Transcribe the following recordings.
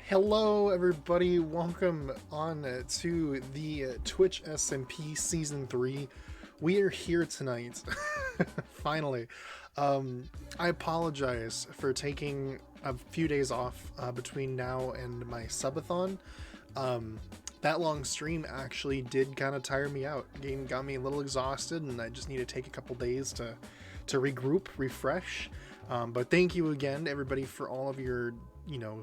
Hello everybody, welcome on to the Twitch SMP Season 3. We are here tonight, finally. I apologize for taking a few days off between now and my subathon. That long stream actually did kind of tire me out. Game got me a little exhausted and I just need to take a couple days to regroup, refresh. But thank you again everybody for all of your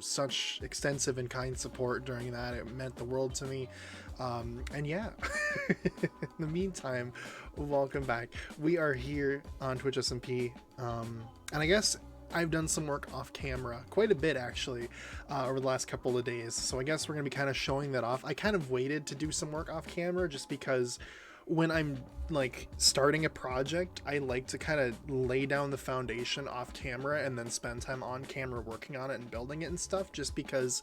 such extensive and kind support during that. It meant the world to me. And yeah, in the meantime, welcome back. We are here on Twitch SMP. And I guess I've done some work off camera, quite a bit actually, over the last couple of days. So I guess we're going to be kind of showing that off. I kind of waited to do some work off camera just because when I'm like starting a project, I like to kind of lay down the foundation off camera and then spend time on camera working on it and building it and stuff, just because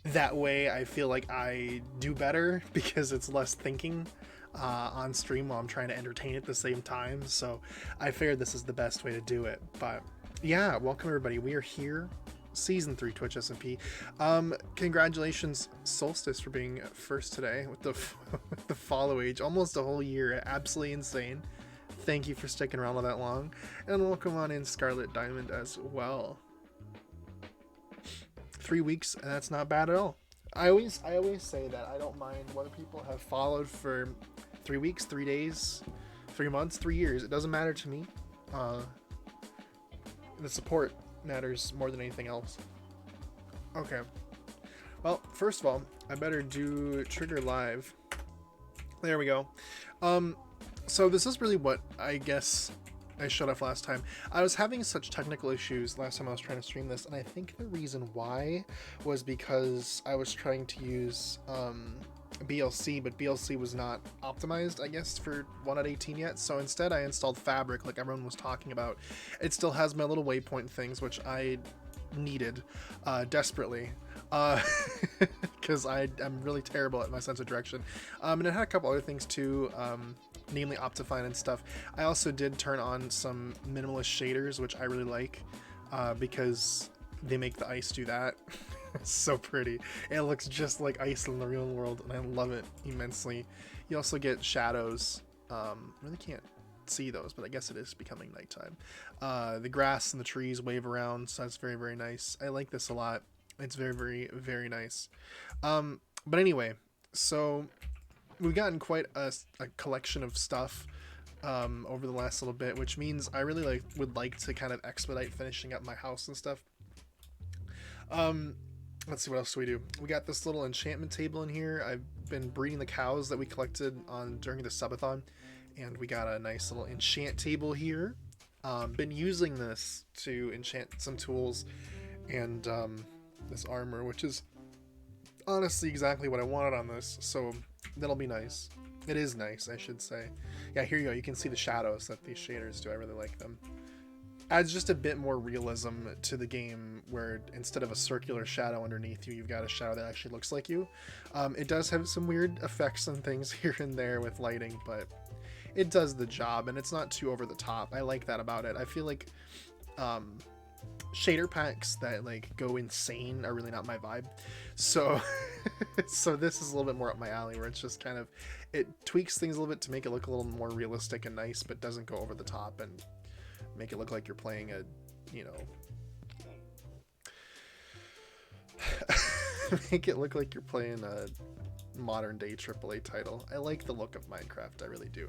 that way I feel like I do better because it's less thinking on stream while I'm trying to entertain at the same time. So I figured this is the best way to do it. But yeah, welcome everybody. We are here, Season 3 Twitch SMP. Congratulations Solstice for being first today with the follow age, almost a whole year. Absolutely insane. Thank you for sticking around all that long, and welcome on in Scarlet Diamond as well. 3 weeks, and that's not bad at all. I always say that I don't mind whether people have followed for 3 weeks, 3 days, 3 months, 3 years. It doesn't matter to me. The support matters more than anything else. Okay, well, first of all, I better do trigger live. There we go. So this is really what I guess I shut off last time. I was having such technical issues last time I was trying to stream this, and I think the reason why was because I was trying to use BLC, but BLC was not optimized, I guess, for 1.18 yet. So instead I installed Fabric, like everyone was talking about. It still has my little waypoint things, which I needed desperately, because I'm really terrible at my sense of direction. And it had a couple other things too, namely Optifine and stuff. I also did turn on some minimalist shaders, which I really like, because they make the ice do that. It's so pretty. It looks just like ice in the real world, and I love it immensely. You also get shadows. Really can't see those, but I guess it is becoming nighttime. The grass and the trees wave around, so that's very, very nice. I like this a lot. It's very, very, very nice. But anyway, so we've gotten quite a collection of stuff over the last little bit, which means I really would like to kind of expedite finishing up my house and stuff. Let's see, what else do we do? We got this little enchantment table in here. I've been breeding the cows that we collected during the subathon, and we got a nice little enchant table here. Been using this to enchant some tools and this armor, which is honestly exactly what I wanted on this, so that'll be nice. It is nice, I should say. Yeah, here you go. You can see the shadows that these shaders do. I really like them. Adds just a bit more realism to the game, where instead of a circular shadow underneath you, you've got a shadow that actually looks like you. It does have some weird effects and things here and there with lighting, but it does the job, and it's not too over the top. I like that about it. I feel like shader packs that like go insane are really not my vibe. So so this is a little bit more up my alley, where it's just kind of, it tweaks things a little bit to make it look a little more realistic and nice, but doesn't go over the top and make it look like you're playing a, make it look like you're playing a modern day AAA title. I like the look of Minecraft, I really do.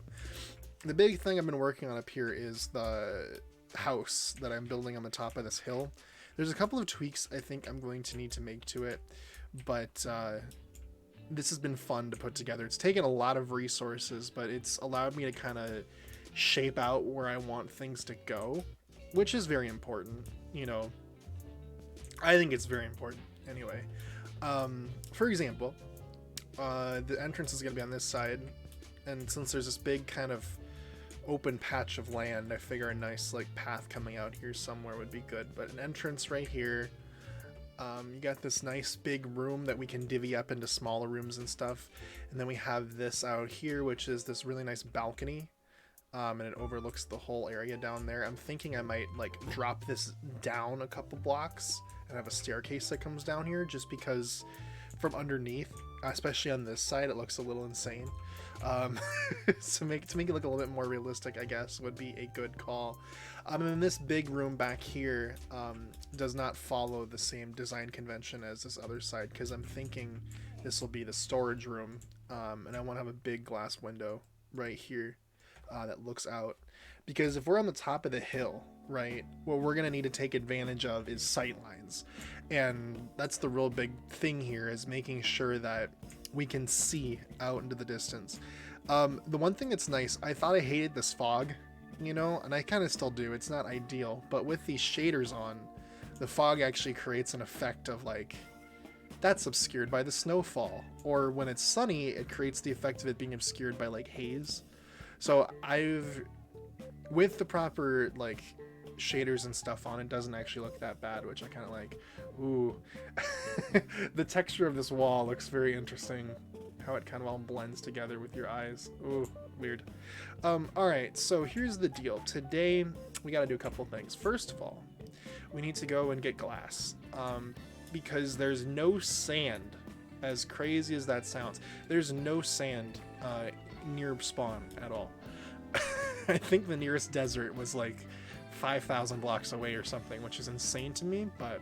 The big thing I've been working on up here is the house that I'm building on the top of this hill. There's a couple of tweaks I think I'm going to need to make to it, but this has been fun to put together. It's taken a lot of resources, but it's allowed me to kind of shape out where I want things to go, which is very important. I think it's very important anyway. For example, the entrance is going to be on this side, and since there's this big kind of open patch of land, I figure a nice like path coming out here somewhere would be good. But an entrance right here. You got this nice big room that we can divvy up into smaller rooms and stuff, and then we have this out here, which is this really nice balcony, and it overlooks the whole area down there. I'm thinking I might like drop this down a couple blocks and have a staircase that comes down here, just because from underneath, especially on this side, it looks a little insane. So to make it look a little bit more realistic, I guess, would be a good call. And this big room back here does not follow the same design convention as this other side, because I'm thinking this will be the storage room, and I want to have a big glass window right here that looks out. Because if we're on the top of the hill, right, what we're going to need to take advantage of is sight lines. And that's the real big thing here, is making sure that we can see out into the distance. The one thing that's nice, I thought I hated this fog, you know, and I kind of still do. It's not ideal, but with these shaders on, the fog actually creates an effect of like, that's obscured by the snowfall. Or when it's sunny, it creates the effect of it being obscured by like haze. So with the proper like shaders and stuff on, it doesn't actually look that bad, which I kind of like. Ooh. The texture of this wall looks very interesting, how it kind of all blends together with your eyes. Ooh, weird. Alright, so here's the deal. Today we got to do a couple things. First of all, we need to go and get glass, because there's no sand. As crazy as that sounds, there's no sand near spawn at all. I think the nearest desert was like 5,000 blocks away or something, which is insane to me, but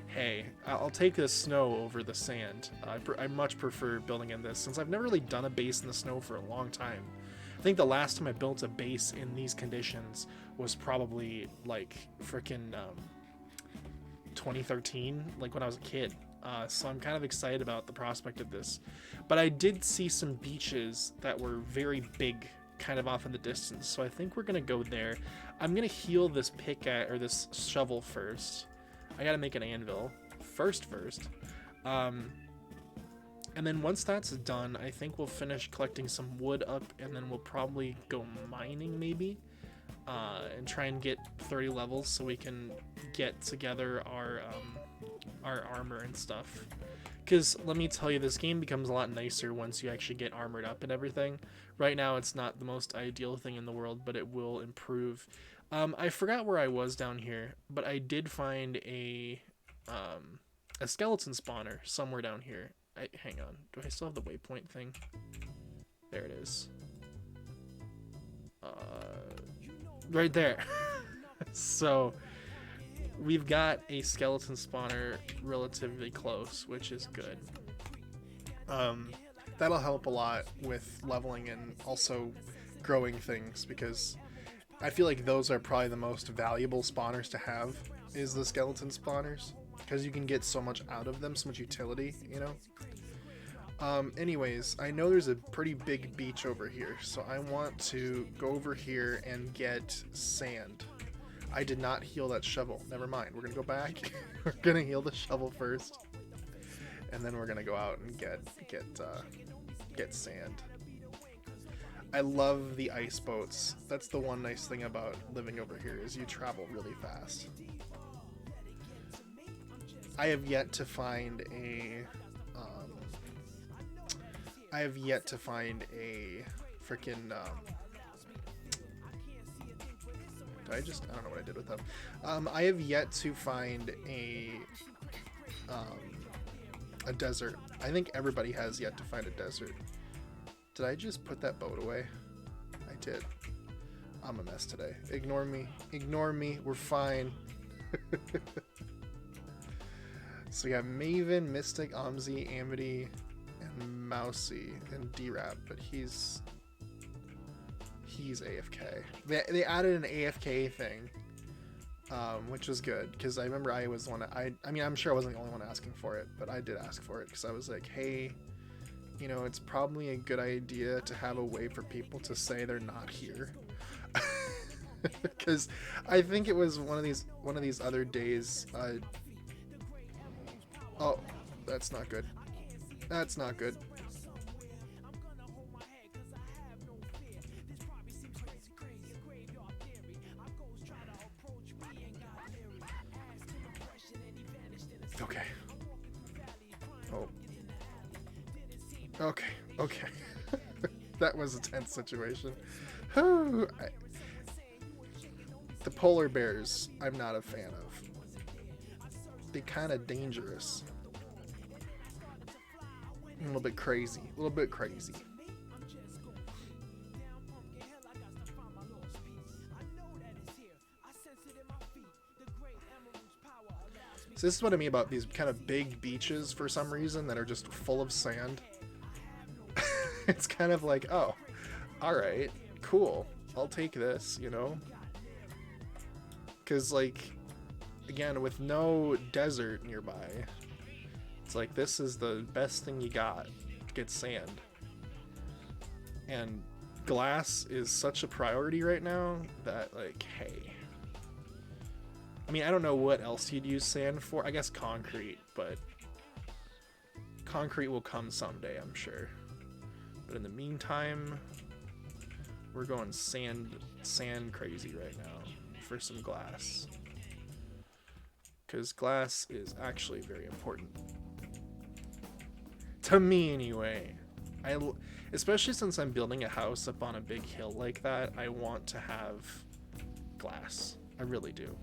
hey, I'll take the snow over the sand. I much prefer building in this, since I've never really done a base in the snow for a long time. I think the last time I built a base in these conditions was probably like freaking 2013, like when I was a kid. So I'm kind of excited about the prospect of this. But I did see some beaches that were very big, kind of off in the distance, so I think we're gonna go there. I'm gonna heal this this shovel first. I gotta make an anvil first. And then once that's done, I think we'll finish collecting some wood up, and then we'll probably go mining maybe, and try and get 30 levels so we can get together our armor and stuff. Because let me tell you, this game becomes a lot nicer once you actually get armored up and everything. Right now it's not the most ideal thing in the world, but it will improve. I forgot where I was down here, but I did find a skeleton spawner somewhere down here. Hang on, do I still have the waypoint thing? There it is. Right there. So we've got a skeleton spawner relatively close, which is good. That'll help a lot with leveling and also growing things, because I feel like those are probably the most valuable spawners to have, is the skeleton spawners, because you can get so much out of them, so much utility, you know? Anyways, I know there's a pretty big beach over here, so I want to go over here and get sand. I did not heal that shovel. Never mind. We're gonna go back. We're gonna heal the shovel first, and then we're gonna go out and get sand. I love the ice boats. That's the one nice thing about living over here, is you travel really fast. I have yet to find a freaking I don't know what I did with them. I have yet to find a desert. I think everybody has yet to find a desert. Did I just put that boat away? I did. I'm a mess today. Ignore me. Ignore me. We're fine. So we have Maven, Mystic, Omzi, Amity, and Mousy, and D-Rap, but he's AFK. They added an AFK thing, which was good, because I remember I was the one. I mean, I'm sure I wasn't the only one asking for it, but I did ask for it, because I was like, hey, you know, it's probably a good idea to have a way for people to say they're not here. Because I think it was one of these other days. Oh, that's not good. That's not good. Okay. Oh. Okay. Okay. That was a tense situation. The polar bears, I'm not a fan of. honestly kind of dangerous. A little bit crazy. A little bit crazy. So this is what I mean about these kind of big beaches for some reason that are just full of sand. It's kind of like, oh, alright, cool. I'll take this, you know? Because, like, again, with no desert nearby, it's like, this is the best thing you got. Get sand. And glass is such a priority right now that, like, hey. I mean, I don't know what else you'd use sand for. I guess concrete, but concrete will come someday, I'm sure. But in the meantime, we're going sand crazy right now for some glass. Because glass is actually very important. To me, anyway. Especially since I'm building a house up on a big hill like that, I want to have glass. I really do.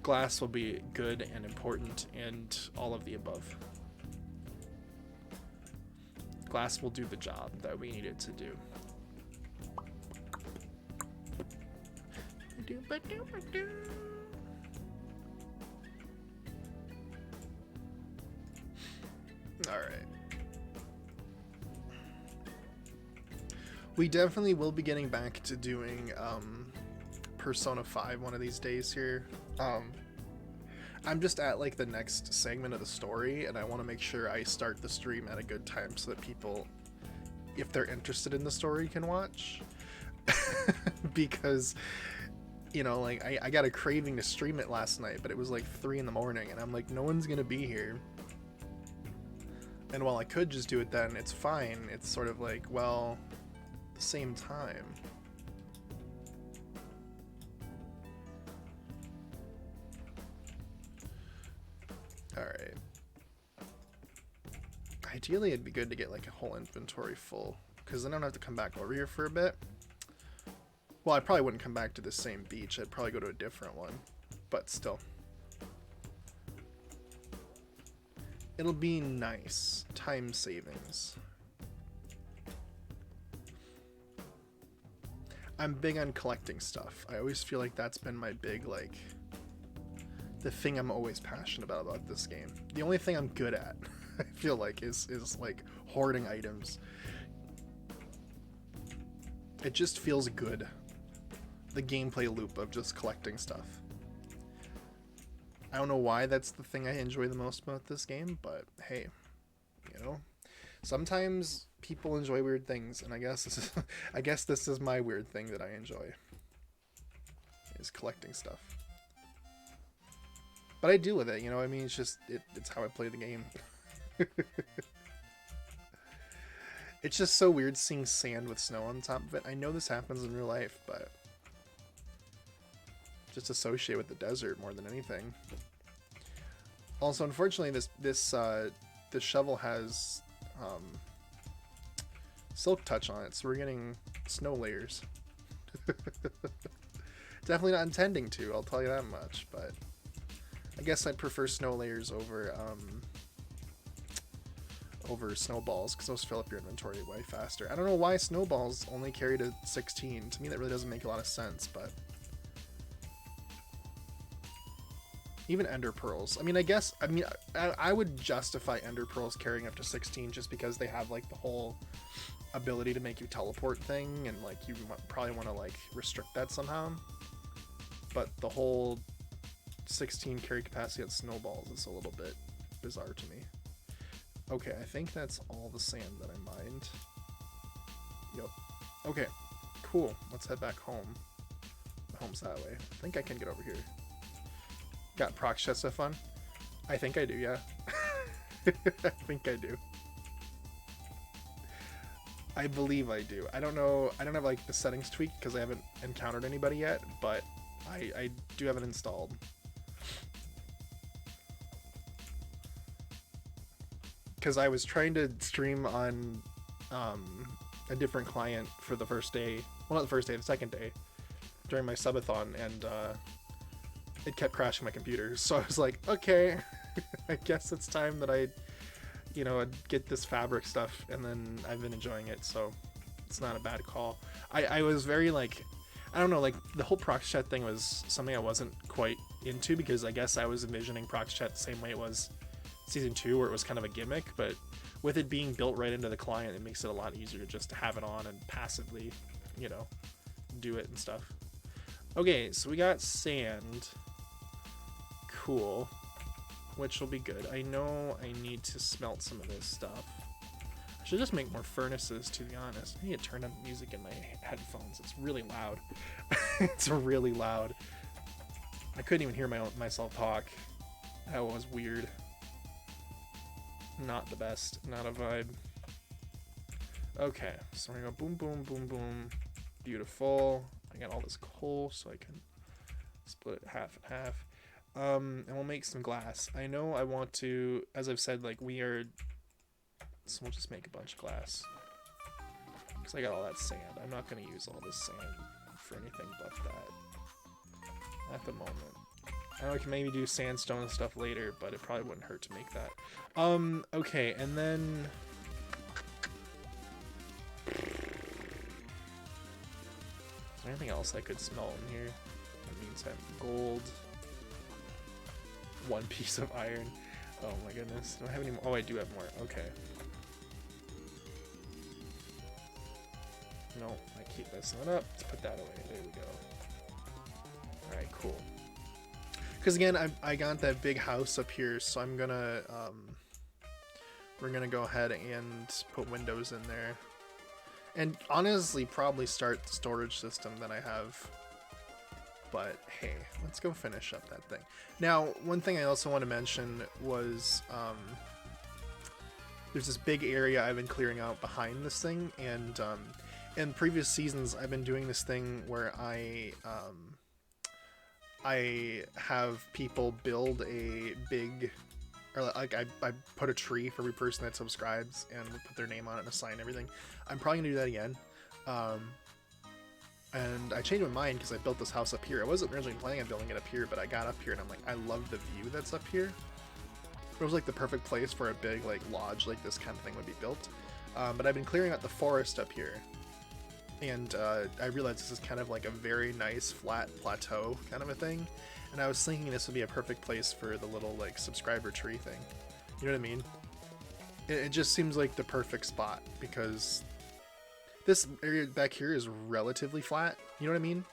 Glass will be good and important and all of the above. Glass will do the job that we need it to do. Alright. We definitely will be getting back to doing Persona 5 one of these days here. I'm just at like the next segment of the story, and I want to make sure I start the stream at a good time so that people, if they're interested in the story, can watch. Because, you know, like I got a craving to stream it last night, but it was like 3 in the morning, and I'm like, no one's gonna be here. And while I could just do it then, it's fine. It's sort of like, well, same time. Alright. Ideally, it'd be good to get like a whole inventory full, because then I don't have to come back over here for a bit. Well, I probably wouldn't come back to the same beach. I'd probably go to a different one, but still. It'll be nice. Time savings. I'm big on collecting stuff. I always feel like that's been my big, like, the thing I'm always passionate about this game. The only thing I'm good at, I feel like, is like hoarding items. It just feels good. The gameplay loop of just collecting stuff. I don't know why that's the thing I enjoy the most about this game, but hey, you know, sometimes people enjoy weird things, and I guess this is my weird thing that I enjoy, is collecting stuff. But I deal with it, you know. I mean, it's how I play the game. It's just so weird seeing sand with snow on top of it. I know this happens in real life, but just associate with the desert more than anything. Also, unfortunately, this shovel has silk touch on it, so we're getting snow layers. Definitely not intending to, I'll tell you that much, but I guess I'd prefer snow layers over snowballs, because those fill up your inventory way faster. I don't know why snowballs only carry to 16. To me, that really doesn't make a lot of sense, but even ender pearls. I mean, I would justify ender pearls carrying up to 16 just because they have like the whole ability to make you teleport thing, and like you probably want to like restrict that somehow. But the whole 16 carry capacity on snowballs is a little bit bizarre to me. Okay, I think that's all the sand that I mined. Yep. Okay, cool. Let's head back home. Home's that way. I think I can get over here. Got proc Subathon? I think I do, yeah. I think I do. I believe I do. I don't know. I don't have like the settings tweaked because I haven't encountered anybody yet, but I do have it installed. Because I was trying to stream on a different client for the first day. Well, not the first day, the second day. During my subathon, and it kept crashing my computer. So I was like, okay, I guess it's time that I, you know, get this fabric stuff, and then I've been enjoying it, so it's not a bad call. I was very like, I don't know, like the whole proxy chat thing was something I wasn't quite into, because I guess I was envisioning proxy chat the same way it was season 2, where it was kind of a gimmick, but with it being built right into the client, it makes it a lot easier to just have it on and passively, you know, do it and stuff. Okay, so we got sand. Cool. Which will be good. I know I need to smelt some of this stuff. I should just make more furnaces, to be honest. I need to turn up music in my headphones. It's really loud. It's really loud. I couldn't even hear myself talk. That was weird. Not the best. Not a vibe. Okay, so we're gonna go boom, boom, boom, boom. Beautiful. I got all this coal, so I can split it half and half. And we'll make some glass. I know I want to, as I've said, like so we'll just make a bunch of glass. Because I got all that sand. I'm not going to use all this sand for anything but that at the moment. I know I can maybe do sandstone and stuff later, but it probably wouldn't hurt to make that. Okay, and then... Is there anything else I could smelt in here? That means I have gold. 1 piece of iron. Oh my goodness. Do I have any more? Oh, I do have more. Okay. No, I keep messing it up. Let's put that away. There we go. Alright, cool. Because again, I got that big house up here, so I'm gonna, we're gonna go ahead and put windows in there. And honestly, probably start the storage system that I have. But hey, let's go finish up that thing. Now, one thing I also want to mention was there's this big area I've been clearing out behind this thing, and in previous seasons I've been doing this thing where I have people build a big, or like I put a tree for every person that subscribes and we put their name on it and a sign and everything. I'm probably gonna do that again. And I changed my mind because I built this house up here. I wasn't originally planning on building it up here, but I got up here and I'm like, I love the view that's up here. It was like the perfect place for a big like lodge like this kind of thing would be built. But I've been clearing out the forest up here. And I realized this is kind of like a very nice flat plateau kind of a thing. And I was thinking this would be a perfect place for the little like subscriber tree thing. You know what I mean? It just seems like the perfect spot because this area back here is relatively flat. You know what I mean?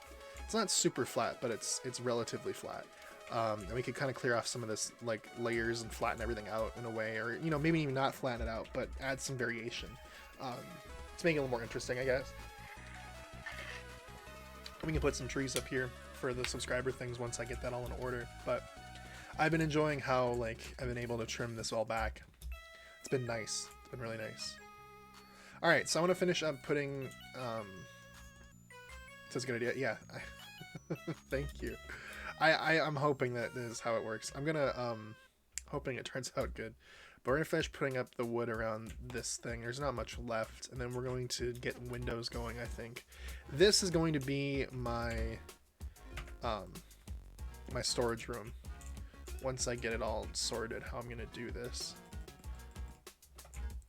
It's not super flat, but it's relatively flat. And we could kind of clear off some of this like layers and flatten everything out in a way, or you know, maybe even not flatten it out, but add some variation to make it a little more interesting, I guess. We can put some trees up here for the subscriber things once I get that all in order. But I've been enjoying how like I've been able to trim this all back. It's been nice. It's been really nice. All right, so I want to finish up putting. That's a good idea. Yeah. Thank you. I'm hoping that this is how it works. I'm gonna hoping it turns out good. But we're gonna finish putting up the wood around this thing. There's not much left, and then we're going to get windows going. I think this is going to be my my storage room. Once I get it all sorted, how I'm gonna do this.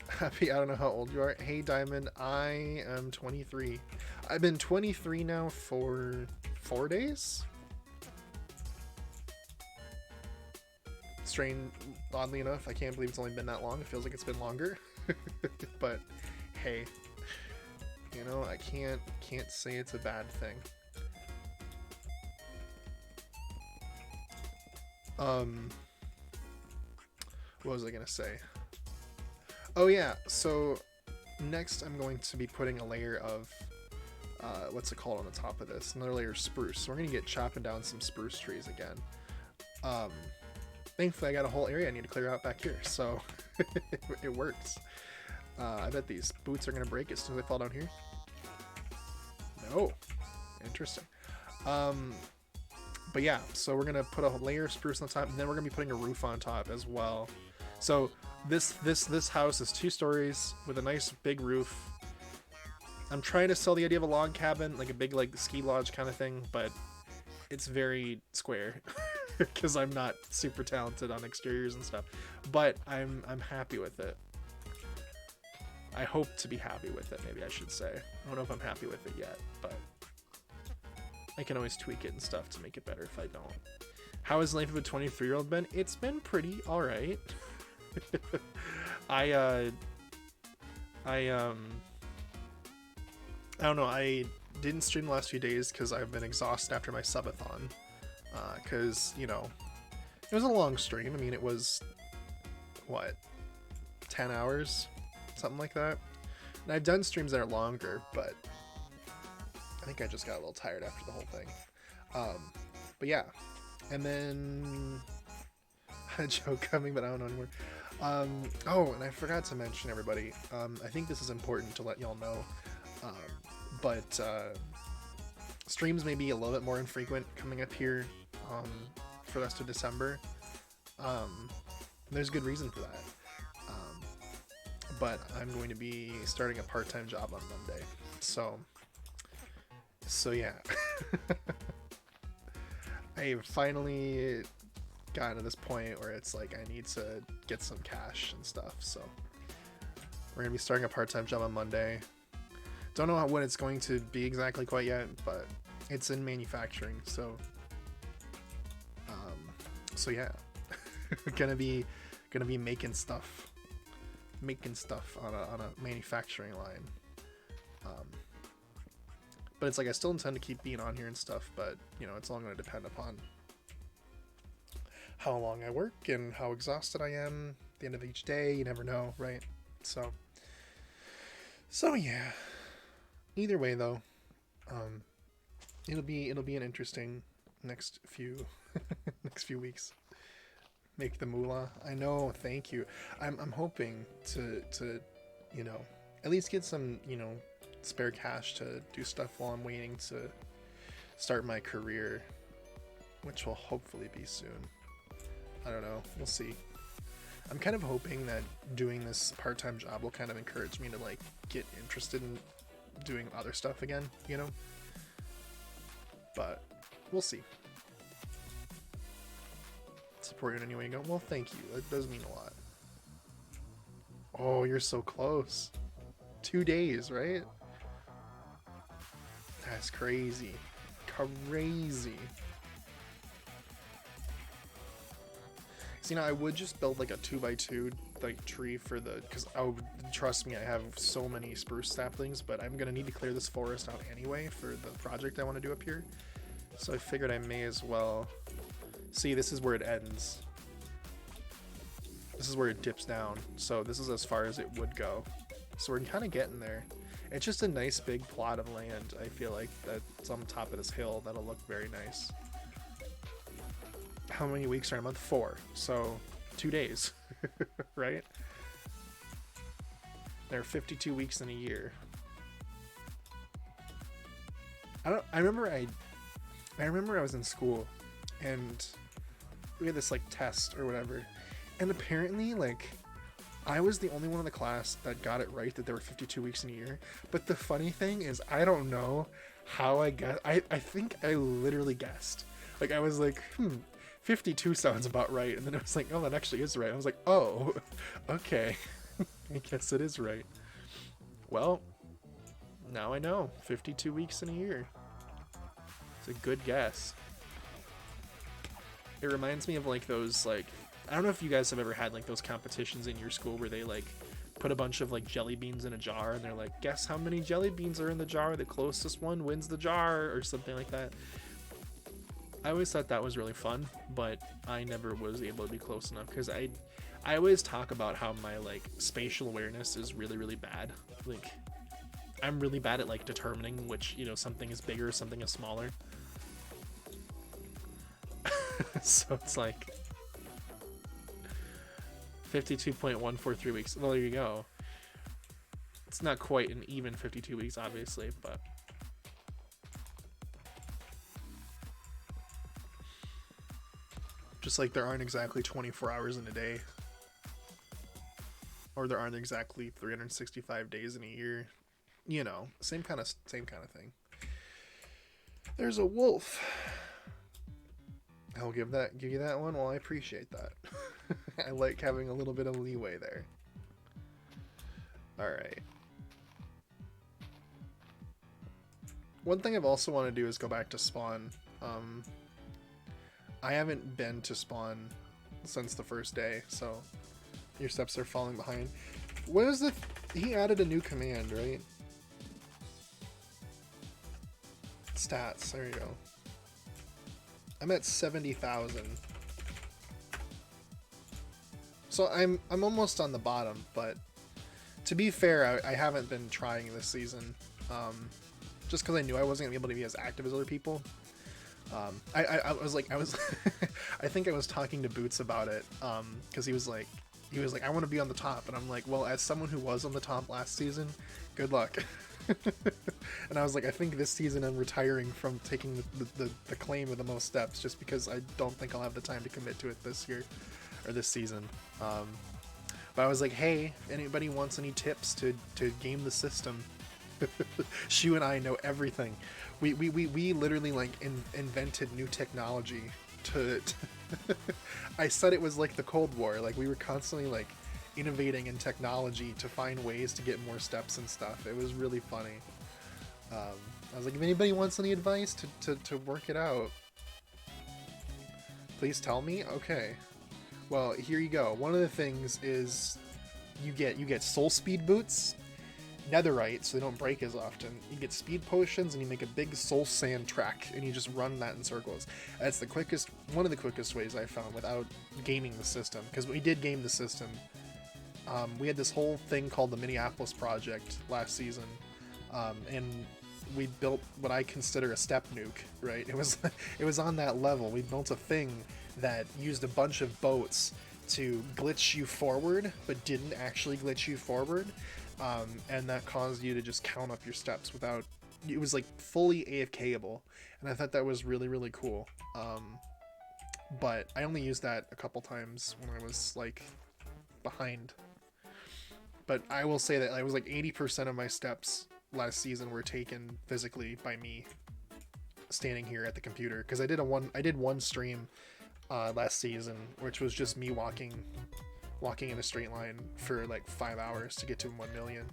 Happy, I don't know how old you are. Hey Diamond, I am 23. I've been 23 now for 4 days. Strange, oddly enough, I can't believe it's only been that long. It feels like it's been longer. But hey, you know, I can't say it's a bad thing. What was I gonna say? Oh yeah, so next I'm going to be putting a layer of what's it called on the top of this? Another layer of spruce. So we're gonna get chopping down some spruce trees again. Thankfully I got a whole area I need to clear out back here, so it works. I bet these boots are gonna break as soon as they fall down here. No. Interesting. But yeah, so we're gonna put a layer of spruce on top, and then we're gonna be putting a roof on top as well. So this house is 2 stories with a nice big roof. I'm trying to sell the idea of a log cabin, like a big like ski lodge kind of thing, but it's very square. because I'm not super talented on exteriors and stuff, but I'm happy with it. I hope to be happy with it, maybe I should say. I don't know if I'm happy with it yet, but I can always tweak it and stuff to make it better if I don't. How has life of a 23-year-old been? It's been pretty alright. I don't know, I didn't stream the last few days because I've been exhausted after my subathon. Because, you know, it was a long stream. I mean, it was, what, 10 hours? Something like that. And I've done streams that are longer, but I think I just got a little tired after the whole thing. But yeah. And then I had a joke coming, but I don't know anymore. Oh, and I forgot to mention, everybody, I think this is important to let y'all know, but streams may be a little bit more infrequent coming up here for the rest of December. There's good reason for that. But I'm going to be starting a part-time job on Monday, so yeah. I've finally gotten to this point where it's like I need to get some cash and stuff, so we're gonna be starting a part-time job on Monday. Don't know what it's going to be exactly quite yet, but it's in manufacturing, so yeah. gonna be making stuff on a manufacturing line. But it's like I still intend to keep being on here and stuff, but you know, it's all going to depend upon how long I work and how exhausted I am at the end of each day. You never know, right? So yeah. Either way though, it'll be an interesting next few weeks. Make the moolah. I know, thank you. I'm hoping to you know, at least get some, you know, spare cash to do stuff while I'm waiting to start my career, which will hopefully be soon. I don't know, we'll see. I'm kind of hoping that doing this part-time job will kind of encourage me to like get interested in doing other stuff again, you know, but we'll see. Support you in any way you go. Well, thank you, that does mean a lot. Oh, you're so close. 2 days, right? That's crazy. Crazy. So, you know, I would just build like a 2x2 like tree for the, because trust me, I have so many spruce saplings, but I'm gonna need to clear this forest out anyway for the project I want to do up here. So I figured I may as well. See, this is where it ends. This is where it dips down. So this is as far as it would go. So we're kind of getting there. It's just a nice big plot of land. I feel like that's on top of this hill. That'll look very nice. How many weeks are in a month? 4. So 2 days, right? There are 52 weeks in a year. I remember I was in school and we had this like test or whatever, and apparently like I was the only one in the class that got it right, that there were 52 weeks in a year. But the funny thing is, I don't know how I guessed. I think I literally guessed. Like, I was like, 52 sounds about right. And then I was like, oh, that actually is right. I was like, oh, okay. I guess it is right. Well, now I know. 52 weeks in a year. It's a good guess. It reminds me of like those like, I don't know if you guys have ever had like those competitions in your school where they like put a bunch of like jelly beans in a jar and they're like, guess how many jelly beans are in the jar, the closest one wins the jar, or something like that. I always thought that was really fun, but I never was able to be close enough because I always talk about how my like spatial awareness is really, really bad. Like, I'm really bad at like determining which, you know, something is bigger, something is smaller. So it's like 52.143 weeks. Well, there you go. It's not quite an even 52 weeks, obviously, but just like there aren't exactly 24 hours in a day, or there aren't exactly 365 days in a year. You know, same kind of thing. There's a wolf. I'll give you that one. Well, I appreciate that. I like having a little bit of leeway there. All right. One thing I've also want to do is go back to spawn. I haven't been to spawn since the first day, so your steps are falling behind. What is the... He added a new command, right? Stats, there you go. I'm at 70,000. So I'm almost on the bottom, but to be fair, I haven't been trying this season. Just because I knew I wasn't gonna be able to be as active as other people. I was I think I was talking to Boots about it, because he was like, I want to be on the top, and I'm like, well, as someone who was on the top last season, good luck. And I was like, I think this season I'm retiring from taking the claim of the most steps, just because I don't think I'll have the time to commit to it this year, or this season. But I was like, hey, if anybody wants any tips to game the system, Shu and I know everything. We literally like invented new technology to I said it was like the Cold War. Like, we were constantly like innovating in technology to find ways to get more steps and stuff. It was really funny. I was like, if anybody wants any advice to work it out, please tell me. Okay, well, here you go. One of the things is you get soul speed boots, netherite, so they don't break as often. You get speed potions, and you make a big soul sand track, and you just run that in circles. That's the quickest, one of the quickest ways I found without gaming the system, because we did game the system. We had this whole thing called the Minneapolis Project last season, and we built what I consider a step nuke, right? It was on that level. We built a thing that used a bunch of boats to glitch you forward, but didn't actually glitch you forward. And that caused you to just count up your steps without... It was like fully AFK-able, and I thought that was really, really cool. But I only used that a couple times when I was like behind. But I will say that I was like 80% of my steps last season were taken physically by me standing here at the computer, because I did one stream last season, which was just me walking in a straight line for like 5 hours to get to 1 million.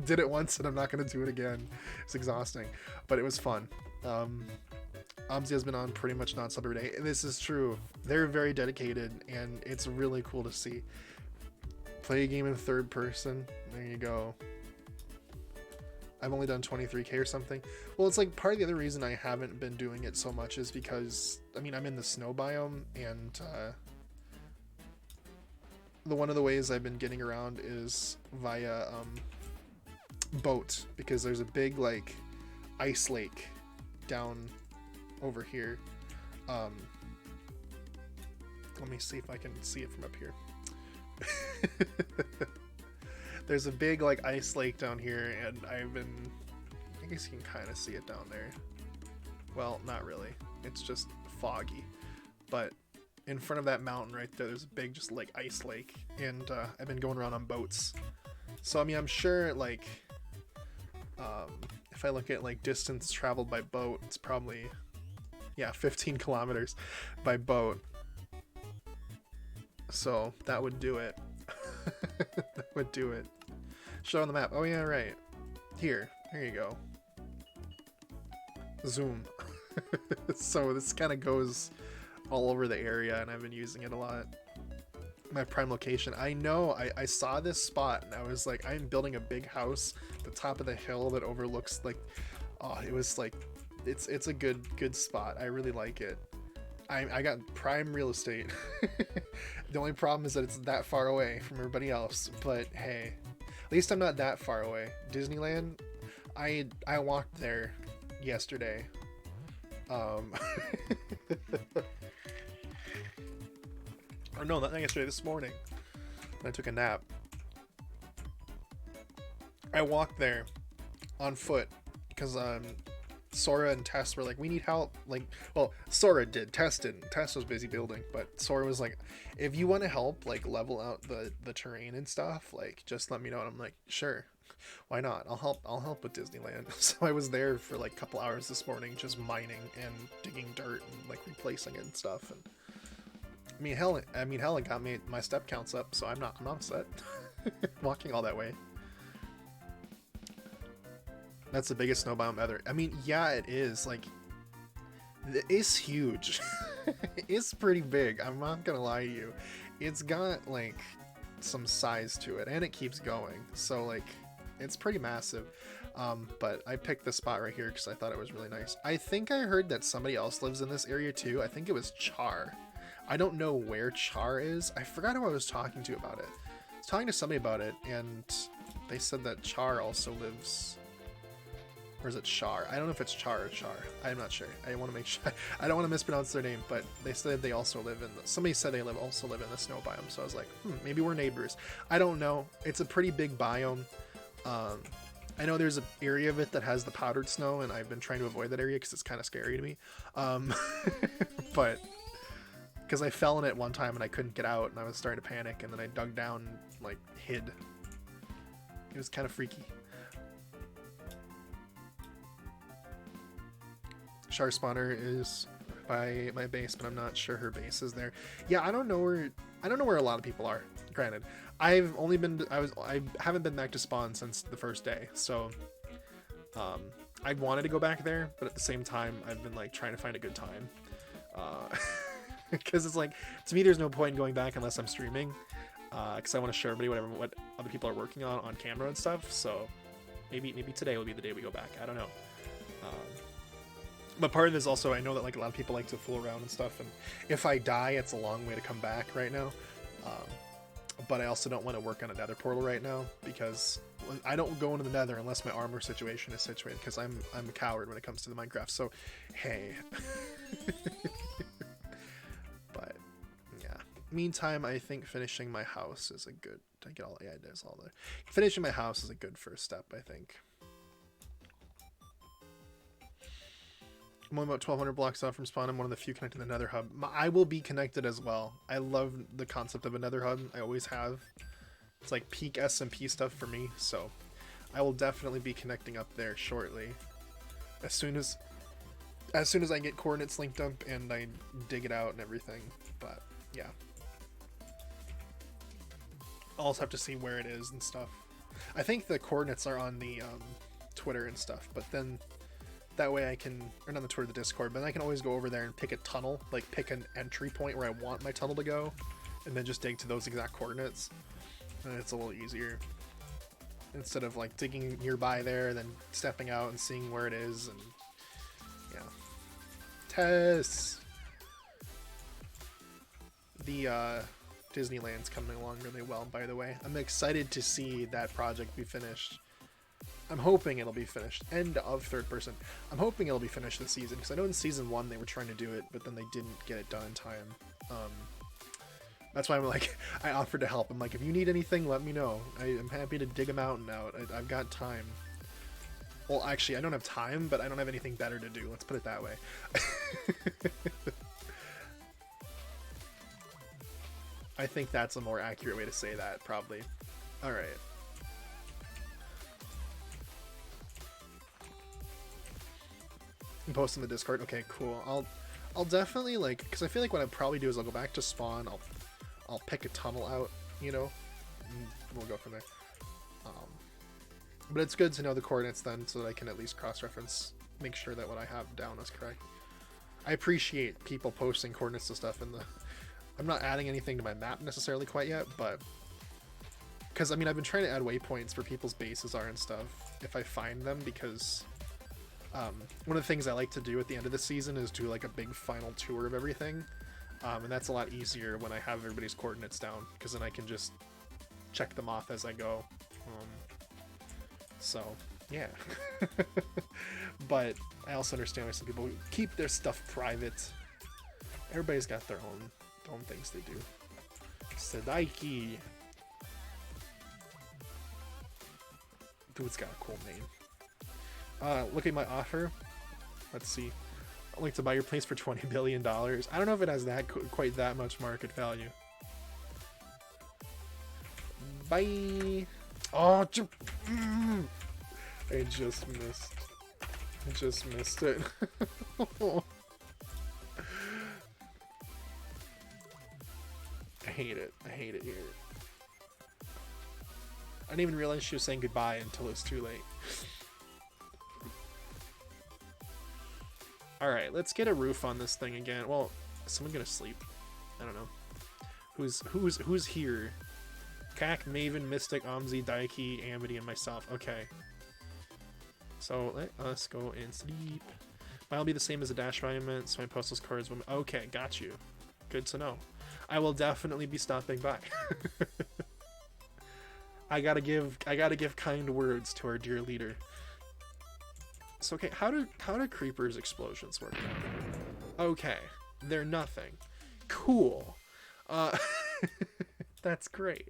Did it once, and I'm not going to do it again. It's exhausting, but it was fun. Omzi has been on pretty much nonstop every day. This is true. They're very dedicated, and it's really cool to see. Play a game in third person. There you go. I've only done 23k or something. Well, it's like part of the other reason I haven't been doing it so much is because, I mean, I'm in the snow biome, and one of the ways I've been getting around is via boat, because there's a big like ice lake down over here. Let me see if I can see it from up here. There's a big like ice lake down here, and I guess you can kind of see it down there. Well, not really, it's just foggy, but in front of that mountain right there's a big just like ice lake, and I've been going around on boats. So I mean, I'm sure like if I look at like distance traveled by boat, it's probably, yeah, 15 kilometers by boat. So that would do it. That would do it. Show on the map. Oh yeah, right. Here you go. Zoom. So this kind of goes all over the area, and I've been using it a lot. My prime location. I know, I saw this spot, and I was like, I'm building a big house at the top of the hill that overlooks like, oh, it was like, it's a good spot. I really like it. I got prime real estate. The only problem is that it's that far away from everybody else, but hey, at least I'm not that far away. Disneyland, I walked there yesterday. Or no, not yesterday, this morning. I took a nap. I walked there on foot because Sora and Tess were like, we need help. Like, well, Sora did, Tess didn't. Tess was busy building, but Sora was like, if you want to help like level out the terrain and stuff, like just let me know. And I'm like, sure. Why not? I'll help with Disneyland. So I was there for like a couple hours this morning, just mining and digging dirt and like replacing it and stuff. And I mean hell, it got me my step counts up, so I'm not upset. Walking all that way. That's the biggest snow biome ever. I mean, yeah, it is. Like, it's huge. It's pretty big. I'm not gonna lie to you. It's got like some size to it, and it keeps going. So like, it's pretty massive. But I picked this spot right here because I thought it was really nice. I think I heard that somebody else lives in this area too. I think it was Char. I don't know where Char is. I forgot who I was talking to about it. I was talking to somebody about it, and they said that Char also lives. Or is it Char? I don't know if it's Char or Char. I'm not sure. I want to make sure. I don't want to mispronounce their name, but they said they also live in somebody said they also live in the snow biome. So I was like, maybe we're neighbors. I don't know. It's a pretty big biome. I know there's an area of it that has the powdered snow, and I've been trying to avoid that area because it's kind of scary to me. But because I fell in it one time and I couldn't get out, and I was starting to panic, and then I dug down and like hid. It was kind of freaky. Char spawner is by my base, but I'm not sure her base is there. Yeah, I don't know where a lot of people are. Granted, I haven't been back to spawn since the first day, so I wanted to go back there, but at the same time, I've been like trying to find a good time, because it's like, to me, there's no point in going back unless I'm streaming, because I want to show everybody what other people are working on camera and stuff. So maybe today will be the day we go back. I don't know. But part of this also, I know that like a lot of people like to fool around and stuff, and if I die, it's a long way to come back right now. But I also don't want to work on a nether portal right now, because I don't go into the nether unless my armor situation is situated, because I'm a coward when it comes to the Minecraft. So hey. But yeah, meantime, I think finishing my house is a good. I get all, yeah, there's all the finishing my house is a good first step, I think. I'm only about 1,200 blocks out from spawn. I'm one of the few connected to the nether hub. I will be connected as well. I love the concept of a nether hub. I always have. It's like peak SMP stuff for me, so I will definitely be connecting up there shortly. As soon as I get coordinates linked up and I dig it out and everything. But yeah. I'll also have to see where it is and stuff. I think the coordinates are on the Twitter and stuff, but then that way I can, or not the Twitter, the Discord, but I can always go over there and pick a tunnel, like pick an entry point where I want my tunnel to go, and then just dig to those exact coordinates. And it's a little easier. Instead of like digging nearby there, then stepping out and seeing where it is, and yeah. Tess! The Disneyland's coming along really well, by the way. I'm excited to see that project be finished. I'm hoping it'll be finished. End of third person. I'm hoping it'll be finished this season, because I know in season 1 they were trying to do it, but then they didn't get it done in time. That's why I'm like, I offered to help. I'm like, if you need anything, let me know. I'm happy to dig a mountain out. I've got time. Well, actually, I don't have time, but I don't have anything better to do. Let's put it that way. I think that's a more accurate way to say that, probably. Alright. Post in the Discord. Okay, cool. I'll definitely, like, because I feel like what I'll probably do is I'll go back to spawn, I'll pick a tunnel out, you know, and we'll go from there. But it's good to know the coordinates then, so that I can at least cross-reference, make sure that what I have down is correct. I appreciate people posting coordinates to stuff in the... I'm not adding anything to my map necessarily quite yet, but... Because, I mean, I've been trying to add waypoints where people's bases are and stuff, if I find them, because... one of the things I like to do at the end of the season is do like a big final tour of everything, and that's a lot easier when I have everybody's coordinates down, because then I can just check them off as I go. So yeah. But I also understand why some people keep their stuff private. Everybody's got their own things they do. Sadaiki. Dude's got a cool name. Look at my offer. Let's see. I'd like to buy your place for $20 billion. I don't know if it has quite that much market value. Bye. Oh, I just missed. I just missed it. I hate it. I hate it here. I didn't even realize she was saying goodbye until it's too late. Alright, let's get a roof on this thing again. Well, is someone gonna sleep? I don't know. Who's here? Kak, Maven, Mystic, Omzi, Daiki, Amity, and myself. Okay. So let us go and sleep. Mine will be the same as the dash monument, so my postals cards will... Okay, got you. Good to know. I will definitely be stopping by. I gotta give kind words to our dear leader. So okay, how do creepers explosions work? Okay, they're nothing. Cool. That's great.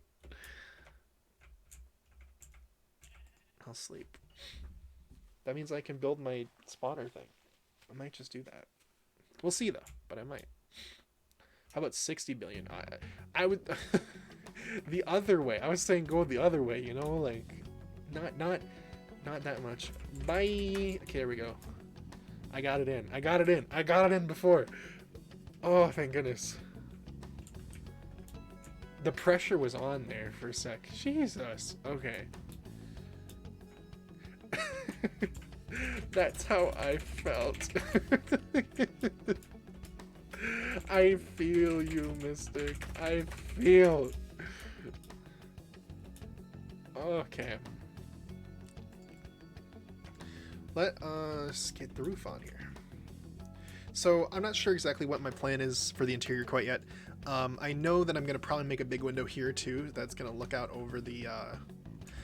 I'll sleep. That means I can build my spawner thing. I might just do that. We'll see though, but I might. How about 60 billion? I would the other way. I was saying go the other way, you know, like not that much. Bye. Okay, there we go. I got it in. I got it in before. Oh, thank goodness. The pressure was on there for a sec. Jesus. Okay. That's how I felt. I feel you, Mystic. I feel. Okay. Let us get the roof on here. So I'm not sure exactly what my plan is for the interior quite yet. I know that I'm going to probably make a big window here too. That's going to look out over the...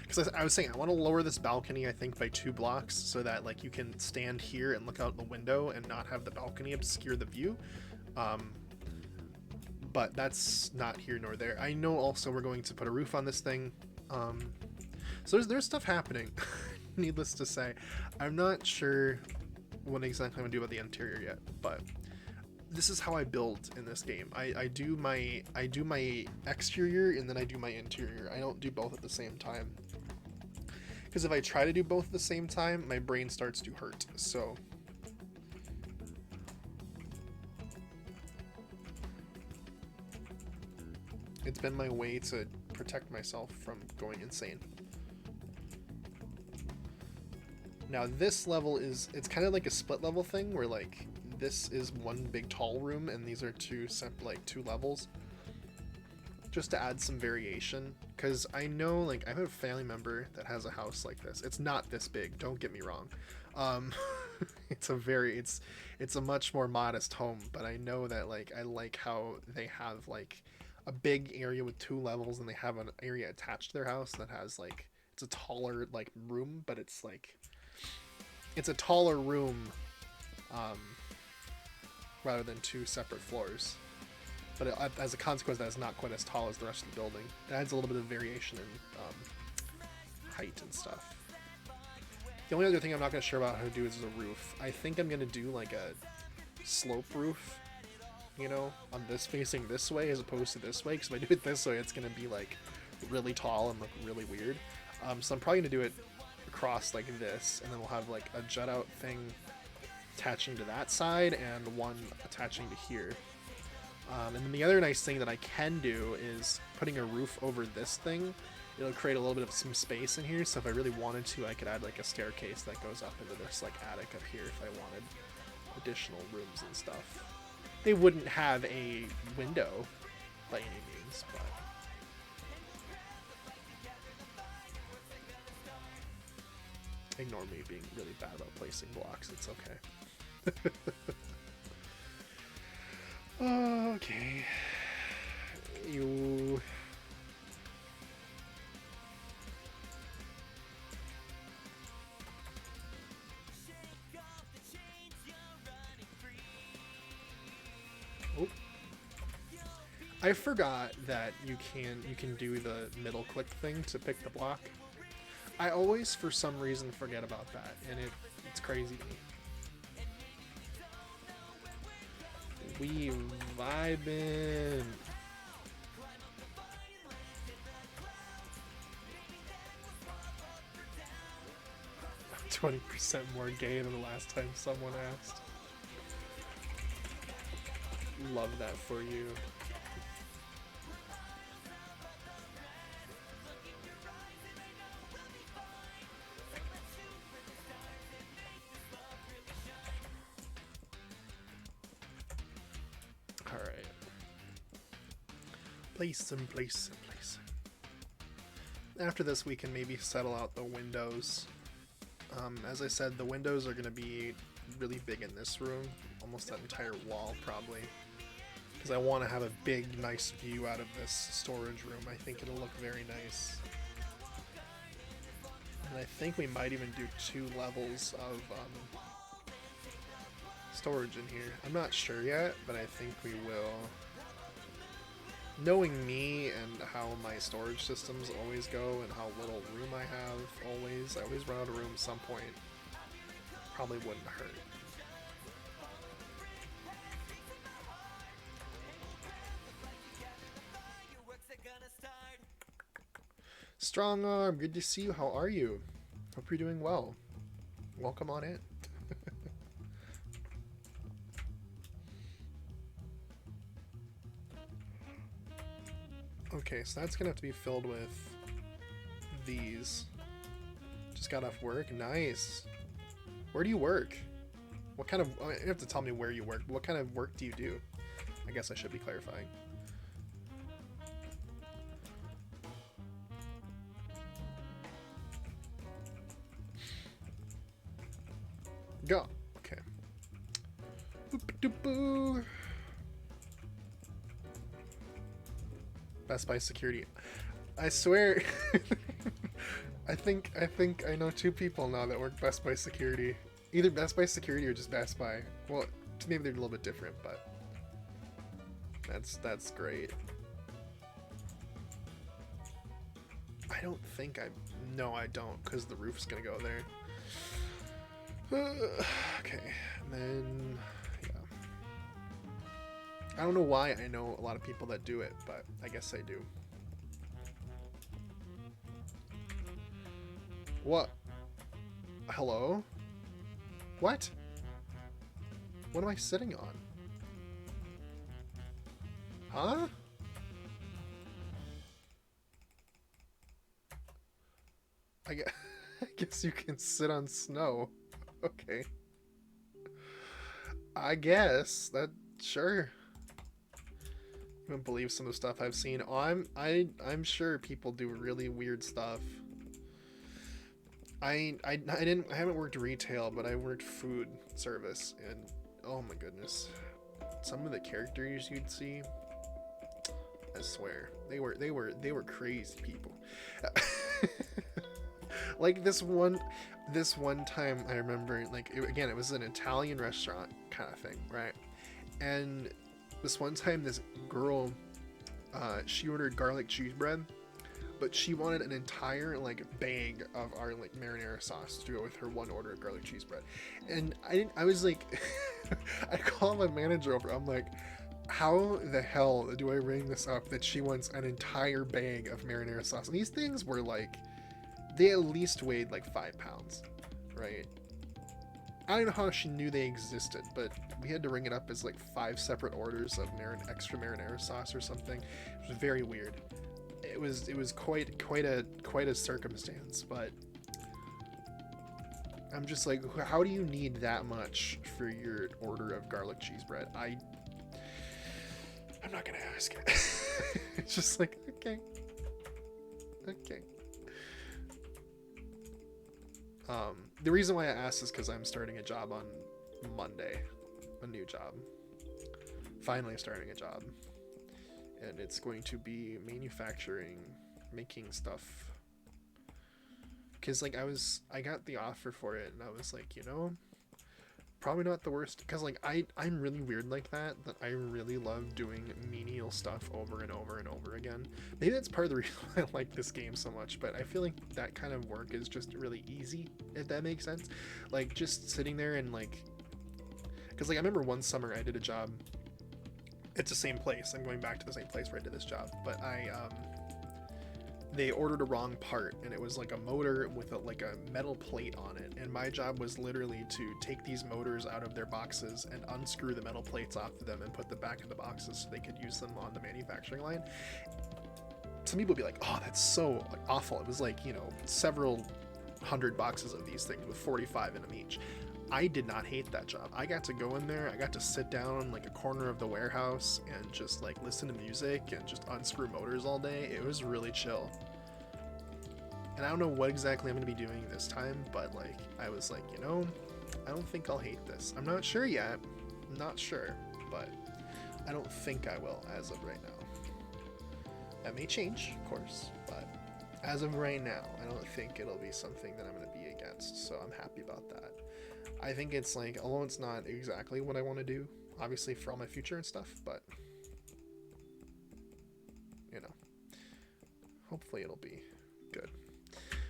Because I was saying, I want to lower this balcony, I think, by 2 blocks so that like you can stand here and look out the window and not have the balcony obscure the view. But that's not here nor there. I know also we're going to put a roof on this thing. So there's stuff happening, needless to say. I'm not sure what exactly I'm going to do about the interior yet, but this is how I build in this game. I do my exterior and then I do my interior. I don't do both at the same time. Because if I try to do both at the same time, my brain starts to hurt. So it's been my way to protect myself from going insane. Now this level it's kind of like a split level thing where like this is one big tall room and these are two levels, just to add some variation. Because I know, like, I have a family member that has a house like this. It's not this big, don't get me wrong. It's a much more modest home, but I know that like I like how they have like a big area with 2 levels and they have an area attached to their house that has like, it's a taller like room, but it's like it's a taller room rather than 2 separate floors. But as a consequence, that is not quite as tall as the rest of the building. It adds a little bit of variation in height and stuff. The only other thing I'm not going to sure about how to do is a roof. I think I'm going to do like a slope roof, you know, on this facing this way as opposed to this way. Because if I do it this way, it's going to be like really tall and look really weird. So I'm probably going to do it across like this, and then we'll have like a jut out thing attaching to that side and one attaching to here. And then the other nice thing that I can do is putting a roof over this thing. It'll create a little bit of some space in here, so if I really wanted to, I could add like a staircase that goes up into this like attic up here if I wanted additional rooms and stuff. They wouldn't have a window by any means, but ignore me being really bad about placing blocks, it's okay. Okay. You. Oh. I forgot that you can do the middle click thing to pick the block. I always, for some reason, forget about that, and it's crazy to me. We vibing. 20% more gay than the last time someone asked. Love that for you. Alright. Place him. After this, we can maybe settle out the windows. As I said, the windows are going to be really big in this room. Almost that entire wall, probably. Because I want to have a big, nice view out of this storage room. I think it'll look very nice. And I think we might even do 2 levels of storage in here. I'm not sure yet, but I think we will. Knowing me and how my storage systems always go and how little room I have I always run out of room at some point. Probably wouldn't hurt. Strong Arm, good to see you. How are you? Hope you're doing well. Welcome on in. Okay, so that's gonna have to be filled with these. Just got off work. Nice. Where do you work? What kind of... you have to tell me where you work. What kind of work do you do? I guess I should be clarifying. Go. Okay. Boop-a-doop-boo. Best Buy security. I swear. I think I know 2 people now that work Best Buy security. Either Best Buy security or just Best Buy. Well, maybe they're a little bit different, but that's great. I don't think no, I don't, because the roof's gonna go there. Okay, and then I don't know why I know a lot of people that do it, but I guess I do. What? Hello? What? What am I sitting on? Huh? I guess you can sit on snow. Okay. I guess that sure. You wouldn't believe some of the stuff I've seen. Oh, I'm sure people do really weird stuff. I haven't worked retail, but I worked food service, and oh my goodness, some of the characters you'd see, I swear they were crazy people. Like this one time I remember, like again it was an Italian restaurant kind of thing, right? And this one time this girl, she ordered garlic cheese bread, but she wanted an entire like bag of our like marinara sauce to go with her one order of garlic cheese bread. And I was like, I called my manager over. I'm like, how the hell do I ring this up that she wants an entire bag of marinara sauce? And these things were like, they at least weighed like 5 pounds, right? I don't know how she knew they existed, but we had to ring it up as like 5 separate orders of extra marinara sauce or something. It was very weird. It was quite a circumstance, but I'm just like, how do you need that much for your order of garlic cheese bread? I'm not gonna ask. It's just like, okay. The reason why I asked is because I'm starting a job on Monday, a new job. Finally starting a job. And it's going to be manufacturing, making stuff. Because like I got the offer for it, and I was like, you know, probably not the worst. Because like I'm really weird like that I really love doing menial stuff over and over and over again. Maybe that's part of the reason why I like this game so much, but I feel like that kind of work is just really easy, if that makes sense. Like just sitting there and like, because like I remember one summer I did a job. It's the same place. I'm going back to the same place where I did this job, but they ordered a wrong part, and it was like a motor with like a metal plate on it, and my job was literally to take these motors out of their boxes and unscrew the metal plates off of them and put them back in the boxes so they could use them on the manufacturing line. Some people would be like, oh, that's so awful. It was like, you know, several hundred boxes of these things with 45 in them each. I did not hate that job. I got to go in there, I got to sit down in like a corner of the warehouse and just like listen to music and just unscrew motors all day. It was really chill. And I don't know what exactly I'm going to be doing this time, but like I was like, you know, I don't think I'll hate this. I'm not sure yet. I'm not sure, but I don't think I will as of right now. That may change, of course, but as of right now, I don't think it'll be something that I'm going to be against, so I'm happy about that. I think it's like, although it's not exactly what I want to do, obviously for all my future and stuff, but, you know, hopefully it'll be good.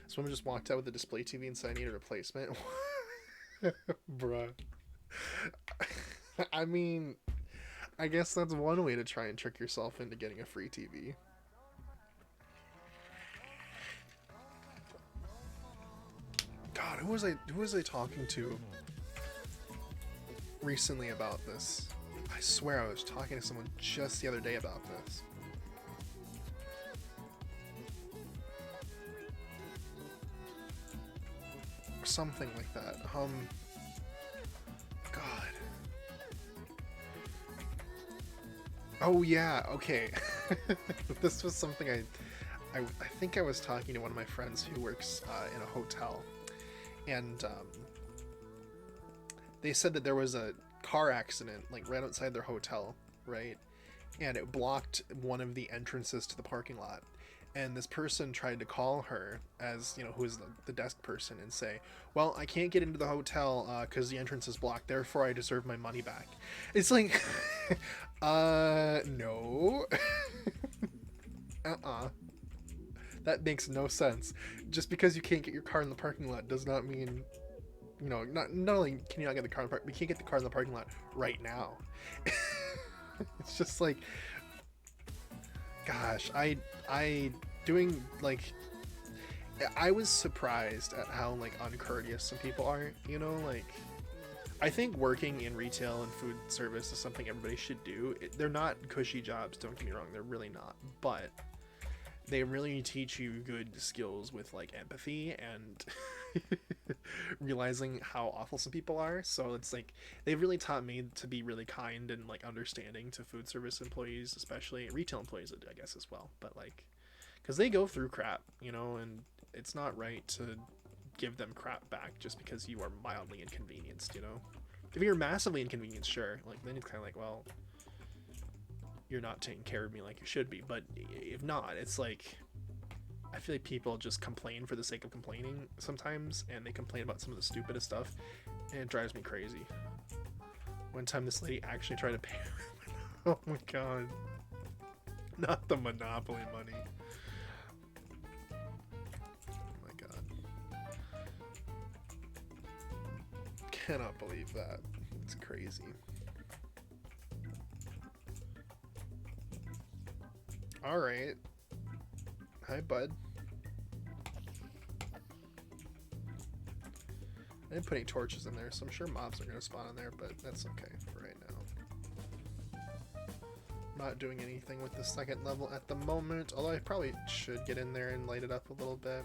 Someone just walked out with a display TV and said I need a replacement. Bruh. I mean, I guess that's one way to try and trick yourself into getting a free TV. God, who was I talking to recently about this? I swear I was talking to someone just the other day about this. Or something like that. God. Oh yeah, okay. This was something I think I was talking to one of my friends who works in a hotel. And they said that there was a car accident like right outside their hotel, right? And it blocked one of the entrances to the parking lot. And this person tried to call her, as you know, who is the desk person, and say, well, I can't get into the hotel because the entrance is blocked, therefore I deserve my money back. It's like, no. That makes no sense. Just because you can't get your car in the parking lot does not mean, you know, not only can you not get the car in the park, we can't get the car in the parking lot right now. It's just like, gosh, I doing like, I was surprised at how like uncourteous some people are, you know, like, I think working in retail and food service is something everybody should do. They're not cushy jobs, don't get me wrong, they're really not, but they really teach you good skills with like empathy and realizing how awful some people are. So it's like they've really taught me to be really kind and like understanding to food service employees, especially retail employees, I guess, as well. But like, because they go through crap, you know, and it's not right to give them crap back just because you are mildly inconvenienced, you know. If you're massively inconvenienced, sure, like then it's kind of like, well, you're not taking care of me like you should be. But if not, it's like, I feel like people just complain for the sake of complaining sometimes, and they complain about some of the stupidest stuff, and it drives me crazy. One time this lady actually tried to pay oh my god, not the Monopoly money. Oh my god, cannot believe that. It's crazy. Alright. Hi, bud. I didn't put any torches in there, so I'm sure mobs are going to spawn in there, but that's okay for right now. Not doing anything with the second level at the moment, although I probably should get in there and light it up a little bit.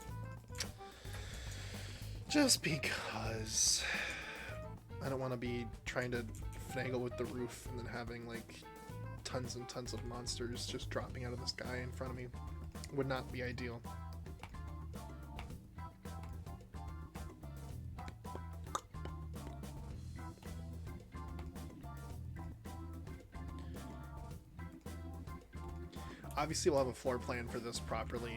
Just because I don't want to be trying to finagle with the roof and then having like tons and tons of monsters just dropping out of the sky in front of me. Would not be ideal. Obviously we'll have a floor plan for this properly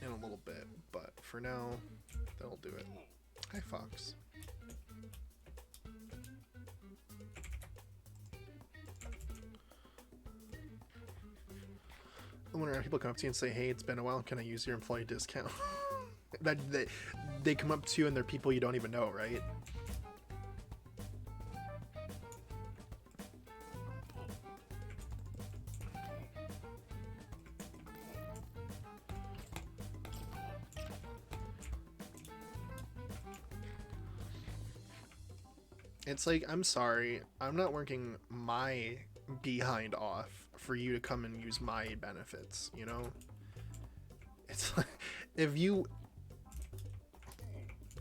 in a little bit, but for now, that'll do it. Hi, Fox. I wonder if people come up to you and say, hey, it's been a while, can I use your employee discount? They come up to you and they're people you don't even know, right? It's like, I'm sorry, I'm not working my behind off for you to come and use my benefits, you know? It's like, if you,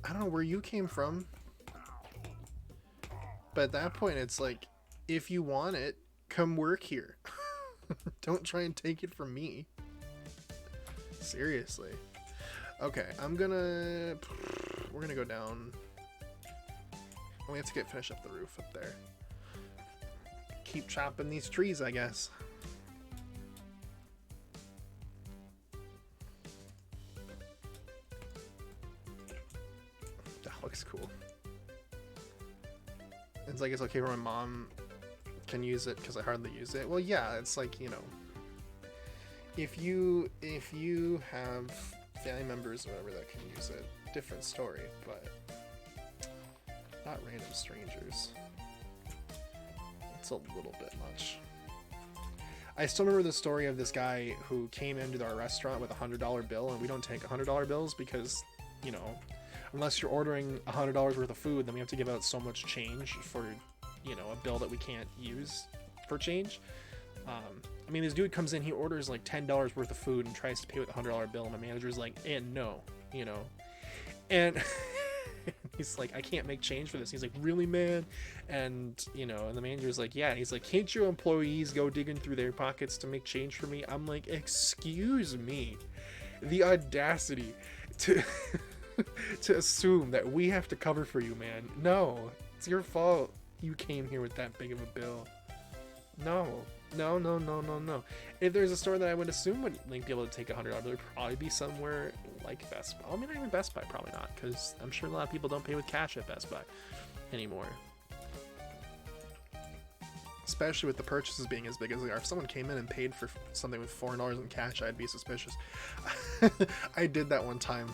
I don't know where you came from, but at that point it's like, if you want it, come work here. Don't try and take it from me. Seriously. Okay, we're gonna go down. We have to finish up the roof up there. Keep chopping these trees, I guess. That looks cool. It's like, it's okay for my mom can use it because I hardly use it. Well, yeah, it's like, you know, if you have family members or whatever that can use it, different story, but not random strangers. It's a little bit much. I still remember the story of this guy who came into our restaurant with a $100 bill, and we don't take $100 bills because, you know, unless you're ordering $100 worth of food, then we have to give out so much change for, you know, a bill that we can't use for change. I mean, this dude comes in, he orders like $10 worth of food and tries to pay with a $100 bill, and my manager's like, and no, you know, and he's like, I can't make change for this. He's like, really, man? And, you know, and the manager's like, yeah. And he's like, can't your employees go digging through their pockets to make change for me? I'm like, excuse me, the audacity to to assume that we have to cover for you, man. No, it's your fault you came here with that big of a bill. No. If there's a store that I would assume would like be able to take $100, it would probably be somewhere like Best Buy. I mean, not even Best Buy, probably not, because I'm sure a lot of people don't pay with cash at Best Buy anymore. Especially with the purchases being as big as they are. If someone came in and paid for something with $400 in cash, I'd be suspicious. I did that one time.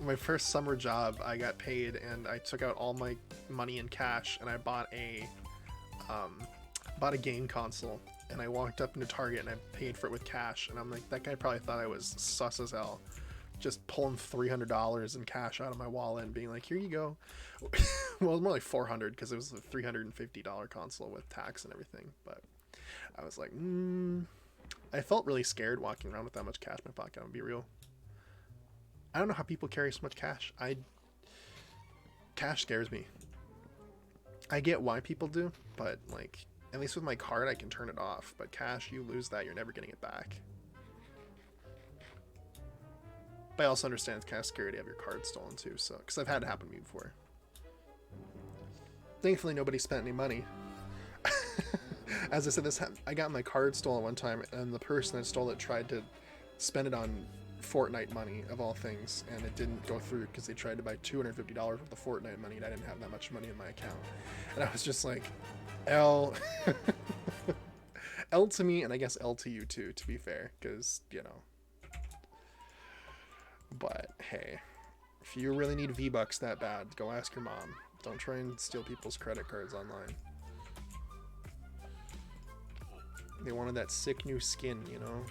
My first summer job, I got paid and I took out all my money in cash and I bought a game console. And I walked up into Target and I paid for it with cash. And I'm like, that guy probably thought I was sus as hell. Just pulling $300 in cash out of my wallet and being like, here you go. Well, it was more like $400 because it was a $350 console with tax and everything. But I was like, I felt really scared walking around with that much cash in my pocket, I'm gonna be real. I don't know how people carry so much cash. Cash scares me. I get why people do, but like, at least with my card, I can turn it off. But cash, you lose that, you're never getting it back. But I also understand it's kind of scary to have your card stolen too, so, because I've had it happen to me before. Thankfully, nobody spent any money. As I said, I got my card stolen one time, and the person that stole it tried to spend it on Fortnite money, of all things, and it didn't go through because they tried to buy $250 worth of Fortnite money, and I didn't have that much money in my account. And I was just like, L. L to me, and I guess L to you too, to be fair, because, you know. But, hey, if you really need V-Bucks that bad, go ask your mom. Don't try and steal people's credit cards online. They wanted that sick new skin, you know?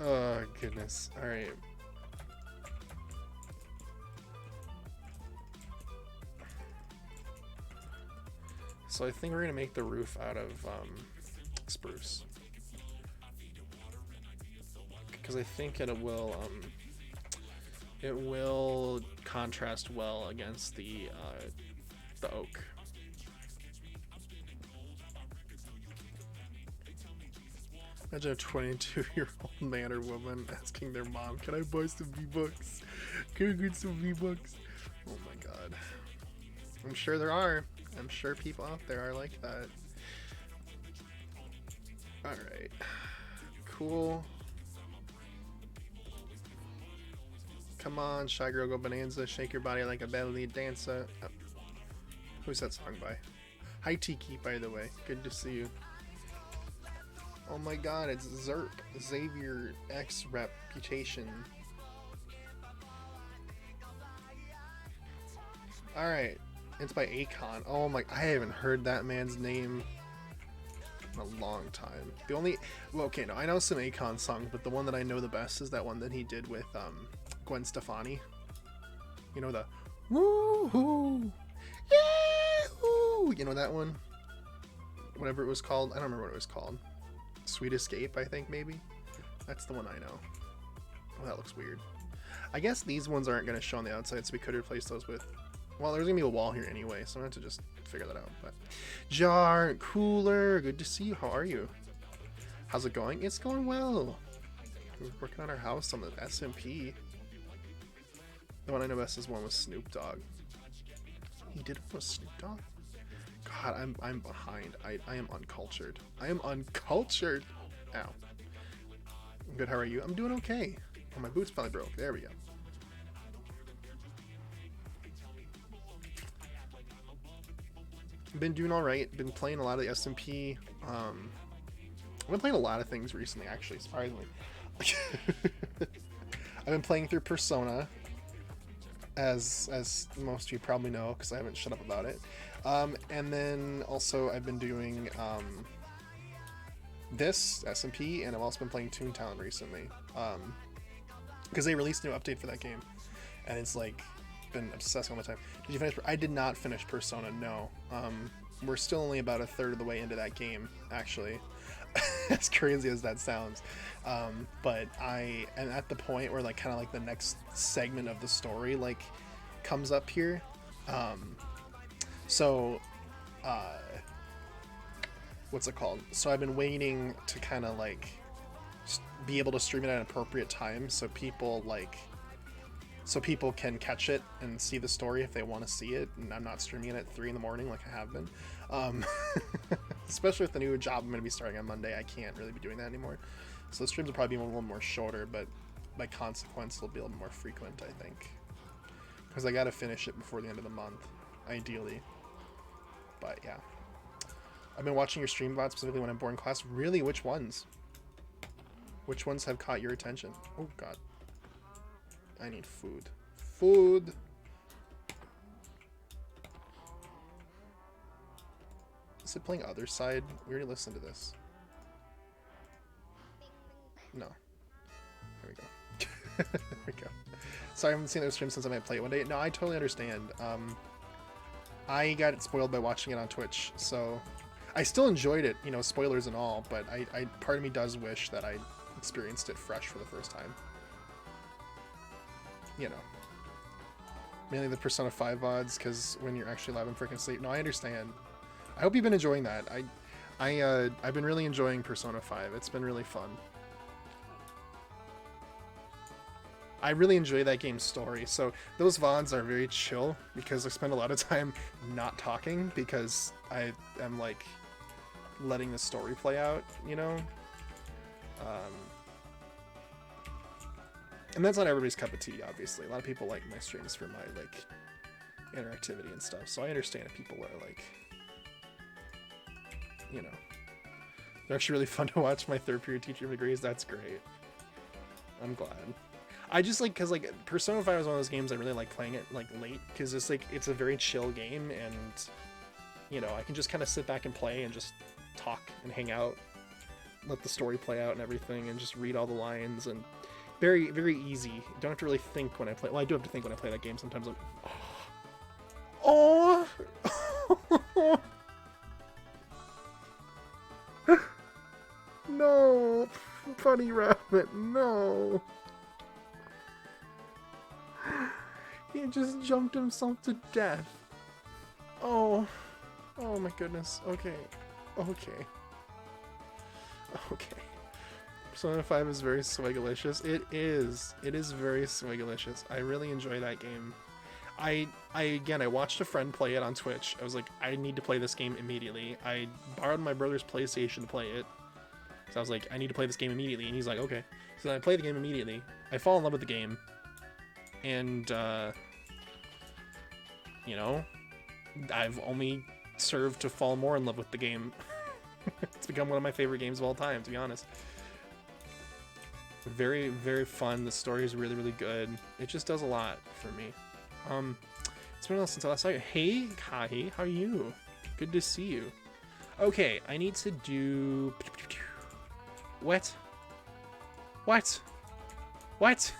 Oh, goodness. Alright. So I think we're gonna make the roof out of spruce, because I think it will contrast well against the oak. Imagine a 22-year-old man or woman asking their mom, "Can I buy some V-Bucks? Can I get some V-Bucks?" Oh my god. I'm sure there are. I'm sure people out there are like that. Alright. Cool. Come on, Shy Girl Go Bonanza. Shake your body like a belly dancer. Oh. Who's that song by? Hi Tiki, by the way. Good to see you. Oh my god, it's Zerp. Xavier X Reputation. Alright. It's by Akon. Oh my, I haven't heard that man's name in a long time. Well, okay, no, I know some Akon songs, but the one that I know the best is that one that he did with Gwen Stefani. You know the woo-hoo, yeah-hoo, you know that one? Whatever it was called. I don't remember what it was called. Sweet Escape, I think, maybe? That's the one I know. Oh, that looks weird. I guess these ones aren't going to show on the outside, so we could replace those with... Well, there's going to be a wall here anyway, so I'm going to have to just figure that out. But Jar, Cooler, good to see you. How are you? How's it going? It's going well. We're working on our house on the SMP. The one I know best is one with Snoop Dogg. He did one with Snoop Dogg? God, I'm behind. I am uncultured. I am uncultured. Ow. I'm good, how are you? I'm doing okay. Oh, my boots finally broke. There we go. Been doing alright. Been playing a lot of the SMP. I've been playing a lot of things recently, actually, surprisingly. I've been playing through Persona, as most of you probably know, because I haven't shut up about it. And then also I've been doing this SMP, and I've also been playing Toontown recently, because they released a new update for that game, and it's like been obsessing all the time. Did you finish? I did not finish Persona. No. We're still only about a third of the way into that game, actually. As crazy as that sounds, but I am at the point where like kind of like the next segment of the story like comes up here. What's it called? So I've been waiting to kind of like be able to stream it at an appropriate time, so people can catch it and see the story if they want to see it, and I'm not streaming it at 3 in the morning like I have been. Especially with the new job I'm going to be starting on Monday, I can't really be doing that anymore. So the streams will probably be a little more shorter, but by consequence they'll be a little more frequent, I think. Because I got to finish it before the end of the month, ideally. But yeah. I've been watching your stream VOD specifically when I'm bored in class. Really? Which ones? Which ones have caught your attention? Oh god. I need food. Food! Is it playing Other Side? We already listened to this. No. There we go. There we go. Sorry, I haven't seen those streams since I might play it one day. No, I totally understand. I got it spoiled by watching it on Twitch, so... I still enjoyed it, you know, spoilers and all, but I part of me does wish that I experienced it fresh for the first time. You know. Mainly the Persona 5 VODs, because when you're actually live, I'm freaking asleep. No, I understand. I hope you've been enjoying that. I've been really enjoying Persona 5. It's been really fun. I really enjoy that game's story, so those VODs are very chill, because I spend a lot of time not talking, because I am, like, letting the story play out, you know? And that's not everybody's cup of tea, obviously. A lot of people like my streams for my, like, interactivity and stuff, so I understand if people are, like, you know. They're actually really fun to watch. My third period teacher agrees. That's great. I'm glad. I just like, because like Persona 5 is one of those games I really like playing it like late, because it's like it's a very chill game, and you know I can just kind of sit back and play and just talk and hang out, let the story play out and everything, and just read all the lines, and very easy. You don't have to really think when I play. Well, I do have to think when I play that game sometimes. I'm, oh. No, Bunny Rabbit, no. He just jumped himself to death. Oh. Oh my goodness. Okay. Okay. Okay. Persona 5 is very swagalicious. It is. It is very swagalicious. I really enjoy that game. I watched a friend play it on Twitch. I was like, I need to play this game immediately. I borrowed my brother's PlayStation to play it. So I was like, I need to play this game immediately. And he's like, okay. So then I play the game immediately. I fall in love with the game. And, you know, I've only served to fall more in love with the game. It's become one of my favorite games of all time, to be honest. Very, very fun. The story is really, really good. It just does a lot for me. It's been a while since I last saw you. Hey, Kahi, how are you? Good to see you. Okay, I need to do... What? What? What?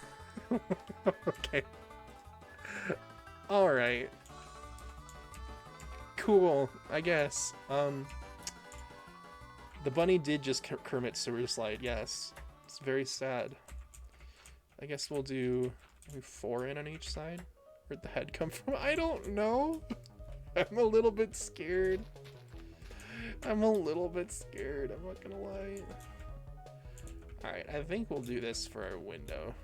Okay. Alright. Cool, I guess. The bunny did just Kermit sewer slide, yes. It's very sad. I guess we'll do 4 in on each side. Where'd the head come from? I don't know. I'm a little bit scared. I'm a little bit scared, I'm not gonna lie. Alright, I think we'll do this for our window.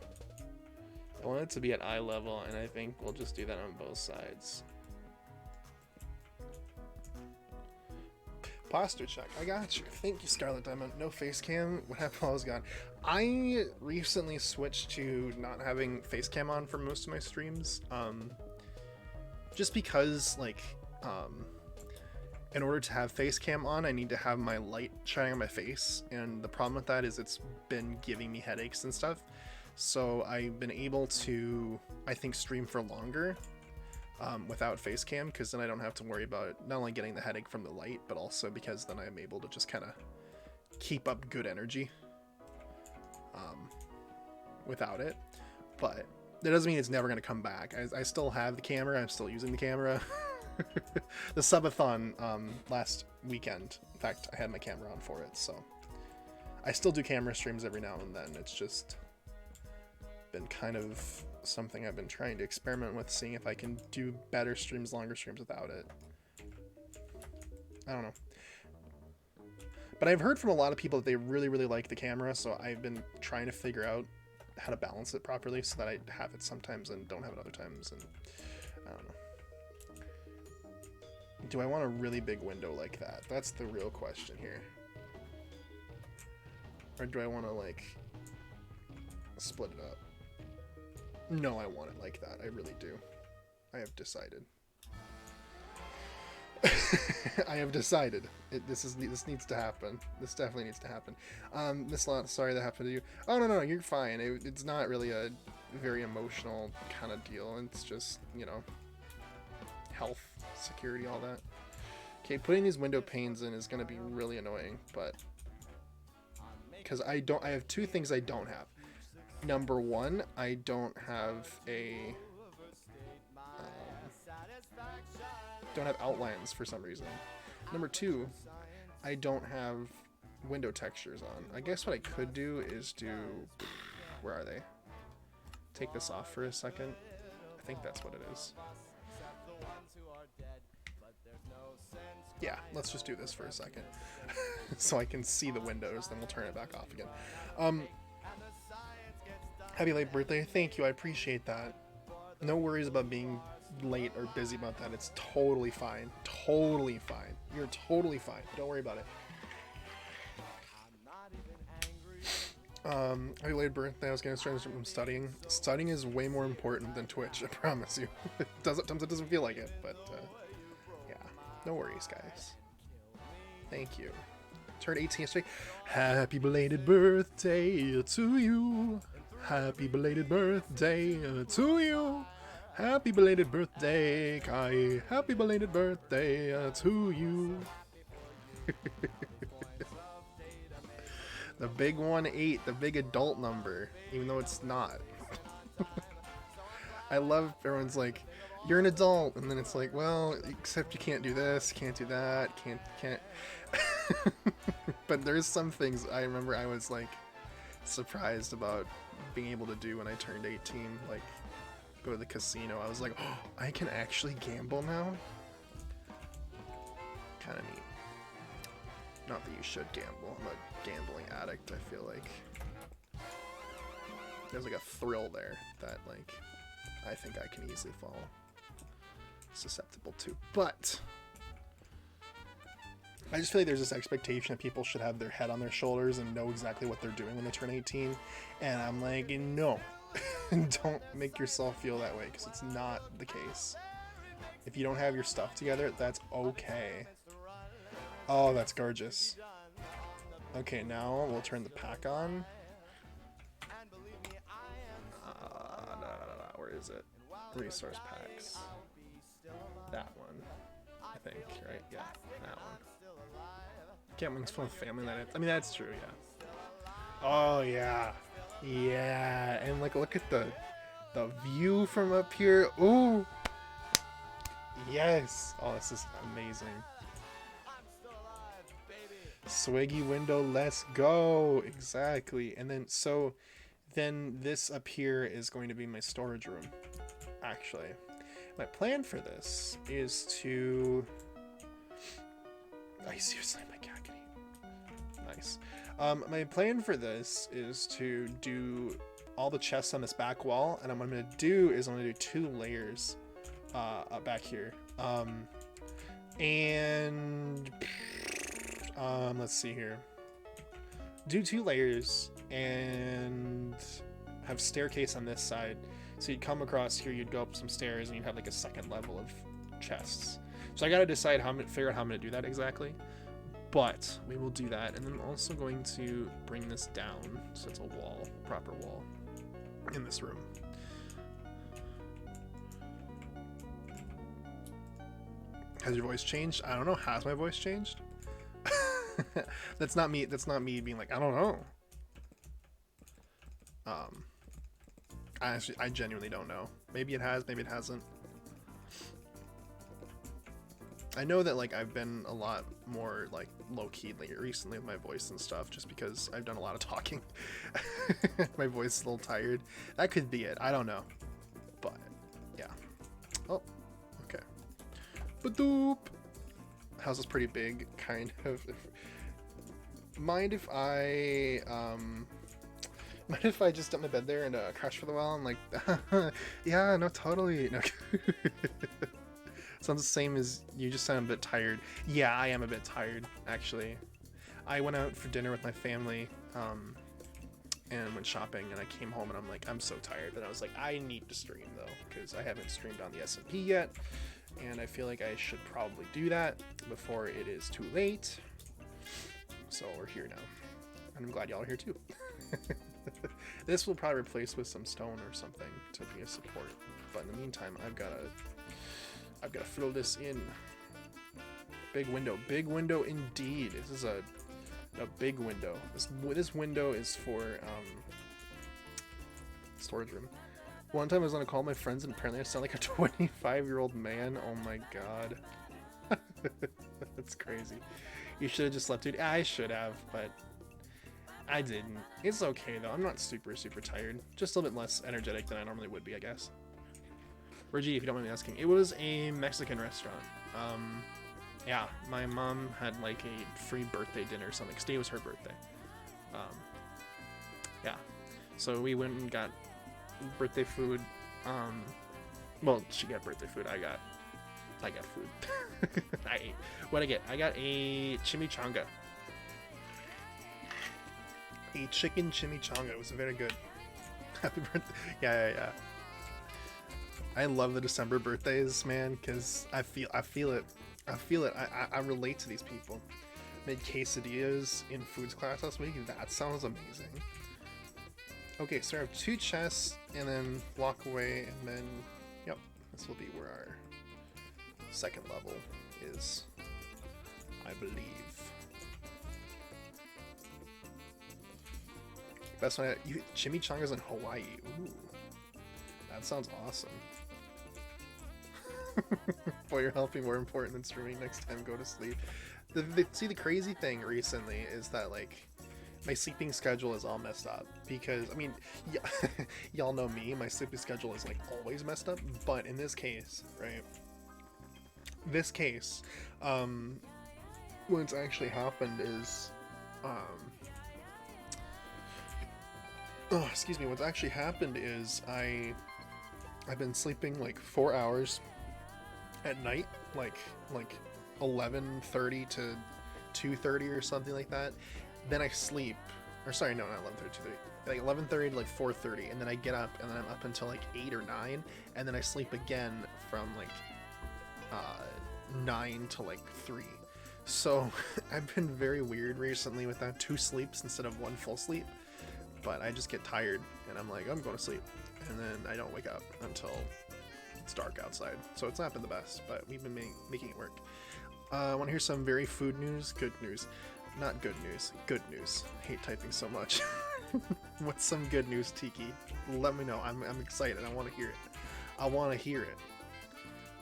I want it to be at eye level, and I think we'll just do that on both sides. Posture check. I got you. Thank you, Scarlet Diamond. No face cam. What happened while I was gone? I recently switched to not having face cam on for most of my streams. Just because, like, in order to have face cam on, I need to have my light shining on my face. And the problem with that is it's been giving me headaches and stuff. So I've been able to, I think, stream for longer. Without face cam, because then I don't have to worry about not only getting the headache from the light, but also because then I'm able to just kind of keep up good energy without it. But that doesn't mean it's never going to come back. I still have the camera. I'm still using the camera. The subathon last weekend, in fact, I had my camera on for it, so I still do camera streams every now and then. It's just been kind of something I've been trying to experiment with, seeing if I can do better streams, longer streams without it. I don't know. But I've heard from a lot of people that they really, really like the camera, so I've been trying to figure out how to balance it properly so that I have it sometimes and don't have it other times, and I don't know. Do I want a really big window like that? That's the real question here. Or do I want to, like, split it up? No, I want it like that. I really do. I have decided. I have decided. This needs to happen. This definitely needs to happen. Miss Lot, sorry that happened to you. Oh, no, you're fine. It's not really a very emotional kind of deal. It's just, you know, health, security, all that. Okay, putting these window panes in is going to be really annoying, but because I have 2 things I don't have. Number 1, I don't have outlines for some reason. Number 2, I don't have window textures on. I guess what I could do is where are they? Take this off for a second. I think that's what it is. Yeah, let's just do this for a second. So I can see the windows, then we'll turn it back off again. Happy late birthday. Thank you, I appreciate that. No worries about being late or busy about that. It's totally fine. Totally fine. You're totally fine. Don't worry about it. Happy late birthday. I was getting started from studying. Studying is way more important than Twitch, I promise you. Sometimes it doesn't feel like it, but yeah. No worries, guys. Thank you. Turned 18 yesterday. Happy belated birthday to you. Happy belated birthday to you. Happy belated birthday, Kai. Happy belated birthday to you. The big 1-8, the big adult number, even though it's not. I love everyone's like, you're an adult, and then it's like, well, except you can't do this, can't do that, can't. But there's some things I remember I was like surprised about being able to do when I turned 18, like go to the casino. I was like, oh, I can actually gamble now? Kind of neat. Not that you should gamble. I'm a gambling addict, I feel like. There's like a thrill there that, like, I think I can easily fall susceptible to. But I just feel like there's this expectation that people should have their head on their shoulders and know exactly what they're doing when they turn 18. And I'm like, no. Don't make yourself feel that way, because it's not the case. If you don't have your stuff together, that's okay. Oh, that's gorgeous. Okay, now we'll turn the pack on. Where is it? Resource packs. That one, I think, right? Yeah, that one. Can't win this fun with family night. I mean, that's true, yeah. Oh, yeah. Yeah, and like look at the view from up here. Ooh, yes. Oh, this is amazing. Swaggy window, let's go. Exactly. And then then this up here is going to be my storage room. Actually, my plan for this is to. I seriously, my cat can eat. Nice. My plan for this is to do all the chests on this back wall, and what I'm gonna do is I'm gonna do 2 layers up back here. Let's see here. Do 2 layers and have staircase on this side. So you'd come across here, you'd go up some stairs, and you'd have like a second level of chests. So I gotta decide figure out how I'm gonna do that exactly. But we will do that, and then I'm also going to bring this down so it's a wall, proper wall, in this room. Has your voice changed? I don't know. Has my voice changed? That's not me. That's not me being like, I don't know. I genuinely don't know. Maybe it has. Maybe it hasn't. I know that like I've been a lot more like low-key recently with my voice and stuff, just because I've done a lot of talking. My voice is a little tired. That could be it. I don't know. But yeah. Oh, okay. Ba-doop. House is pretty big, kind of. Mind if I just dump my bed there and crash for the while? I'm like, yeah, no, totally. No. Sounds the same as you. Just sound a bit tired. Yeah, I am a bit tired, actually. I went out for dinner with my family and went shopping, and I came home and I'm like, I'm so tired. And I was like, I need to stream though, because I haven't streamed on the SMP yet, and I feel like I should probably do that before it is too late. So we're here now, and I'm glad y'all are here too. This will probably replace with some stone or something to be a support, but in the meantime, I've got to fill this in. Big window indeed. This is a big window. This window is for storage room. One time I was on a call with my friends and apparently I sound like a 25-year-old man. Oh my god. That's crazy. You should have just left it. I should have, but I didn't. It's okay though. I'm not super tired. Just a little bit less energetic than I normally would be, I guess. Reggie, if you don't mind me asking, it was a Mexican restaurant. Yeah, my mom had like a free birthday dinner or something, because today was her birthday. Yeah, so we went and got birthday food. Well, she got birthday food. I got food. I ate. What'd I get? I got a chimichanga. A chicken chimichanga. It was very good. Happy birthday. Yeah. I love the December birthdays, man, because I feel it. I relate to these people. Made quesadillas in foods class last week. That sounds amazing. Okay, so I have 2 chests, and then walk away, and then, yep, this will be where our second level is, I believe. Best one, chimichangas in Hawaii. Ooh, that sounds awesome. For your health be more important than streaming. Next time, go to sleep. See, the crazy thing recently is that like my sleeping schedule is all messed up, because I mean, y'all know me, my sleeping schedule is like always messed up, but in this case, right, what's actually happened is what's actually happened is I've been sleeping like 4 hours at night, like 11:30 to 2:30 or something like that. Then I sleep, or sorry, no, not 11:30 to 2:30, like 11:30 to like 4:30, and then I get up, and then I'm up until like 8 or 9, and then I sleep again from like 9 to like 3. So I've been very weird recently with that, 2 sleeps instead of 1 full sleep. But I just get tired, and I'm like, I'm going to sleep, and then I don't wake up until it's dark outside. So it's not been the best, but we've been making it work. I want to hear some very food news. Good news. Not good news. Good news. I hate typing so much. What's some good news, Tiki? Let me know. I'm excited. I want to hear it. I want to hear it.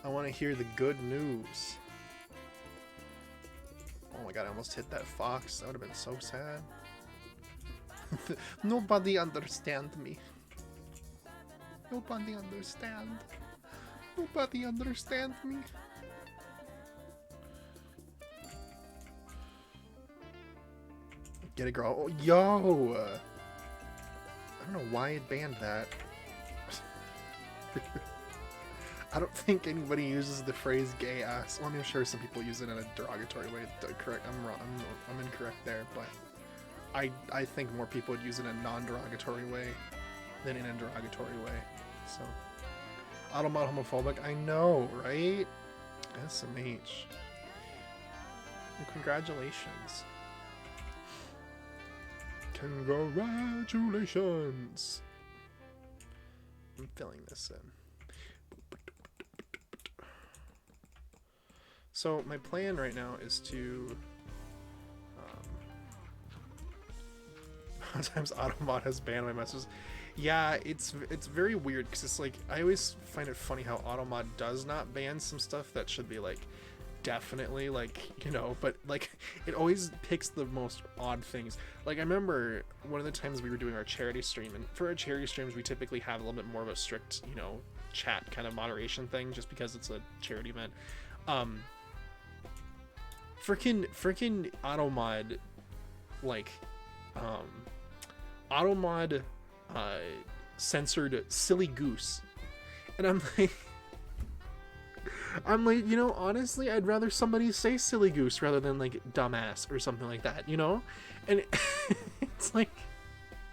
I want to hear the good news. Oh my god, I almost hit that fox. That would have been so sad. Nobody understand me. Nobody understand. Nobody understand me. Get it, girl. Oh, yo! I don't know why it banned that. I don't think anybody uses the phrase gay ass. Well, I'm sure some people use it in a derogatory way. Correct. I'm wrong. I'm incorrect there, but I think more people would use it in a non-derogatory way than in a derogatory way. So, Automod homophobic. I know, right? SMH. Well, congratulations. Congratulations. I'm filling this in. So my plan right now is to sometimes Automod has banned my messages. Yeah, it's very weird because it's like I always find it funny how Automod does not ban some stuff that should be like definitely like, you know, but like it always picks the most odd things. Like I remember one of the times we were doing our charity stream, and for our charity streams we typically have a little bit more of a strict, you know, chat kind of moderation thing just because it's a charity event. Freaking Automod, like, Automod, censored Silly Goose. And I'm like, you know, honestly, I'd rather somebody say Silly Goose rather than, like, dumbass or something like that, you know? And it's like,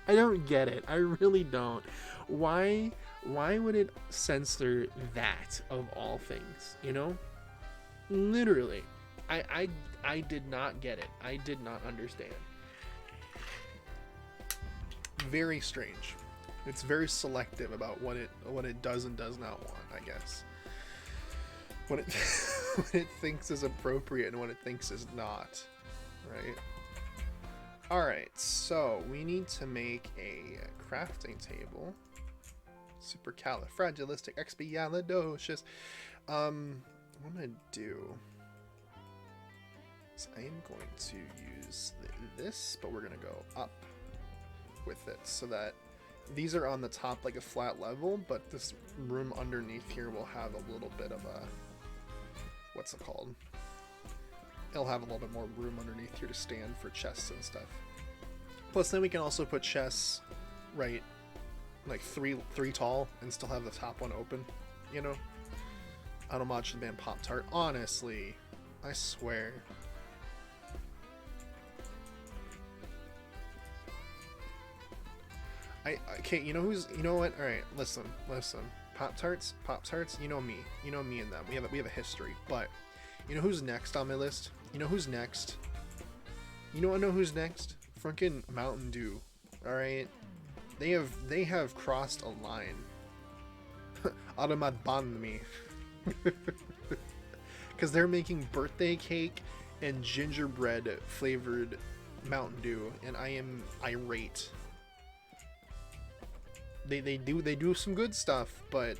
I don't get it. I really don't. Why would it censor that of all things, you know? Literally. I did not get it. I did not understand. Very strange. It's very selective about what it does and does not want, I guess. What it what it thinks is appropriate and what it thinks is not, right? All right, so we need to make a crafting table. Supercalifragilisticexpialidocious. What I'm gonna do. I am going to use this, but we're going to go up with it so that these are on the top like a flat level, but this room underneath here will have a little bit of a, what's it called? It'll have a little bit more room underneath here to stand for chests and stuff. Plus then we can also put chests right like three tall and still have the top one open, you know? Automod should ban Pop-Tart. Honestly, I swear. I can't, you know who's, you know what? All right, listen. Pop-Tarts, you know me and them. We have a history, but you know who's next on my list? You know who's next? You know who's next? Frickin' Mountain Dew. All right, they have crossed a line. Automod banned me. Because they're making birthday cake and gingerbread flavored Mountain Dew, and I am irate. They do some good stuff, but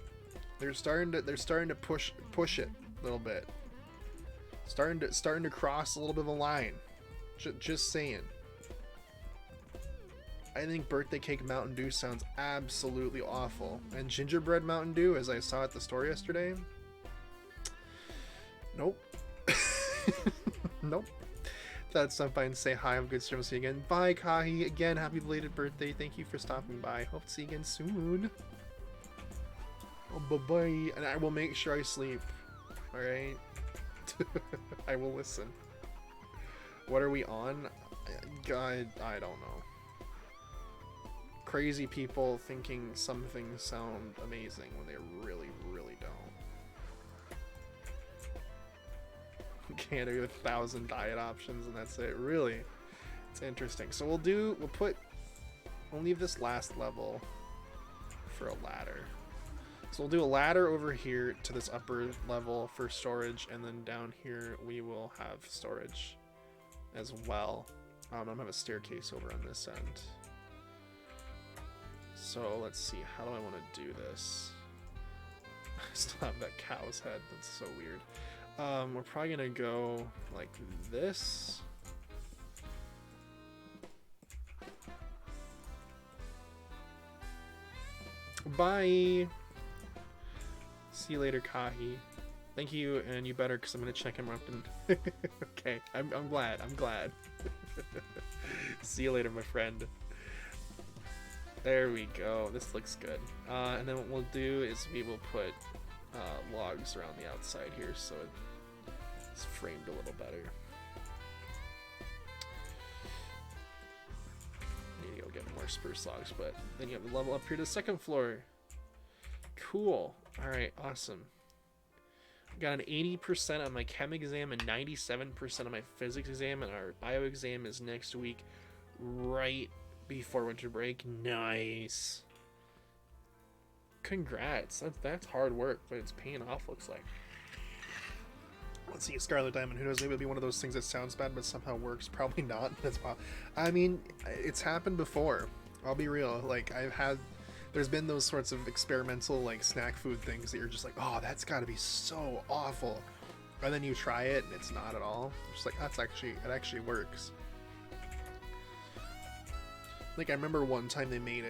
they're starting to push it a little bit. Starting to cross a little bit of a line. Just saying. I think birthday cake Mountain Dew sounds absolutely awful, and gingerbread Mountain Dew, as I saw at the store yesterday. Nope. Nope. That's stop by and say hi. Have a good stream. We'll see you again. Bye, Kahi. Again, happy belated birthday. Thank you for stopping by. Hope to see you again soon. Oh, bye-bye. And I will make sure I sleep. Alright? I will listen. What are we on? God, I don't know. Crazy people thinking some things sound amazing when they really, really don't. Can't do 1,000 diet options and that's it. Really, it's interesting. So we'll leave this last level for a ladder. So we'll do a ladder over here to this upper level for storage, and then down here we will have storage as well. I'm gonna have a staircase over on this end. So let's see, how do I want to do this? I still have that cow's head, that's so weird. We're probably gonna go like this. Bye! See you later, Kahi. Thank you, and you better, because I'm gonna check him up and... Okay, I'm glad, I'm glad. See you later, my friend. There we go, this looks good. And then what we'll do is we will put logs around the outside here so it's framed a little better. Need to go get more spruce logs, but then you have the level up here to the second floor. Cool. Alright, awesome. Got an 80% on my chem exam and 97% on my physics exam, and our bio exam is next week, right before winter break. Nice. Congrats. That's hard work, but it's paying off, looks like. Let's see, Scarlet Diamond. Who knows? Maybe it'll be one of those things that sounds bad, but somehow works. Probably not. That's I mean, it's happened before. I'll be real. Like, there's been those sorts of experimental, like, snack food things that you're just like, oh, that's got to be so awful. And then you try it, and it's not at all. You're just like, it actually works. Like, I remember one time they made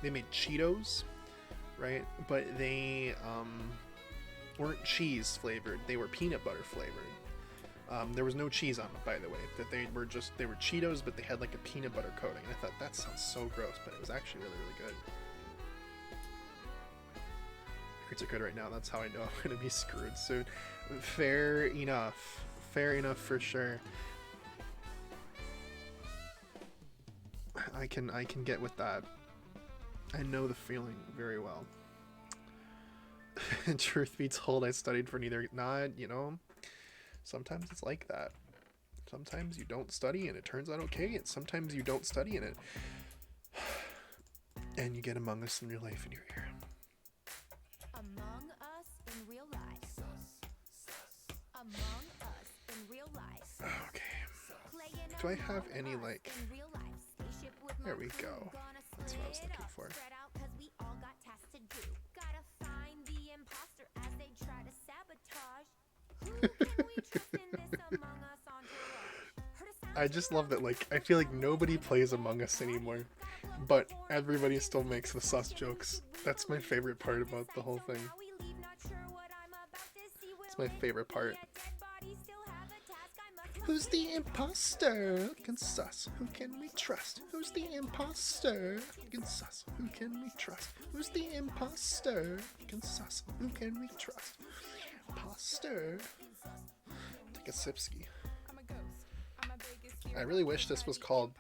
they made Cheetos, right? But they weren't cheese flavored. They were peanut butter flavored. There was no cheese on them, by the way. That they were Cheetos, but they had like a peanut butter coating. And I thought that sounds so gross, but it was actually really, really good. Grades are good right now. That's how I know I'm gonna be screwed soon. Fair enough. Fair enough for sure. I can get with that. I know the feeling very well. Truth be told, I studied for neither. Not, you know. Sometimes it's like that. Sometimes you don't study and it turns out okay, and sometimes you don't study and and you get Among Us in real life in your ear. Among Us in real life. Among Us in real life. Okay. Do I have any, like... There we go. That's what I was looking for. I just love that, like, I feel like nobody plays Among Us anymore, but everybody still makes the sus jokes. That's my favorite part about the whole thing. It's my favorite part. Who's the imposter? Who can sus? Who can we trust? Who's the imposter? Who can sus? Who can we trust? Who's the imposter? Who can sus? Who can we trust? Imposter. Take a sipski. I really wish this was called...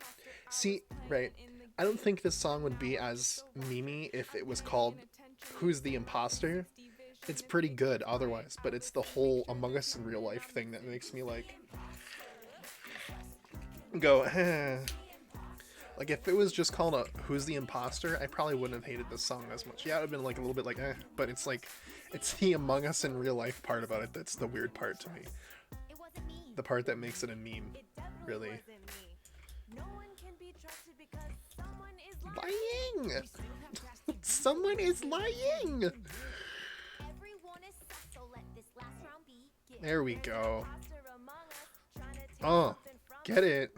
See, right, I don't think this song would be as memey if it was called Who's the Imposter? It's pretty good otherwise, but it's the whole Among Us in real life thing that makes me like... go, eh. Like, if it was just called a Who's the Imposter, I probably wouldn't have hated this song as much. Yeah, it would have been like a little bit like, eh, but it's like, it's the Among Us in real life part about it that's the weird part to me. The part that makes it a meme, really. Lying! Someone is lying! There we go. Oh, get it.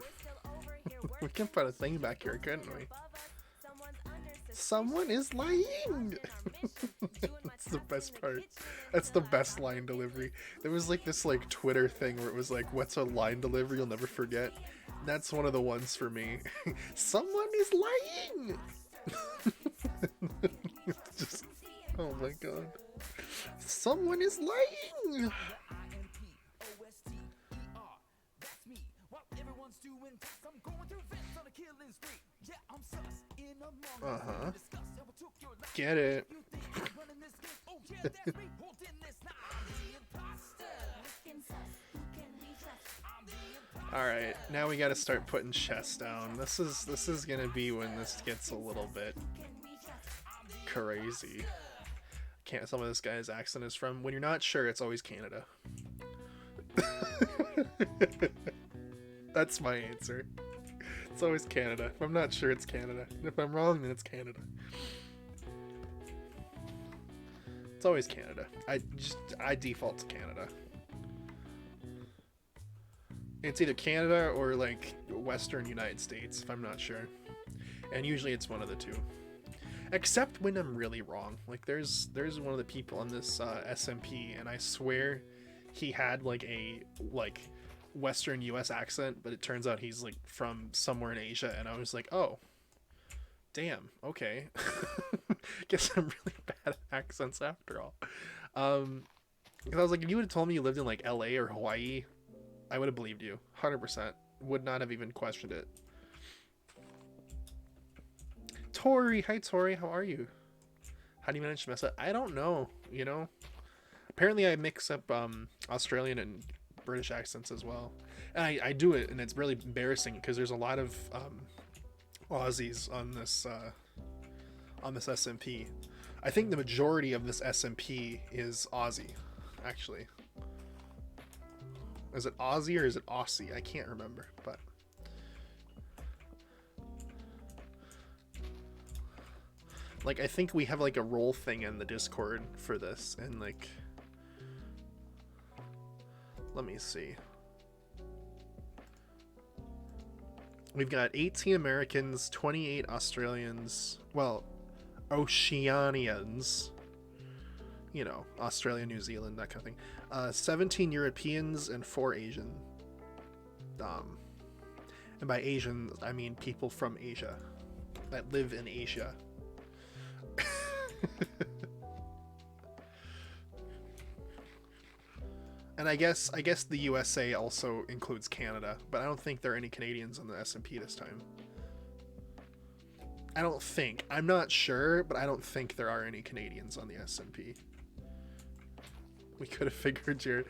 We can put a thing back here, couldn't we? Someone is lying! That's the best part. That's the best line delivery. There was like this like Twitter thing where it was like, what's a line delivery you'll never forget? That's one of the ones for me. Someone is lying! It's just, oh my god. Someone is lying! Uh-huh. Get it. Alright, now we gotta start putting chests down. This is gonna be when this gets a little bit crazy. Can't tell where this guy's accent is from. When you're not sure, it's always Canada. That's my answer. It's always Canada. If I'm not sure, it's Canada. And if I'm wrong, then it's Canada. It's always Canada. I default to Canada. It's either Canada or like Western United States, if I'm not sure. And usually it's one of the two. Except when I'm really wrong. Like there's one of the people on this SMP, and I swear he had like a Western US accent, but it turns out he's like from somewhere in Asia, and I was like, oh, damn, okay. Guess I'm really bad at accents after all. Because I was like, if you would have told me you lived in like LA or Hawaii, I would have believed you 100%. Would not have even questioned it. Tori, hi Tori, how are you? How do you manage to mess up? I don't know, you know. Apparently I mix up Australian and British accents as well, and I do it, and it's really embarrassing because there's a lot of Aussies on this SMP. I think the majority of this SMP is Aussie, actually. Is it Aussie or is it Aussie? I can't remember, but like I think we have like a role thing in the Discord for this, and like let me see. We've got 18 Americans, 28 Australians, well, Oceanians, you know, Australia, New Zealand, that kind of thing. 17 Europeans and 4 Asian. And by Asian, I mean people from Asia that live in Asia. And I guess the USA also includes Canada, but I don't think there are any Canadians on the SMP this time. I don't think. I'm not sure, but I don't think there are any Canadians on the SMP. We could have figured your...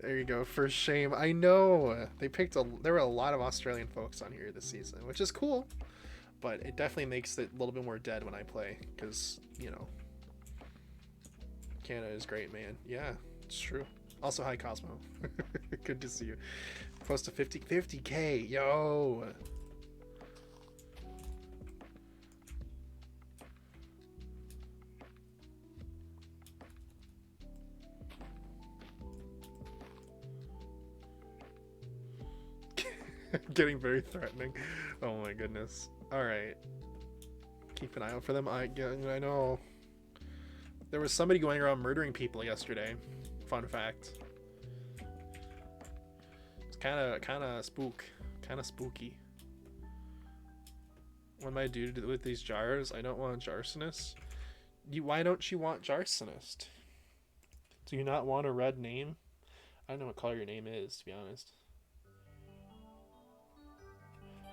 There you go. For shame. I know. There were a lot of Australian folks on here this season, which is cool. But it definitely makes it a little bit more dead when I play. Because, you know, Canada is great, man. Yeah, it's true. Also, hi, Cosmo. Good to see you. Close to 50K. Yo! Getting very threatening. Oh my goodness. Alright. Keep an eye out for them. I know. There was somebody going around murdering people yesterday. Fun fact. It's kind of spooky. What am I do with these jars? I don't want Jarsonist. Why don't you want Jarsonist? Do you not want a red name? I don't know what color your name is, to be honest.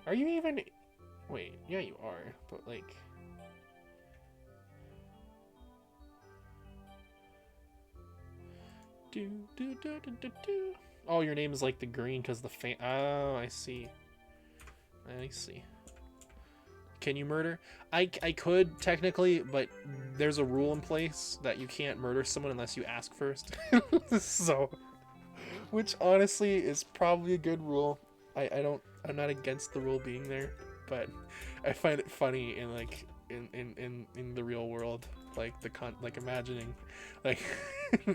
Are you even... Wait, yeah you are, but like... Oh, your name is like the green because the fan... Oh, I see. I see. Can you murder? I could, technically, but there's a rule in place that you can't murder someone unless you ask first. So... Which, honestly, is probably a good rule. I'm not against the rule being there, but I find it funny in, like, in the real world. Like, like, imagining, like,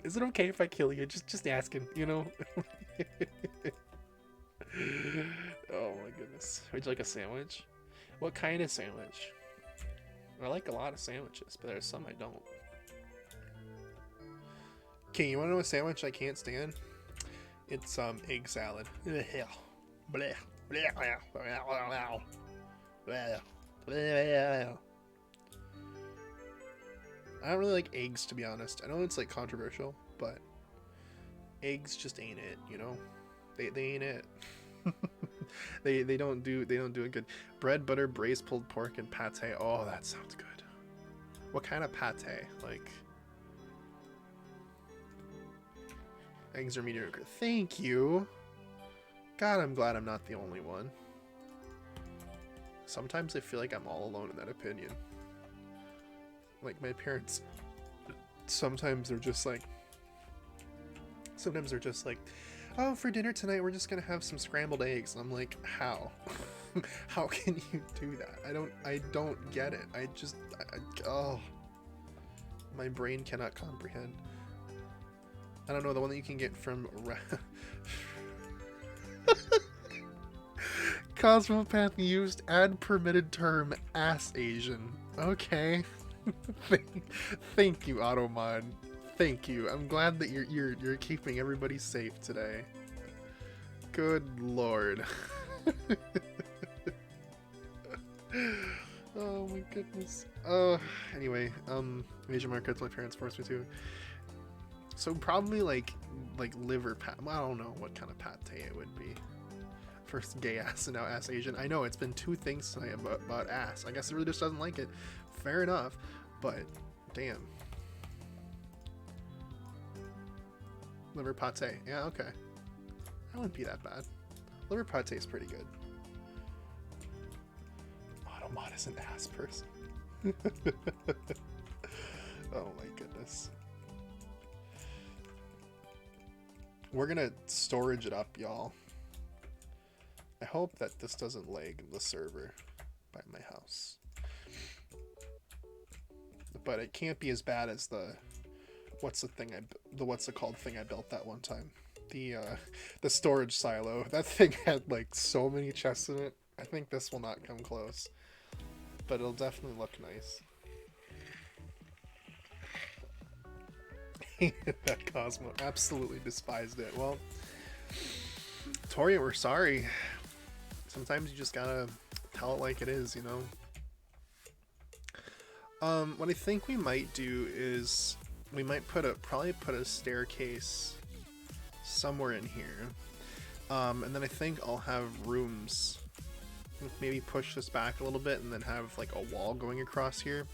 is it okay if I kill you? Just asking, you know? Oh my goodness. Would you like a sandwich? What kind of sandwich? I like a lot of sandwiches, but there's some I don't. Okay, you wanna know a sandwich I can't stand? It's egg salad. I don't really like eggs, to be honest. I know it's like controversial, but eggs just ain't it, you know? They ain't it. they don't do it good. Bread, butter, braised pulled pork, and pate. Oh, that sounds good. What kind of pate? Like eggs are mediocre. Thank you. God, I'm glad I'm not the only one. Sometimes I feel like I'm all alone in that opinion. Like, my parents, sometimes they're just like, oh, for dinner tonight we're just gonna have some scrambled eggs. And I'm like, how? How can you do that? I don't get it. Oh, my brain cannot comprehend. I don't know, the one that you can get from Cosmopath used add permitted term ass Asian. Okay. Thank you, Automod. Thank you. I'm glad that you're keeping everybody safe today. Good lord. Oh my goodness. Anyway, Asian markets my parents forced me to. So probably like liver pat. I don't know what kind of pate it would be. First gay ass and now ass Asian. I know it's been two things tonight about ass. I guess it really just doesn't like it. Fair enough, but damn. Liver pate. Yeah, okay. That wouldn't be that bad. Liver pate is pretty good. Automod is an ass person. Oh my goodness. We're gonna storage it up, y'all. I hope that this doesn't lag the server by my house. But it can't be as bad as the what's it called thing I built that one time. The storage silo. That thing had like so many chests in it. I think this will not come close. But it'll definitely look nice. Hated that Cosmo. Absolutely despised it. Well, Toria, we're sorry. Sometimes you just gotta tell it like it is, you know? What I think we might do is we might probably put a staircase somewhere in here. And then I think I'll have rooms. Maybe push this back a little bit and then have like a wall going across here.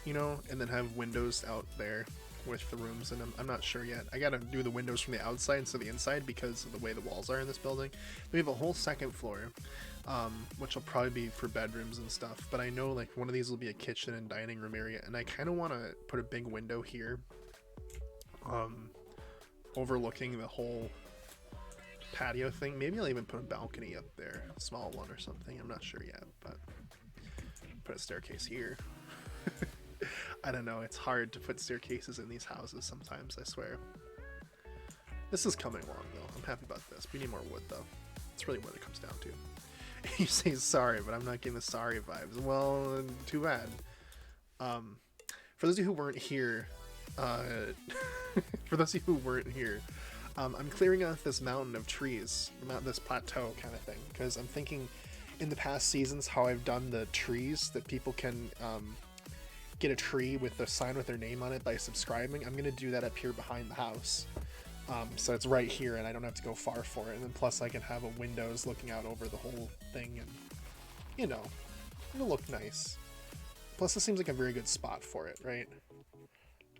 You know? And then have windows out there with the rooms in them. I'm not sure yet. I gotta do the windows from the outside instead of the inside because of the way the walls are in this building. We have a whole second floor, which will probably be for bedrooms and stuff, but I know like one of these will be a kitchen and dining room area, and I kind of want to put a big window here, overlooking the whole patio thing. Maybe I'll even put a balcony up there, a small one or something. I'm not sure yet, but put a staircase here. I don't know, it's hard to put staircases in these houses sometimes, I swear. This is coming along though. I'm happy about this. We need more wood though. That's really what it comes down to. You say sorry, but I'm not getting the sorry vibes. Well, too bad. For those of you who weren't here, I'm clearing out this mountain of trees, this plateau kind of thing, because I'm thinking in the past seasons how I've done the trees that people can get a tree with a sign with their name on it by subscribing. I'm gonna do that up here behind the house, so it's right here and I don't have to go far for it, and then plus I can have a windows looking out over the whole thing, and you know, it'll look nice. Plus this seems like a very good spot for it, right?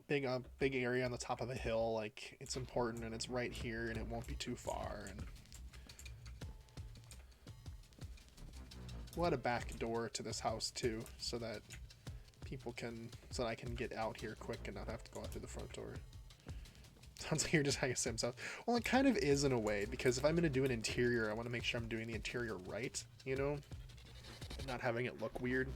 Big area on the top of a hill, like it's important, and it's right here and it won't be too far, and we'll add a back door to this house too, so that I can get out here quick and not have to go out through the front door. Sounds like you're just having a Sims house. Well, it kind of is in a way, because if I'm going to do an interior, I want to make sure I'm doing the interior right, you know? And not having it look weird.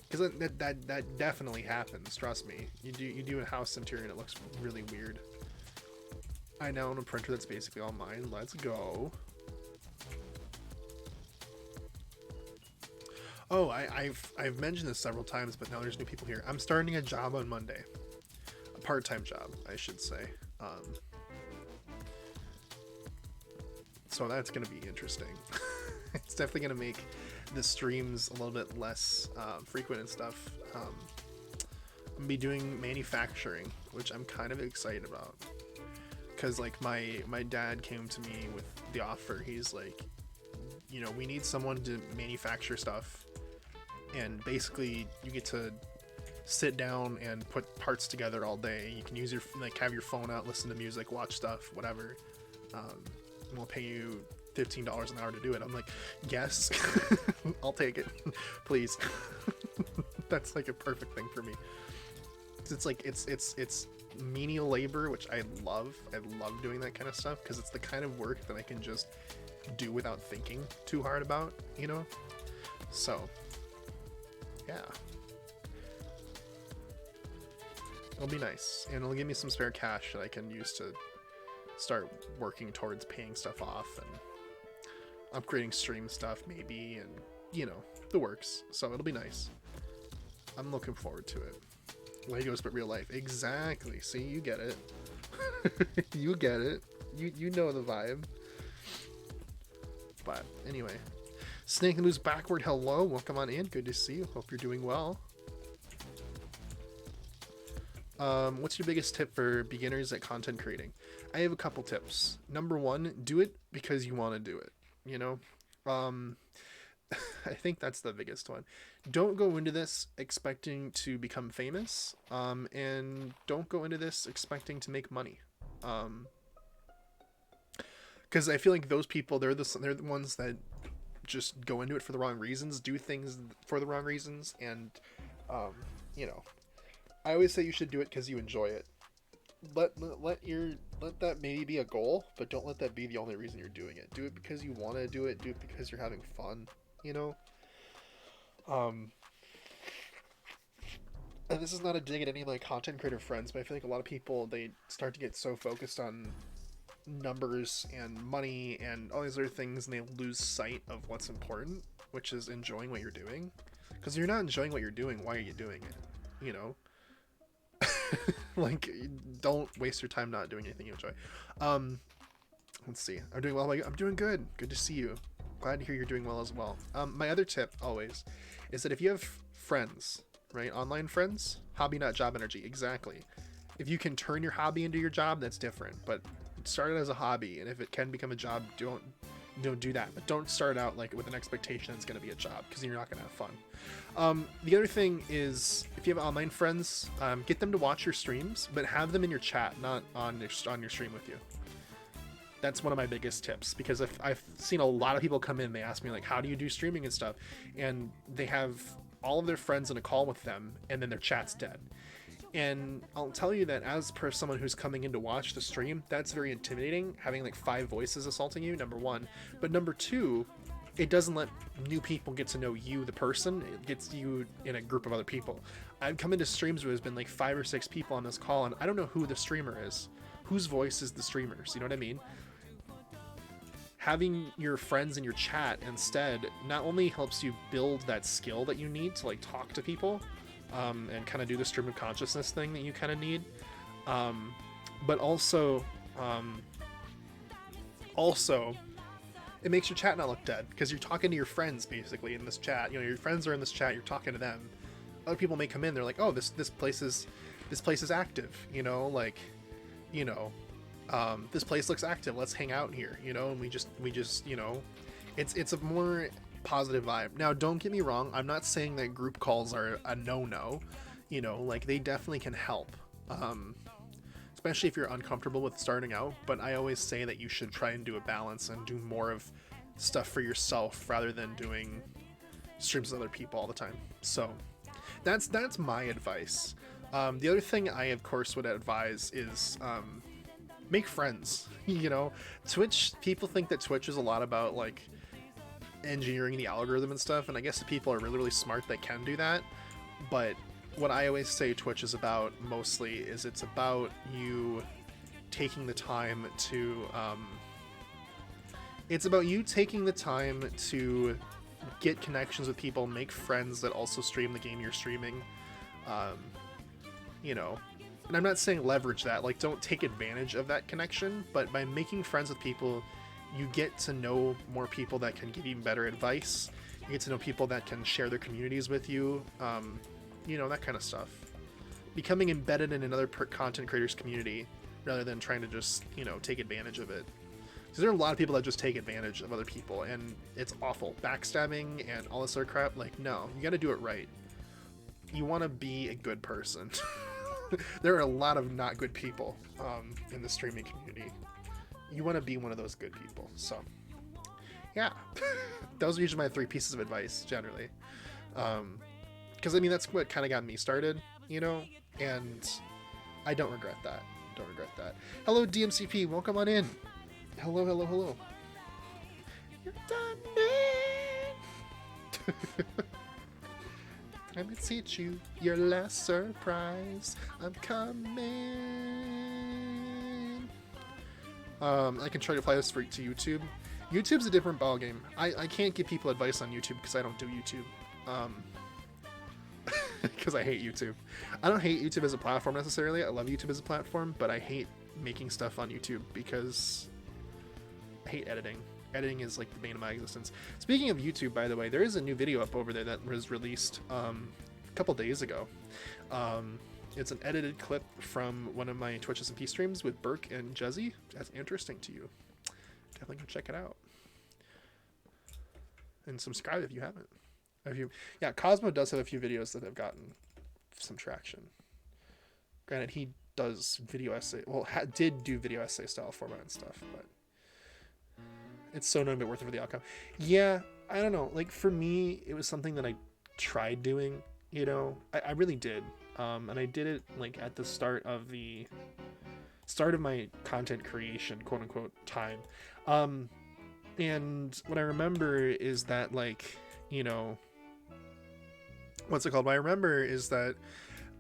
Because that definitely happens, trust me. You do a house interior and it looks really weird. I now own a printer that's basically all mine. Let's go. Oh, I've mentioned this several times, but now there's new people here. I'm starting a job on Monday. A part-time job, I should say. So that's going to be interesting. It's definitely going to make the streams a little bit less frequent and stuff. I'm going to be doing manufacturing, which I'm kind of excited about. Because, like, my dad came to me with the offer. He's like, you know, we need someone to manufacture stuff. And basically, you get to sit down and put parts together all day. You can use your, like, have your phone out, listen to music, watch stuff, whatever. And we'll pay you $15 an hour to do it. I'm like, yes, I'll take it, please. That's like a perfect thing for me. It's like it's menial labor, which I love. I love doing that kind of stuff because it's the kind of work that I can just do without thinking too hard about, you know? So, yeah. It'll be nice, and it'll give me some spare cash that I can use to start working towards paying stuff off and upgrading stream stuff maybe, and you know, the works. So it'll be nice. I'm looking forward to it. Legos but real life. Exactly. See, you get it. You get it. You know the vibe. But anyway, Snake that moves backward. Hello, welcome on in. Good to see you. Hope you're doing well. What's your biggest tip for beginners at content creating? I have a couple tips. Number one, do it because you want to do it. You know, I think that's the biggest one. Don't go into this expecting to become famous, and don't go into this expecting to make money. Because I feel like those people, they're the ones that just go into it for the wrong reasons, do things for the wrong reasons, and you know, I always say you should do it because you enjoy it. Let that maybe be a goal, but don't let that be the only reason you're doing it. Do it because you want to do it. Do it because you're having fun. You know. And this is not a dig at any of my content creator friends, but I feel like a lot of people, they start to get so focused on numbers and money and all these other things, and they lose sight of what's important, which is enjoying what you're doing. Because if you're not enjoying what you're doing, why are you doing it? You know. Like, don't waste your time not doing anything you enjoy. Let's see. I'm doing well. I'm doing good. Good to see you. Glad to hear you're doing well as well. My other tip always is that if you have friends, right, online friends, hobby not job energy. Exactly. If you can turn your hobby into your job, that's different. But start it as a hobby, and if it can become a job, don't do that. But don't start out like with an expectation it's going to be a job, because you're not going to have fun. The other thing is, if you have online friends, get them to watch your streams, but have them in your chat, not on your stream with you. That's one of my biggest tips, because I've seen a lot of people come in, they ask me like, how do you do streaming and stuff, and they have all of their friends in a call with them, and then their chat's dead. And I'll tell you that as per someone who's coming in to watch the stream, that's very intimidating, having like 5 voices assaulting you, number one. But number two, it doesn't let new people get to know you, the person. It gets you in a group of other people. I've come into streams where there's been like 5 or 6 people on this call, and I don't know who the streamer is. Whose voice is the streamer's? You know what I mean? Having your friends in your chat instead not only helps you build that skill that you need to like talk to people, and kind of do the stream of consciousness thing that you kind of need, but also it makes your chat not look dead, because you're talking to your friends basically in this chat. You know, your friends are in this chat, you're talking to them. Other people may come in, they're like, oh, this place is active, you know, like, you know, this place looks active, let's hang out here, you know. And we just you know, it's a more positive vibe. Now, don't get me wrong, I'm not saying that group calls are a no-no, you know, like they definitely can help, especially if you're uncomfortable with starting out. But I always say that you should try and do a balance and do more of stuff for yourself rather than doing streams with other people all the time. So that's my advice. The other thing I of course would advise is make friends. You know, Twitch, people think that Twitch is a lot about like engineering the algorithm and stuff, and I guess the people are really smart that can do that. But what I always say Twitch is about mostly is it's about you taking the time to get connections with people, make friends that also stream the game you're streaming, you know. And I'm not saying leverage that, like don't take advantage of that connection, but by making friends with people, you get to know more people that can give you better advice. You get to know people that can share their communities with you, you know, that kind of stuff. Becoming embedded in another content creator's community rather than trying to just, you know, take advantage of it. Because there are a lot of people that just take advantage of other people, and it's awful. Backstabbing and all this other crap, like, no, you gotta do it right. You want to be a good person. There are a lot of not good people in the streaming community. You want to be one of those good people. So yeah, those are usually my 3 pieces of advice generally, because I mean that's what kind of got me started, you know, and I don't regret that. Hello DMCP, welcome on in. Hello. I beseech you, your last surprise. I'm coming. I can try to apply this to YouTube. YouTube's a different ballgame. I can't give people advice on YouTube because I don't do YouTube. Because I hate YouTube. I don't hate YouTube as a platform necessarily. I love YouTube as a platform, but I hate making stuff on YouTube because I hate editing. Editing is like the bane of my existence. Speaking of YouTube, by the way, there is a new video up over there that was released a couple days ago. It's an edited clip from one of my Twitch SMP streams with Burke and Jezzy. That's interesting to you. Definitely go check it out. And subscribe if you haven't. Yeah, Cosmo does have a few videos that have gotten some traction. Granted, he does video essay. Well, did do video essay style format and stuff, but it's so none of it worth it for the outcome. Yeah, I don't know. Like for me, it was something that I tried doing. You know, I really did, and I did it like at the start of my content creation, quote unquote, time. And what I remember is that, like, you know, what's it called? What I remember is that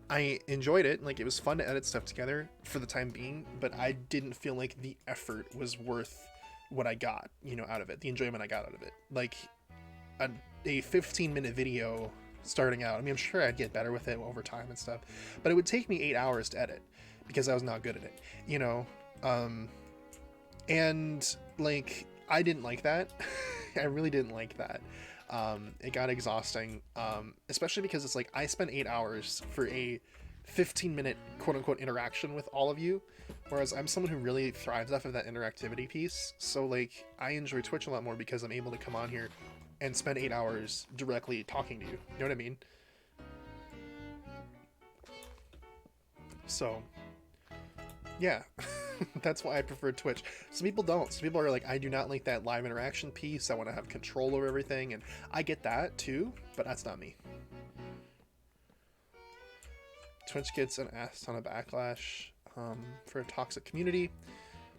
I enjoyed it. Like, it was fun to edit stuff together for the time being, but I didn't feel like the effort was worth what I got, you know, out of it, the enjoyment I got out of it. Like, a 15-minute video starting out, I mean, I'm sure I'd get better with it over time and stuff, but it would take me 8 hours to edit because I was not good at it, you know? And, like, I didn't like that. I really didn't like that. It got exhausting, especially because it's like I spent 8 hours for a 15-minute quote-unquote interaction with all of you, whereas I'm someone who really thrives off of that interactivity piece. So like I enjoy Twitch a lot more because I'm able to come on here and spend 8 hours directly talking to you. You know what I mean? So yeah. That's why I prefer Twitch. Some people don't. Some people are like, I do not like that live interaction piece. I want to have control over everything, and I get that too, but that's not me. Twitch gets an ass ton of backlash for a toxic community.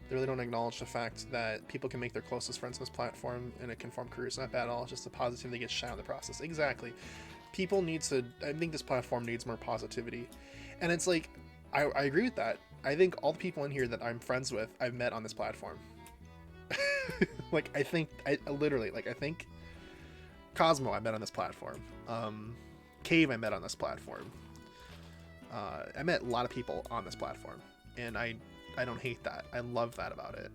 They really don't acknowledge the fact that people can make their closest friends on this platform, and it can form careers. Not bad at all. It's just the positivity gets shot in the process. Exactly. People need to. I think this platform needs more positivity, and it's like, I agree with that. I think all the people in here that I'm friends with, I've met on this platform. Like, I think Cosmo I met on this platform. Cave I met on this platform. I met a lot of people on this platform, and I don't hate that. I love that about it.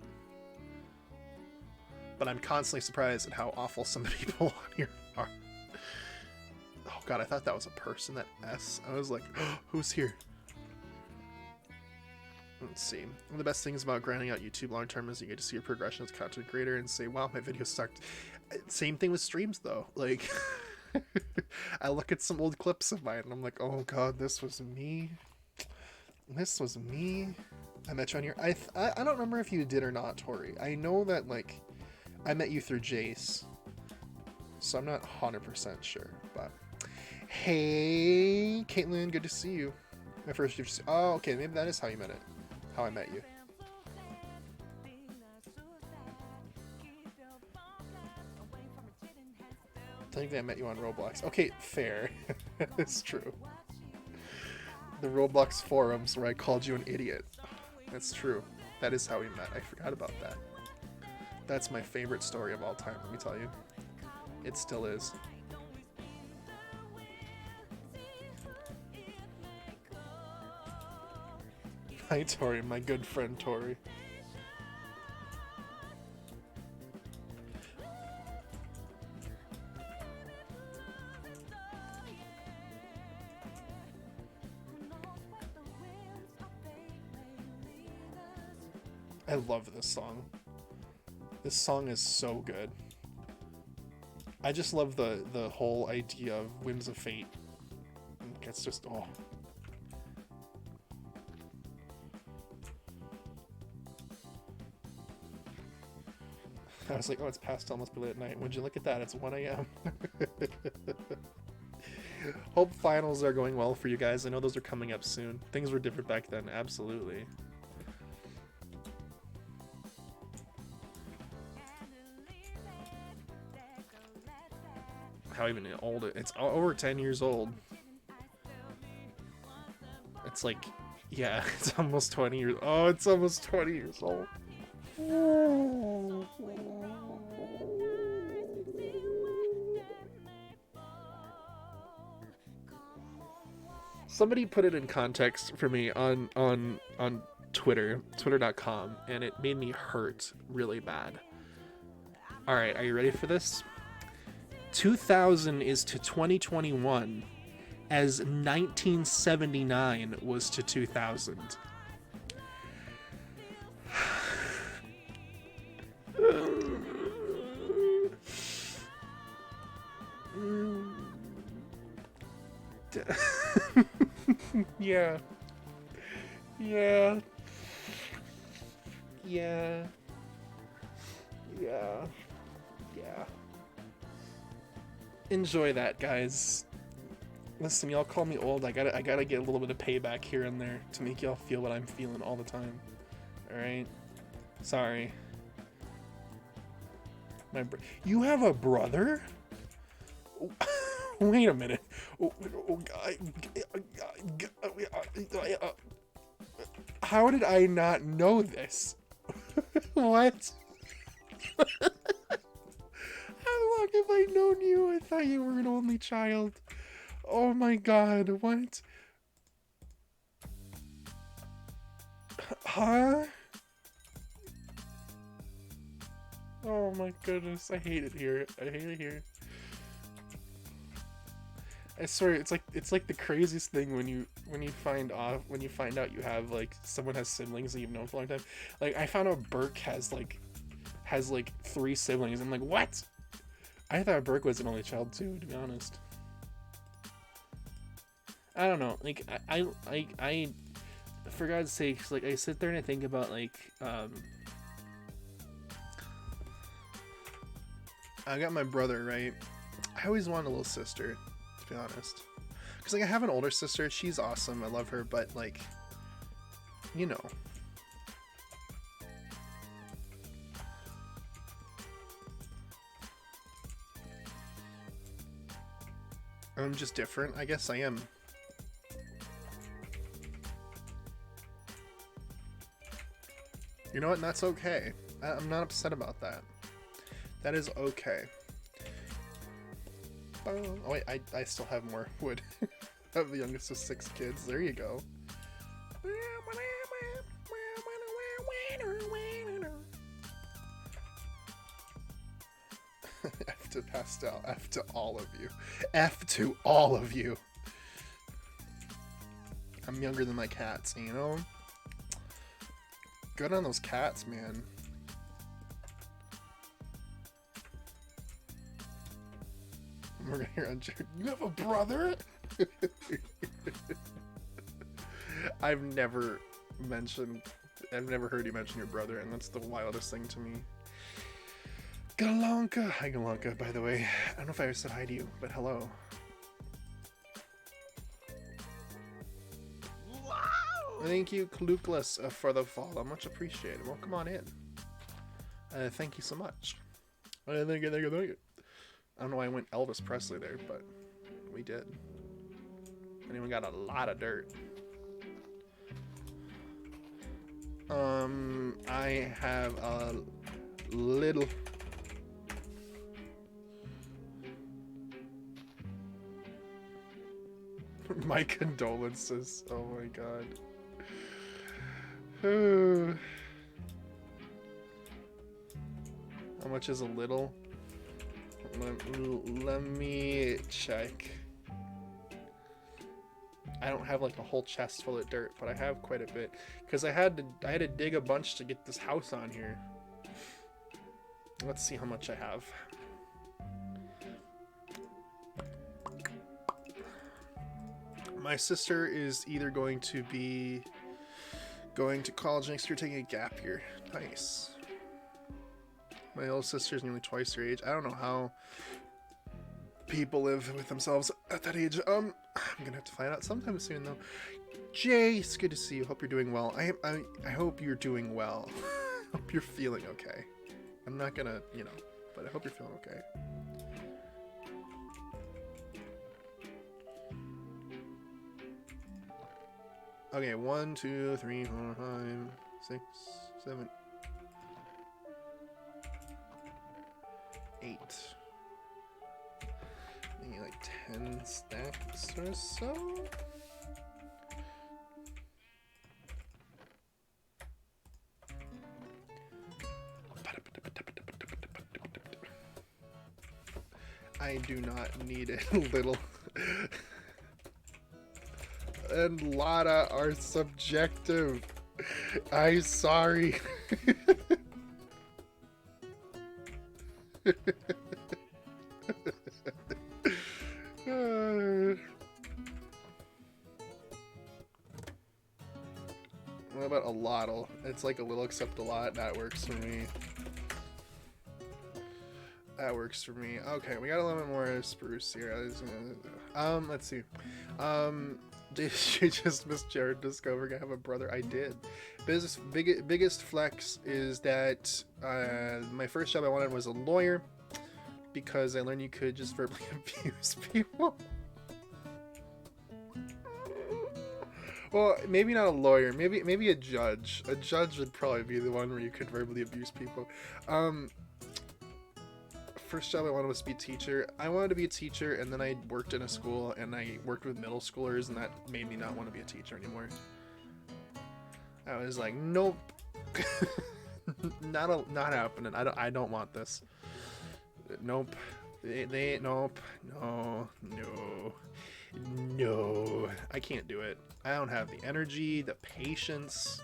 But I'm constantly surprised at how awful some of the people on here are. Oh god, I thought that was a person, that S. I was like, oh, who's here? Let's see. One of the best things about grinding out YouTube long term is you get to see your progression as a content creator and say, wow, my video sucked. Same thing with streams though. Like, I look at some old clips of mine and I'm like, oh god, this was me. This was me. I met you on here. I don't remember if you did or not, Tori. I know that, like, I met you through Jace, so I'm not 100% sure. But hey, Caitlin, good to see you. My first year. Oh, okay, maybe that is how you met it. How I met you. Technically, I met you on Roblox. Okay, fair. It's true. The Roblox forums where I called you an idiot. That's true. That is how we met. I forgot about that. That's my favorite story of all time, let me tell you. It still is. Hi, Tori, my good friend Tori. I love this song. This song is so good. I just love the whole idea of whims of fate. It's just, oh. I was like, oh, it's past almost late at night. Would you look at that? It's 1 a.m. Hope finals are going well for you guys. I know those are coming up soon. Things were different back then, absolutely. How even old? It's over 10 years old. It's like, yeah, it's almost 20 years. Oh, it's almost 20 years old. Somebody put it in context for me on Twitter, twitter.com, and it made me hurt really bad. All right, are you ready for this? 2000 is to 2021 as 1979 was to 2000. Yeah. Yeah. Yeah. Yeah. Yeah. Enjoy that, guys. Listen, y'all call me old. I gotta get a little bit of payback here and there to make y'all feel what I'm feeling all the time. Alright? Sorry. You have a brother? Wait a minute. How did I not know this? What? How long have I known you? I thought you were an only child. Oh my god, what? Huh? Oh my goodness, I hate it here. I hate it here. I swear, it's like the craziest thing when you find out you have like someone has siblings that you've known for a long time. Like I found out Burke has like 3 siblings. I'm like, what? I thought Burke was an only child too, to be honest. I don't know. Like I for God's sakes, like I sit there and I think about like I got my brother, right? I always wanted a little sister, to be honest. Because, like, I have an older sister. She's awesome. I love her. But, like, you know. I'm just different. I guess I am. You know what? And that's okay. I'm not upset about that. That is okay. Oh wait, I still have more wood. I have the youngest of 6 kids. There you go. F to pastel. F to all of you. F to all of you. I'm younger than my cats, you know? Good on those cats, man. We're gonna hear on Jared. You have a brother? I've never heard you mention your brother, and that's the wildest thing to me. Galanka! Hi, Galanka, by the way. I don't know if I ever said hi to you, but hello. Wow! Thank you, Klukless, for the follow. Much appreciated. Welcome on in. Thank you so much. Thank you. I don't know why I went Elvis Presley there, but we did. Anyone got a lot of dirt. I have a little... My condolences. Oh my god. How much is a little? Let me check. I don't have like a whole chest full of dirt, but I have quite a bit because I had to dig a bunch to get this house on here. Let's see how much I have. My sister is either going to be going to college next year, taking a gap year. Nice. My little sister's nearly twice her age. I don't know how people live with themselves at that age. I'm gonna have to find out sometime soon, though. Jay, it's good to see you. Hope you're doing well. I hope you're doing well. Hope you're feeling okay. I'm not gonna, you know, but I hope you're feeling okay. Okay, 1, 2, 3, 4, 5, 6, 7, 8. Maybe like 10 stacks or so. I do not need it little. And Lada are subjective. I'm sorry. What about a lotl? It's like a little except a lot. That works for me. That works for me. Okay, we got a little bit more spruce here. Let's see. Did you just miss Jared discovering I have a brother? I did. Biggest flex is that my first job I wanted was a lawyer because I learned you could just verbally abuse people. Well, maybe not a lawyer. Maybe a judge. A judge would probably be the one where you could verbally abuse people. First job I wanted was to be a teacher. I wanted to be a teacher, and then I worked in a school, and I worked with middle schoolers, and that made me not want to be a teacher anymore. I was like, nope, not happening. I don't want this. Nope. Nope. No. I can't do it. I don't have the energy, the patience,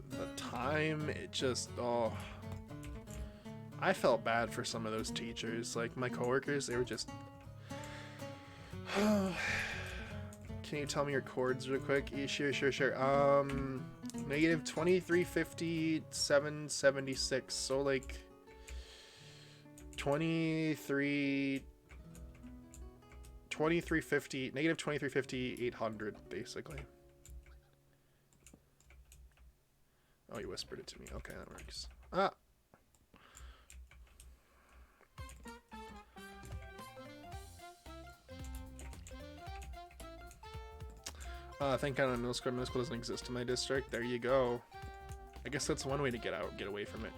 the time. It just I felt bad for some of those teachers. Like my coworkers, they were just. Can you tell me your chords real quick? Yeah, sure. Negative 2350, 776. So like 2350, negative 2350, 800 basically. Oh, you whispered it to me. Okay, that works. Thank God middle school doesn't exist in my district. There you go. I guess that's one way to get away from it.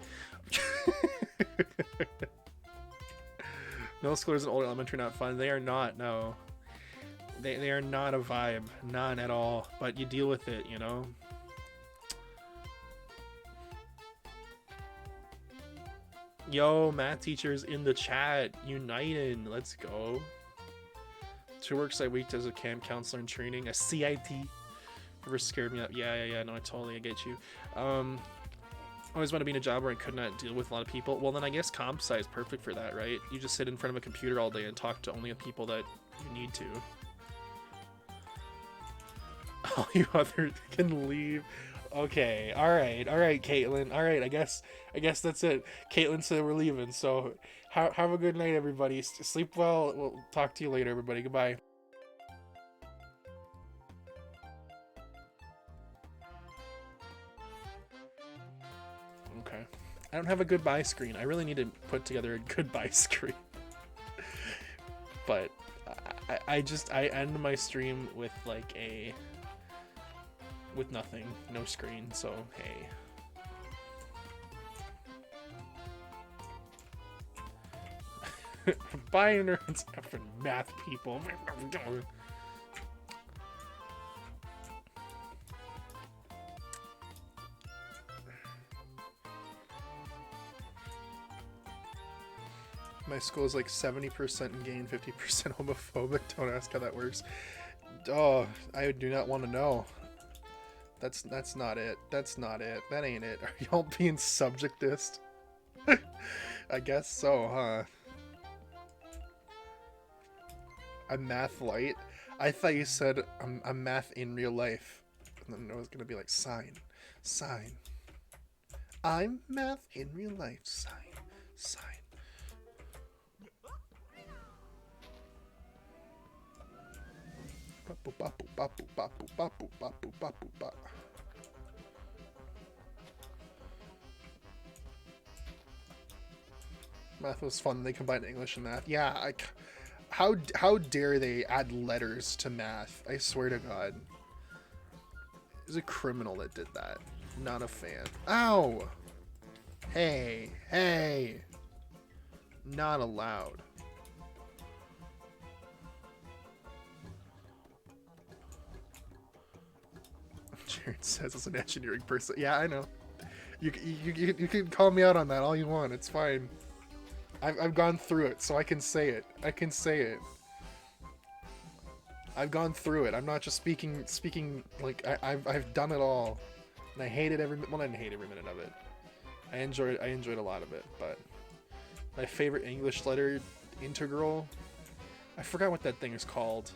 Middle schoolers and old elementary not fun. They are not, no. They are not a vibe. None at all. But you deal with it, you know? Yo, math teachers in the chat. United. Let's go. 2 works I weeked as a camp counselor in training. A CIT. Never scared me up. Yeah. No, I get you. Always want to be in a job where I could not deal with a lot of people. Well, then I guess comp sci is perfect for that, right? You just sit in front of a computer all day and talk to only the people that you need to. All you others can leave. Okay, all right, Caitlin. All right, I guess that's it. Caitlin said we're leaving, so have a good night, everybody. Sleep well. We'll talk to you later, everybody. Goodbye. Okay. I don't have a goodbye screen. I really need to put together a goodbye screen. But I end my stream with like with nothing, no screen, so hey. Bye, nerds. Effing math people. My school is like 70% in gain, 50% homophobic. Don't ask how that works. Oh, I do not want to know. That's not it. That's not it. That ain't it. Are y'all being subjectist? I guess so, huh? I'm math light. I thought you said I'm math in real life. And then I was gonna be like sign. I'm math in real life. Sign. Math was fun. They combined English and math. Yeah, how dare they add letters to math? I swear to God. was a criminal that did that. Not a fan. Ow! Hey, hey! Not allowed. Jared says as an engineering person. Yeah, I know. You can call me out on that all you want. It's fine. I've gone through it, so I can say it. I can say it. I've gone through it. I'm not just speaking like I've done it all, and I hated every. Well, I didn't hate every minute of it. I enjoyed a lot of it, but my favorite English letter integral. I forgot what that thing is called.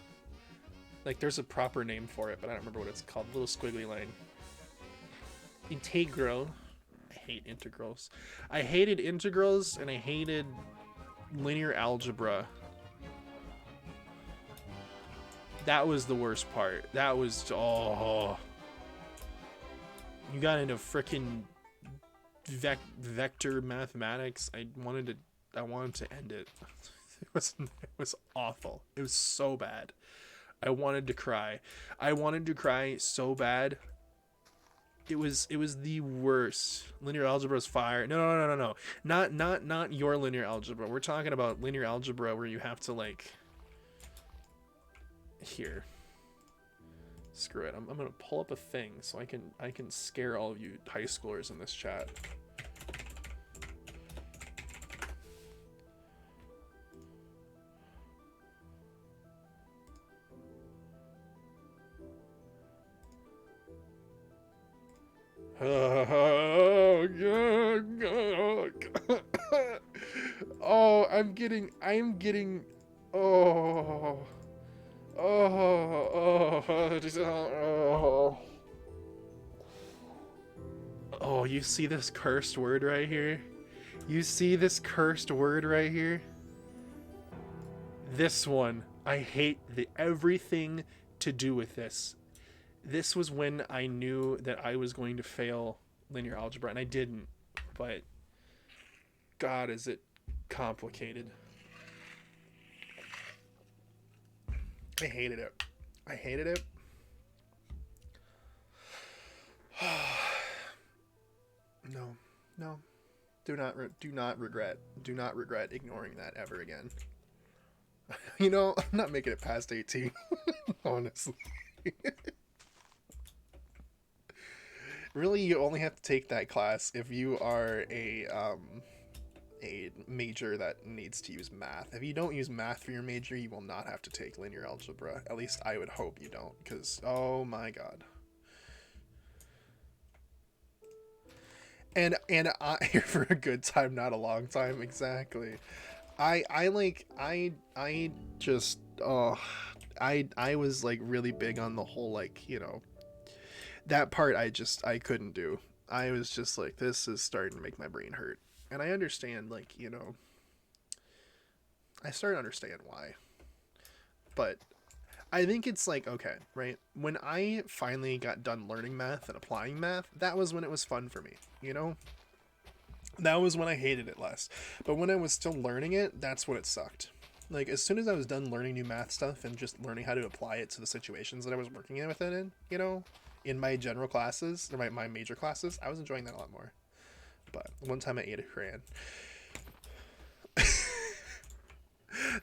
Like, there's a proper name for it, but I don't remember what it's called. Little squiggly line. Integral. I hate integrals. I hated integrals, and I hated linear algebra. That was the worst part. That was, oh. You got into frickin' vector mathematics. I wanted to end it. It was awful. It was so bad. I wanted to cry. I wanted to cry so bad. It was the worst. Linear algebra is fire. No. Not your linear algebra. We're talking about linear algebra where you have to, like, here. Screw it. I'm gonna pull up a thing so I can scare all of you high schoolers in this chat. Oh, I'm getting oh, you see this cursed word right here? You see this cursed word right here? This one. I hate everything to do with this. This was when I knew that I was going to fail linear algebra, and I didn't, but God, is it complicated. I hated it. I hated it. No. Do not regret. Do not regret ignoring that ever again. You know, I'm not making it past 18, honestly. Really, you only have to take that class if you are a major that needs to use math. If you don't use math for your major, you will not have to take linear algebra. At least I would hope you don't, because oh my god. And here for a good time, not a long time. Exactly. I was like really big on the whole, like, you know, that part I couldn't do. I was just like, this is starting to make my brain hurt. And I understand, like, you know, I started to understand why. But I think it's like, okay, right? When I finally got done learning math and applying math, that was when it was fun for me, you know? That was when I hated it less. But when I was still learning it, that's when it sucked. Like, as soon as I was done learning new math stuff and just learning how to apply it to the situations that I was working with it in, you know, in my general classes, or my major classes, I was enjoying that a lot more. But one time I ate a crayon.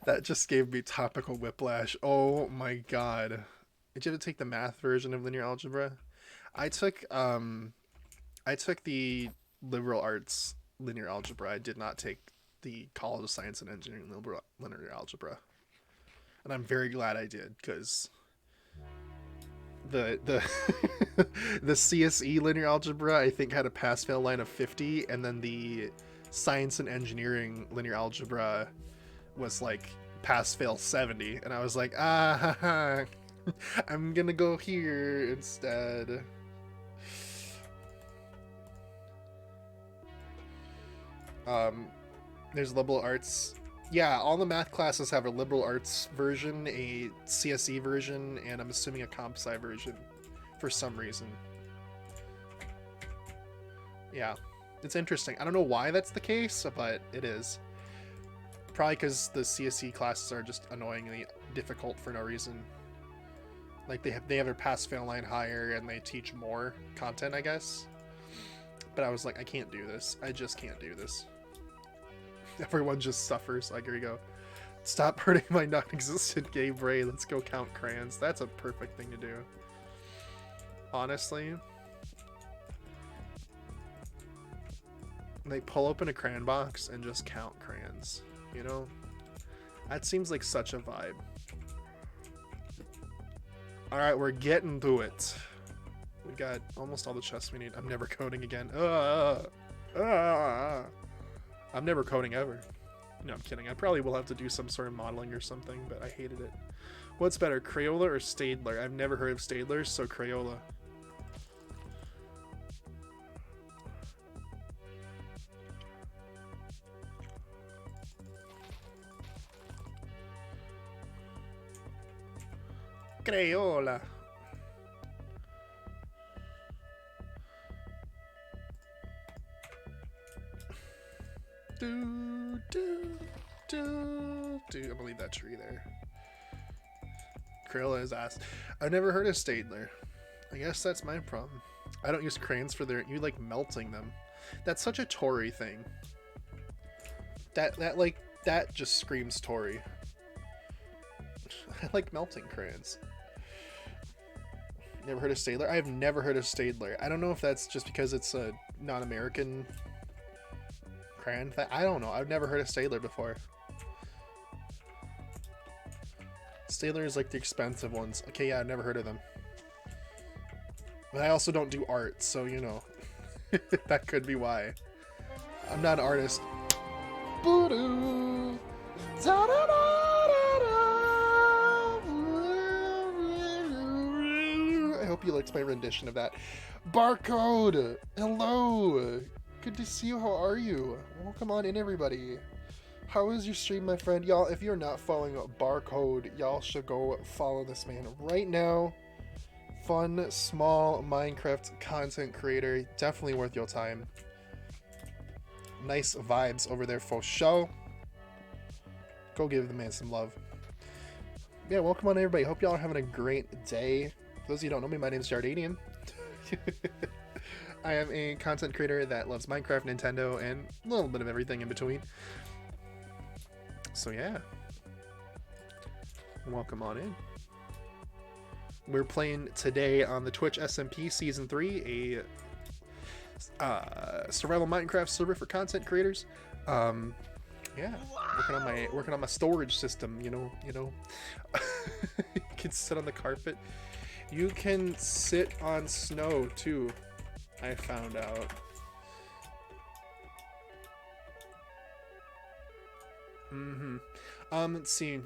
That just gave me topical whiplash. Oh my god. Did you have to take the math version of linear algebra? I took the liberal arts linear algebra. I did not take the College of Science and Engineering liberal linear algebra. And I'm very glad I did, because the the CSE linear algebra, I think, had a pass-fail line of 50, and then the Science and Engineering linear algebra was like pass-fail 70, and I was like, I'm gonna go here instead. There's liberal arts. Yeah, all the math classes have a liberal arts version, a CSE version, and I'm assuming a comp sci version for some reason. Yeah, it's interesting. I don't know why that's the case, but it is. Probably because the CSE classes are just annoyingly difficult for no reason. Like they have their pass-fail line higher and they teach more content, I guess. But I was like, I can't do this. I just can't do this. Everyone just suffers. Like, here you go. Stop hurting my non-existent gay brain. Let's go count crayons. That's a perfect thing to do. Honestly. Like, pull open a crayon box and just count crayons. You know? That seems like such a vibe. Alright, we're getting to it. We got almost all the chests we need. I'm never coding again. I'm never coding ever. No, I'm kidding. I probably will have to do some sort of modeling or something, but I hated it. What's better, Crayola or Staedtler? I've never heard of Staedtler, so Crayola. Crayola. I'm gonna leave that tree there. Crayola is ass. I've never heard of Staedtler. I guess that's my problem. I don't use crayons for their. You like melting them. That's such a Tory thing. That just screams Tory. I like melting crayons. Never heard of Staedtler? I have never heard of Staedtler. I don't know if that's just because it's a non-American crayon thing. I don't know. I've never heard of Staedtler before. Staedtler is like the expensive ones. Okay, yeah, I've never heard of them. But I also don't do art, so you know. That could be why. I'm not an artist. Boo-doo. I hope you liked my rendition of that. Barcode! Hello! Good to see you. How are you? Welcome on in, everybody. How is your stream, my friend? Y'all, if you're not following Barcode, y'all should go follow this man right now. Fun, small Minecraft content creator. Definitely worth your time. Nice vibes over there for show. Go give the man some love. Yeah, welcome on, everybody. Hope y'all are having a great day. For those of you who don't know me, my name is Jardanian. I am a content creator that loves Minecraft, Nintendo, and a little bit of everything in between. So yeah, welcome on in. We're playing today on the Twitch SMP Season 3, a survival Minecraft server for content creators. Yeah, working on my storage system. You know. You can sit on the carpet. You can sit on snow too. I found out. Let's see.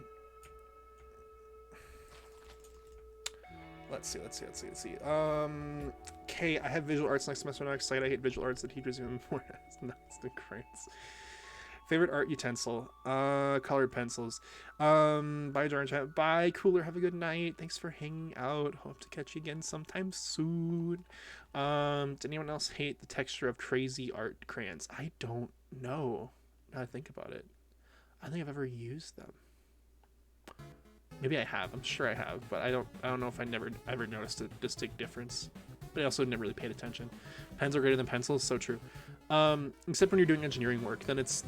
Let's see. Okay, I have visual arts next semester. I'm not excited. I hate visual arts. The teachers even more nuts than crayons. Favorite art utensil? Colored pencils. Bye, George. Bye, Cooler. Have a good night. Thanks for hanging out. Hope to catch you again sometime soon. Did anyone else hate the texture of crazy art crayons? I don't know. Now I think about it. I don't think I've ever used them. Maybe I have. I'm sure I have, but I don't know if I ever noticed a distinct difference. But I also never really paid attention. Pens are greater than pencils, so true. Except when you're doing engineering work, then it's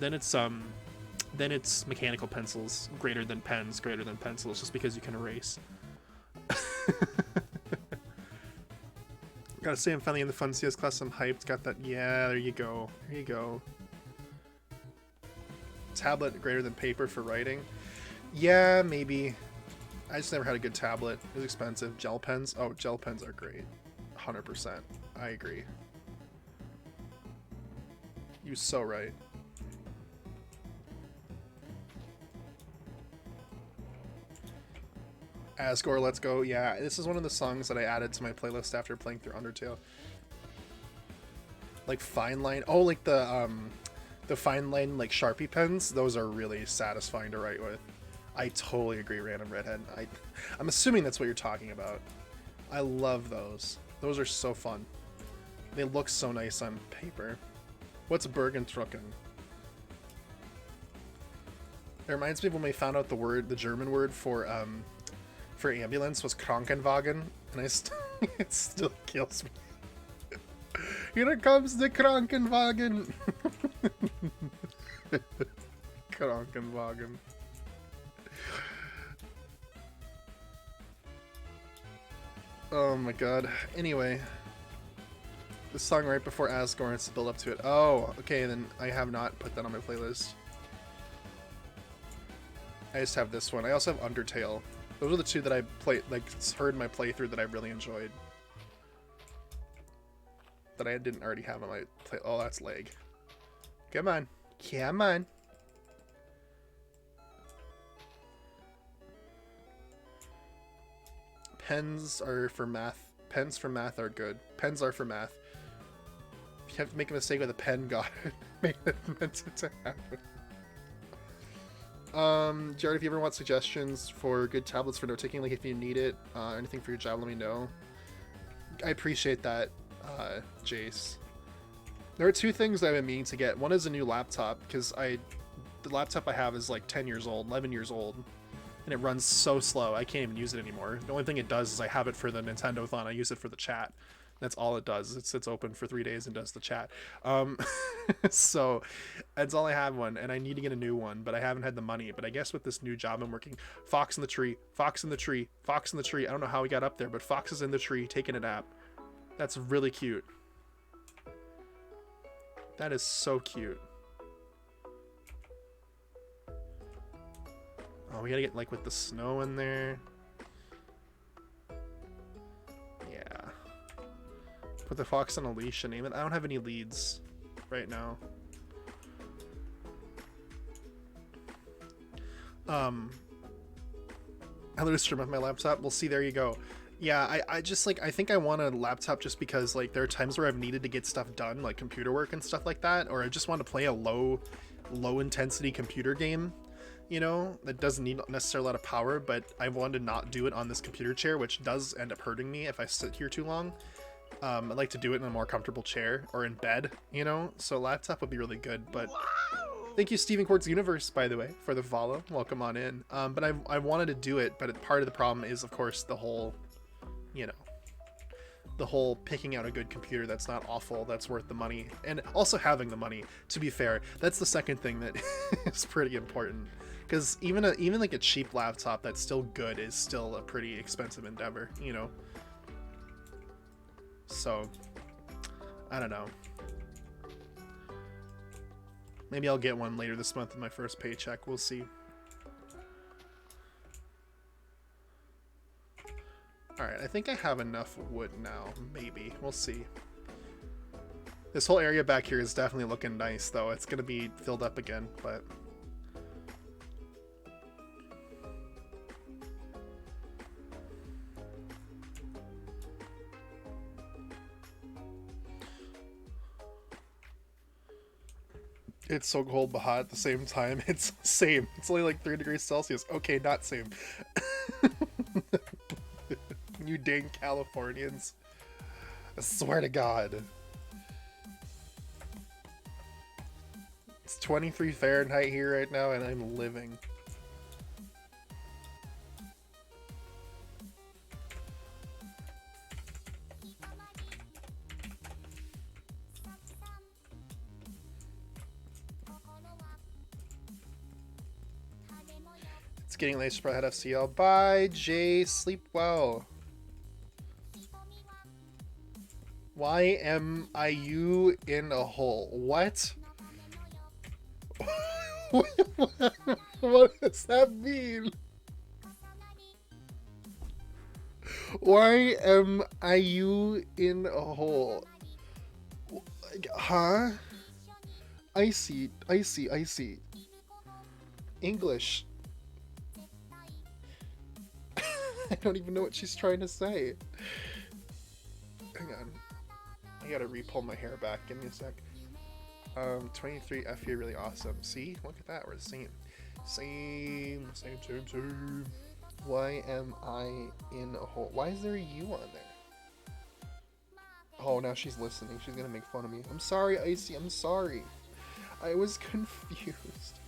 mechanical pencils greater than pens, greater than pencils, just because you can erase. Gotta say, I'm finally in the fun CS class. I'm hyped. Got that. Yeah, there you go. There you go. Tablet greater than paper for writing. Yeah, maybe. I just never had a good tablet. It was expensive. Gel pens. Oh, gel pens are great. 100%. I agree. You're so right. Asgore, let's go. Yeah, this is one of the songs that I added to my playlist after playing through Undertale. Like fine line. Oh, like the fine line like Sharpie pens. Those are really satisfying to write with. I totally agree, Random Redhead. I'm assuming that's what you're talking about. I love those. Those are so fun. They look so nice on paper. What's Bergentrucken? It reminds me of when we found out the German word for for ambulance was Krankenwagen, and it still kills me. Here comes the Krankenwagen! Krankenwagen. Oh my god. Anyway. The song right before Asgore has to build up to it. Oh, okay, then I have not put that on my playlist. I just have this one. I also have Undertale. Those are the two that I played, like, heard in my playthrough that I really enjoyed. That I didn't already have on my play. Oh, that's leg. Come on. Come on. Pens are for math. Pens for math are good. Pens are for math. If you have to make a mistake with a pen, got it. Make it meant it to happen. Jared, if you ever want suggestions for good tablets for note taking, like if you need it, anything for your job, let me know. I appreciate that, Jace. There are two things I've been meaning to get. One is a new laptop, because the laptop I have is like 10 years old, 11 years old, and it runs so slow, I can't even use it anymore. The only thing it does is I have it for the Nintendo-thon, I use it for the chat. That's all it does. It sits open for 3 days and does the chat. So that's all I have one, and I need to get a new one, but I haven't had the money. But I guess with this new job I'm working, Fox in the tree, Fox in the tree, Fox in the tree. I don't know how he got up there, but Fox is in the tree taking a nap. That's really cute. That is so cute. Oh, we gotta get like with the snow in there. Yeah. Put the fox on a leash and name it. I don't have any leads right now. I lose stream with my laptop. We'll see. There you go. Yeah, I just like, I think I want a laptop just because like there are times where I've needed to get stuff done, like computer work and stuff like that, or I just want to play a low intensity computer game, you know, that doesn't need necessarily a lot of power, but I wanted to not do it on this computer chair, which does end up hurting me if I sit here too long. I like to do it in a more comfortable chair or in bed, you know, so a laptop would be really good. But thank you, Stephen Quartz Universe, by the way, for the follow. Welcome on in. But I wanted to do it, but part of the problem is, of course, the whole, you know, the whole picking out a good computer that's not awful, that's worth the money, and also having the money. To be fair, that's the second thing that is pretty important, because even like a cheap laptop that's still good is still a pretty expensive endeavor, you know. So I don't know. Maybe I'll get one later this month with my first paycheck. We'll see. Alright, I think I have enough wood now. Maybe. We'll see. This whole area back here is definitely looking nice, though. It's going to be filled up again, but... It's so cold but hot at the same time. It's same. It's only like 3 degrees Celsius. Okay, not same. You dang Californians. I swear to God. It's 23 Fahrenheit here right now and I'm living. It's getting late, spread ahead FCL. Bye, Jay. Sleep well. Why am I in a hole? What? What does that mean? Why am I in a hole? Huh? I see. English. I don't even know what she's trying to say. Hang on. I gotta re-pull my hair back. Give me a sec. 23 FE really awesome. See? Look at that. We're the same. Same. Why am I in a hole? Why is there a U on there? Oh, now she's listening. She's gonna make fun of me. I'm sorry, Icy. I'm sorry. I was confused.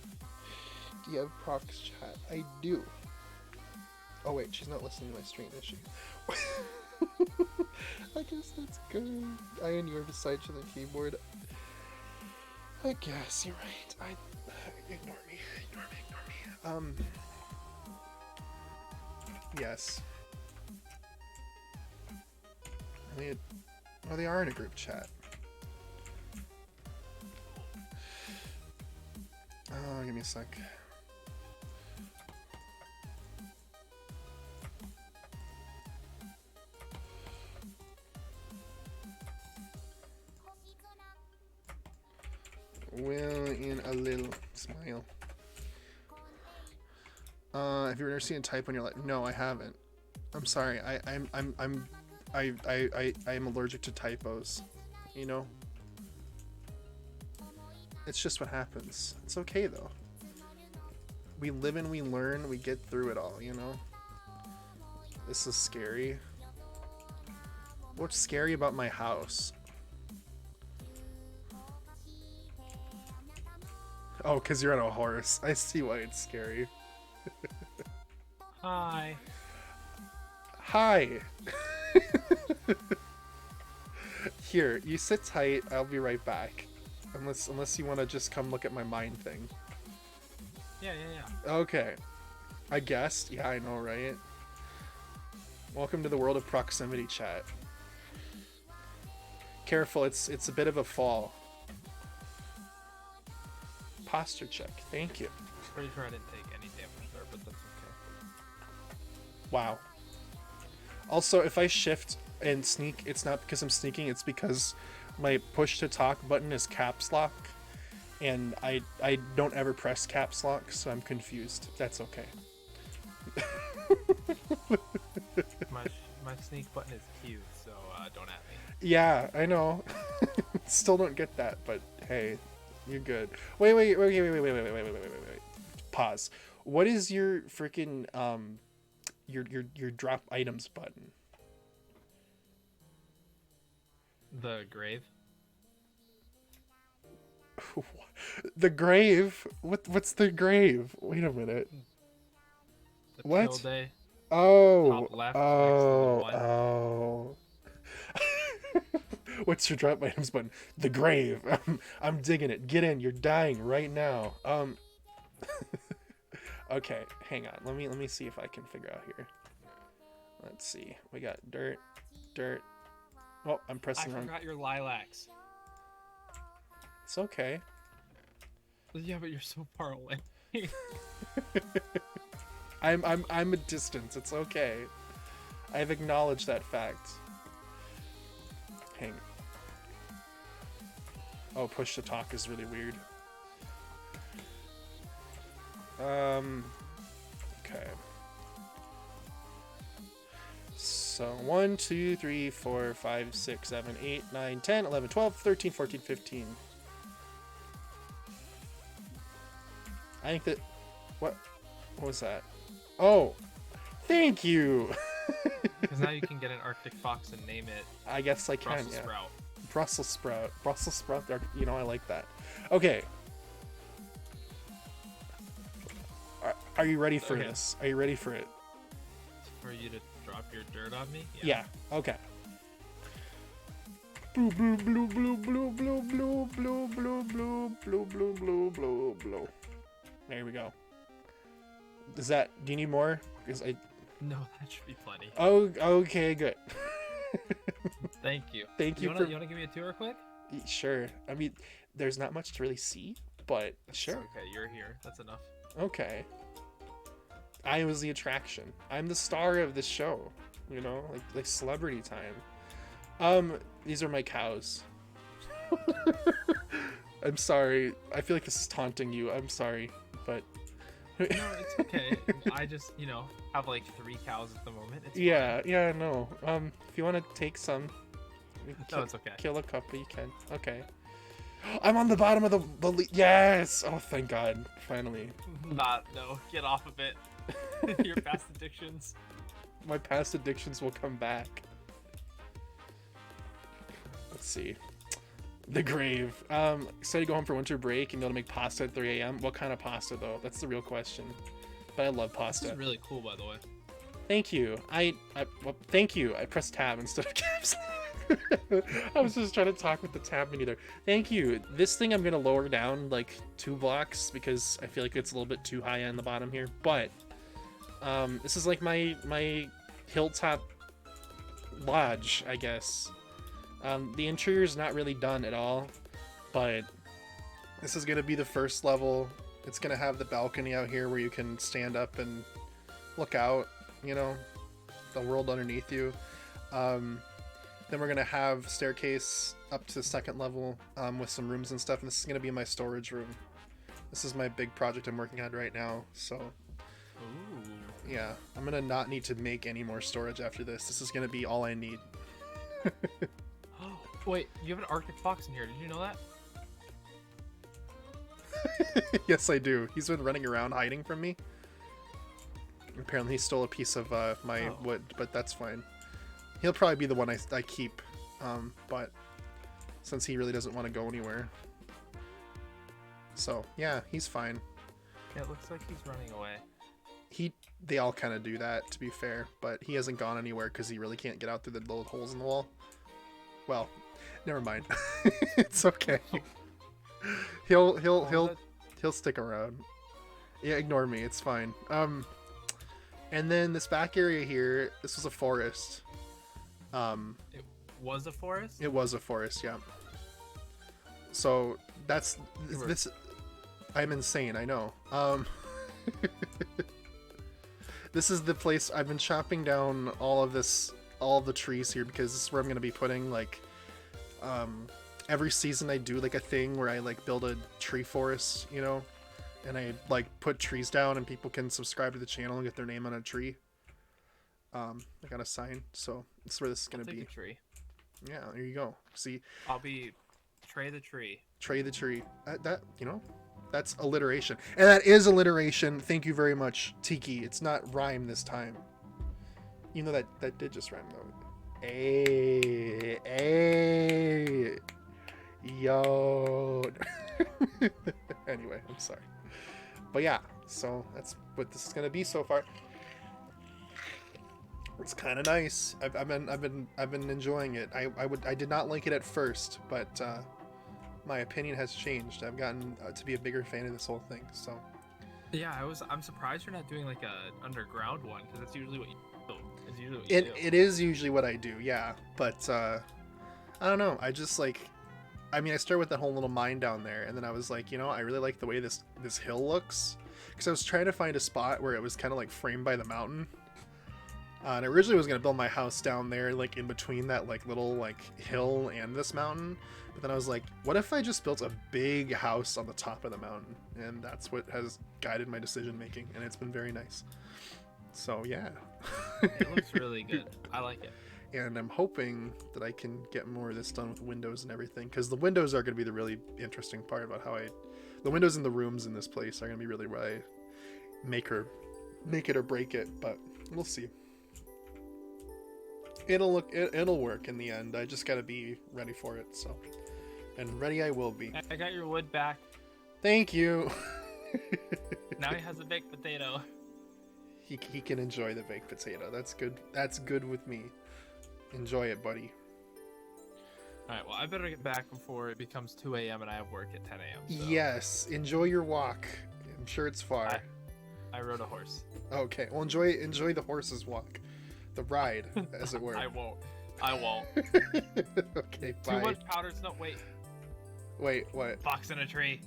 Do you have Prox chat? I do. Oh wait, she's not listening to my stream, is she? I guess that's good. I and you are beside each other on the keyboard. I guess you're right. Ignore me. Yes. Oh, they are in a group chat. Oh, give me a sec. Well, in a little smile. Have you ever seen a typo in your life? No, I haven't. I'm sorry. I'm allergic to typos. You know? It's just what happens. It's okay though. We live and we learn, we get through it all, you know? This is scary. What's scary about my house? Oh, because you're on a horse. I see why it's scary. Hi. Hi. Here, you sit tight. I'll be right back. Unless you want to just come look at my mind thing. Yeah. Okay. I guessed. Yeah, I know, right? Welcome to the world of proximity chat. Careful, it's a bit of a fall. Posture check. Thank you. Pretty sure I didn't take any damage there, but that's okay. Wow. Also, if I shift and sneak, it's not because I'm sneaking, it's because my push to talk button is caps lock, and I don't ever press caps lock, so I'm confused. That's okay. My sneak button is Q, so don't at me. Yeah, I know. Still don't get that, but hey, you're good. Wait. Pause. What is your freaking your drop items button? The grave. The grave? What's the grave? Wait a minute. The What? tilde. Oh. Top left, next to the one. Oh. What's your drop items button? The grave. I'm digging it. Get in. You're dying right now. Okay, hang on. Let me see if I can figure out here. Let's see. We got dirt. Oh, I'm pressing I wrong. forgot your lilacs. It's okay. Yeah, but you're so far away. I'm a distance. It's okay. I've acknowledged that fact. Hang. Oh, push to talk is really weird. Okay. So 1, 2, 3, 4, 5, 6, 7, 8, 9, 10, 11, 12, 13, 14, 15. I think that... What was that? Oh! Thank you! Because now you can get an Arctic fox and name it I guess I can, Brussels yeah. sprout. Brussels sprout. Brussels sprout, you know, I like that. Okay. Are you ready for this? Are you ready for it? For you to drop your dirt on me? Yeah. Okay. Blue, blue, blue, blue, blue, blue, blue, blue, blue, blue, blue, blue, blue, blue, blue. There we go. Is that... Do you need more? Because I... No, that should be plenty. Oh, okay, good. Thank you. Thank you You for... want to give me a tour quick? Sure. I mean, there's not much to really see, but sure. Okay, you're here. That's enough. Okay. I was the attraction. I'm the star of the show. You know, like celebrity time. These are my cows. I'm sorry. I feel like this is taunting you. I'm sorry, but No, it's okay. I just, have like 3 cows at the moment. It's yeah, fine. yeah, no. If you want to take some, No, it's okay. Kill a couple, you can. Okay. I'm on the bottom of the yes. Oh, thank God. Finally. No. Get off of it. Your past addictions. My past addictions will come back. Let's see. The grave. Excited to go home for winter break and be able to make pasta at 3 a.m. What kind of pasta, though? That's the real question. But I love pasta. This is really cool, by the way. Thank you. Well, thank you. I pressed tab instead of caps. I was just trying to talk with the tab menu there. Thank you. This thing I'm gonna lower down like 2 blocks because I feel like it's a little bit too high on the bottom here. But this is like my hilltop lodge, I guess. The interior is not really done at all, but this is gonna be the first level. It's gonna have the balcony out here where you can stand up and look out, you know, the world underneath you. Then we're gonna have staircase up to the 2nd level with some rooms and stuff, and this is gonna be my storage room. This is my big project I'm working on right now, so Ooh. yeah, I'm gonna not need to make any more storage after this. This is gonna be all I need. Wait, you have an Arctic fox in here. Did you know that? Yes, I do. He's been running around hiding from me. Apparently he stole a piece of my wood, but that's fine. He'll probably be the one I keep, but since he really doesn't want to go anywhere. So, yeah, he's fine. Yeah, it looks like he's running away. They all kind of do that, to be fair, but he hasn't gone anywhere because he really can't get out through the little holes in the wall. Well, never mind. It's okay. He'll stick around. Yeah, ignore me. It's fine. And then this back area here, this was a forest. It was a forest? It was a forest, yeah. So that's this. I'm insane, I know. This is the place I've been chopping down all of the trees here because this is where I'm gonna be putting like. Every season I do like a thing where I like build a tree forest, you know, and I like put trees down and people can subscribe to the channel and get their name on a tree. I got a sign, so this is where this is gonna be. A tree. Yeah, there you go. See, I'll be Trey the tree. Trey the tree. That you know, that's alliteration, and that is alliteration. Thank you very much, Tiki. It's not rhyme this time. You know that did just rhyme though. Hey, yo. Anyway, I'm sorry, but yeah. So that's what this is gonna be so far. It's kind of nice. I've been enjoying it. I did not like it at first, but my opinion has changed. I've gotten to be a bigger fan of this whole thing. So yeah, I'm surprised you're not doing like a underground one because that's usually what you do. It's usually what you do. It is usually what I do, yeah. But I don't know. I just like. I mean, I started with that whole little mine down there, and then I was like, you know, I really like the way this hill looks, because I was trying to find a spot where it was kind of like framed by the mountain. And I originally was gonna build my house down there, like in between that like little like hill and this mountain. But then I was like, what if I just built a big house on the top of the mountain? And that's what has guided my decision making, and it's been very nice. So yeah. It looks really good. I like it. And I'm hoping that I can get more of this done with windows and everything, because the windows are going to be the really interesting part about how the windows in the rooms in this place are going to be really where I make it or break it, but we'll see. It'll work in the end. I just got to be ready for it. So, and ready I will be. I got your wood back. Thank you. Now he has a baked potato. He can enjoy the baked potato. That's good. That's good with me. Enjoy it, buddy. Alright, well, I better get back before it becomes 2 a.m. and I have work at 10 a.m. So. Yes, enjoy your walk. I'm sure it's far. I rode a horse. Okay, well, enjoy the horse's walk. The ride, as it were. I won't. Okay, bye. Too much powder snow. Wait, what? Fox in a tree.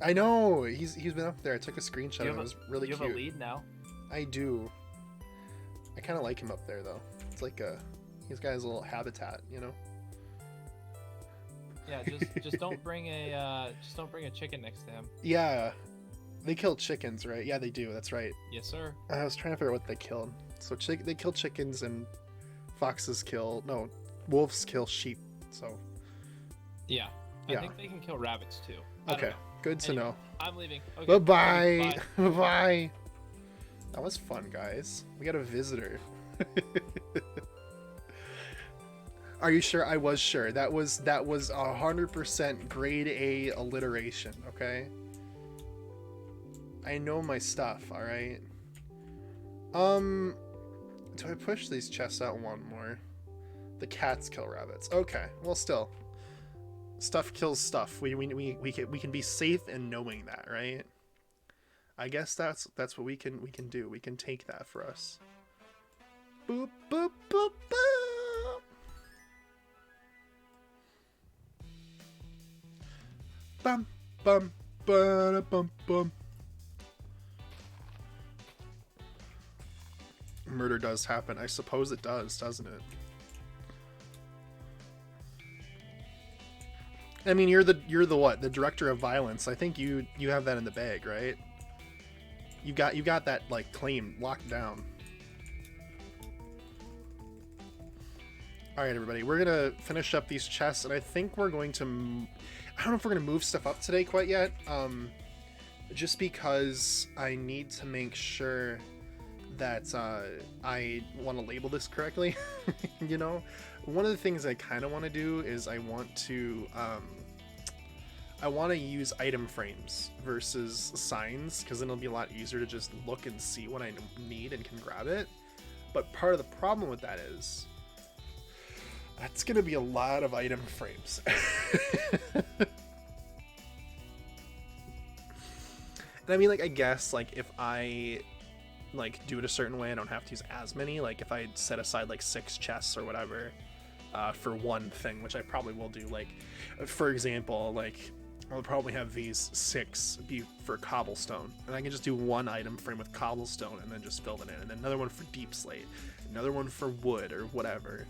I know, he's been up there. I took a screenshot. It was really cute. You have a lead now? I do. I kind of like him up there, though. It's like he's got his little habitat, you know. Yeah, just don't bring a chicken next to him. Yeah, they kill chickens, right? Yeah, they do. That's right. Yes, sir. I was trying to figure out what they killed. So they kill chickens, and wolves kill sheep. So yeah, I think they can kill rabbits too. Okay, good to know. I'm leaving. Okay, Bye-bye. Bye. That was fun, guys. We got a visitor. Are you sure? I was sure. That was 100% grade A alliteration, okay? I know my stuff, all right? Do I push these chests out one more? The cats kill rabbits. Okay, well, still, stuff kills stuff. We can be safe in knowing that, right? I guess that's what we can do. We can take that for us. Boop boop boop boop. Bum bum ba bum bum. Murder does happen. I suppose it does, doesn't it? I mean, you're the what? The director of violence. I think you have that in the bag, right? You got that like claim locked down. All right, everybody, we're gonna finish up these chests, and I think we're going to. I don't know if we're gonna move stuff up today quite yet. Just because I need to make sure that I want to label this correctly. You know, one of the things I kind of want to do is I want to use item frames versus signs, because then it'll be a lot easier to just look and see what I need and can grab it. But part of the problem with that is that's gonna be a lot of item frames. And I mean, like, I guess like if I like do it a certain way, I don't have to use as many. Like if I set aside like 6 chests or whatever for one thing, which I probably will do. Like for example, like I'll probably have these 6 be for cobblestone, and I can just do one item frame with cobblestone and then just fill it in, and then another one for deep slate, another one for wood or whatever.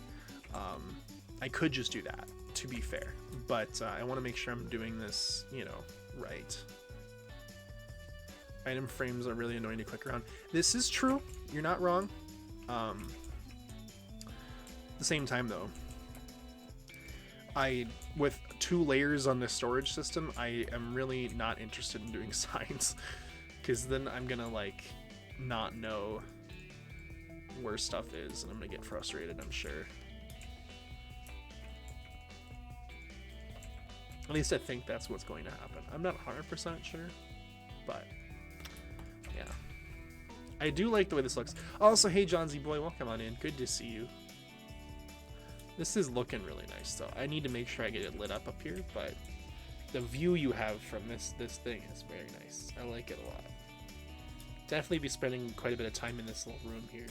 I could just do that, to be fair, but I want to make sure I'm doing this, you know, right. Item frames are really annoying to click around. This is true. You're not wrong. At the same time, though, with 2 layers on this storage system, I am really not interested in doing signs, because then I'm gonna like not know where stuff is, and I'm gonna get frustrated, I'm sure. At least I think that's what's going to happen. I'm not 100% sure, but yeah. I do like the way this looks. Also, hey John Z Boy, welcome on in. Good to see you. This is looking really nice though. I need to make sure I get it lit up here, but the view you have from this thing is very nice. I like it a lot. Definitely be spending quite a bit of time in this little room here.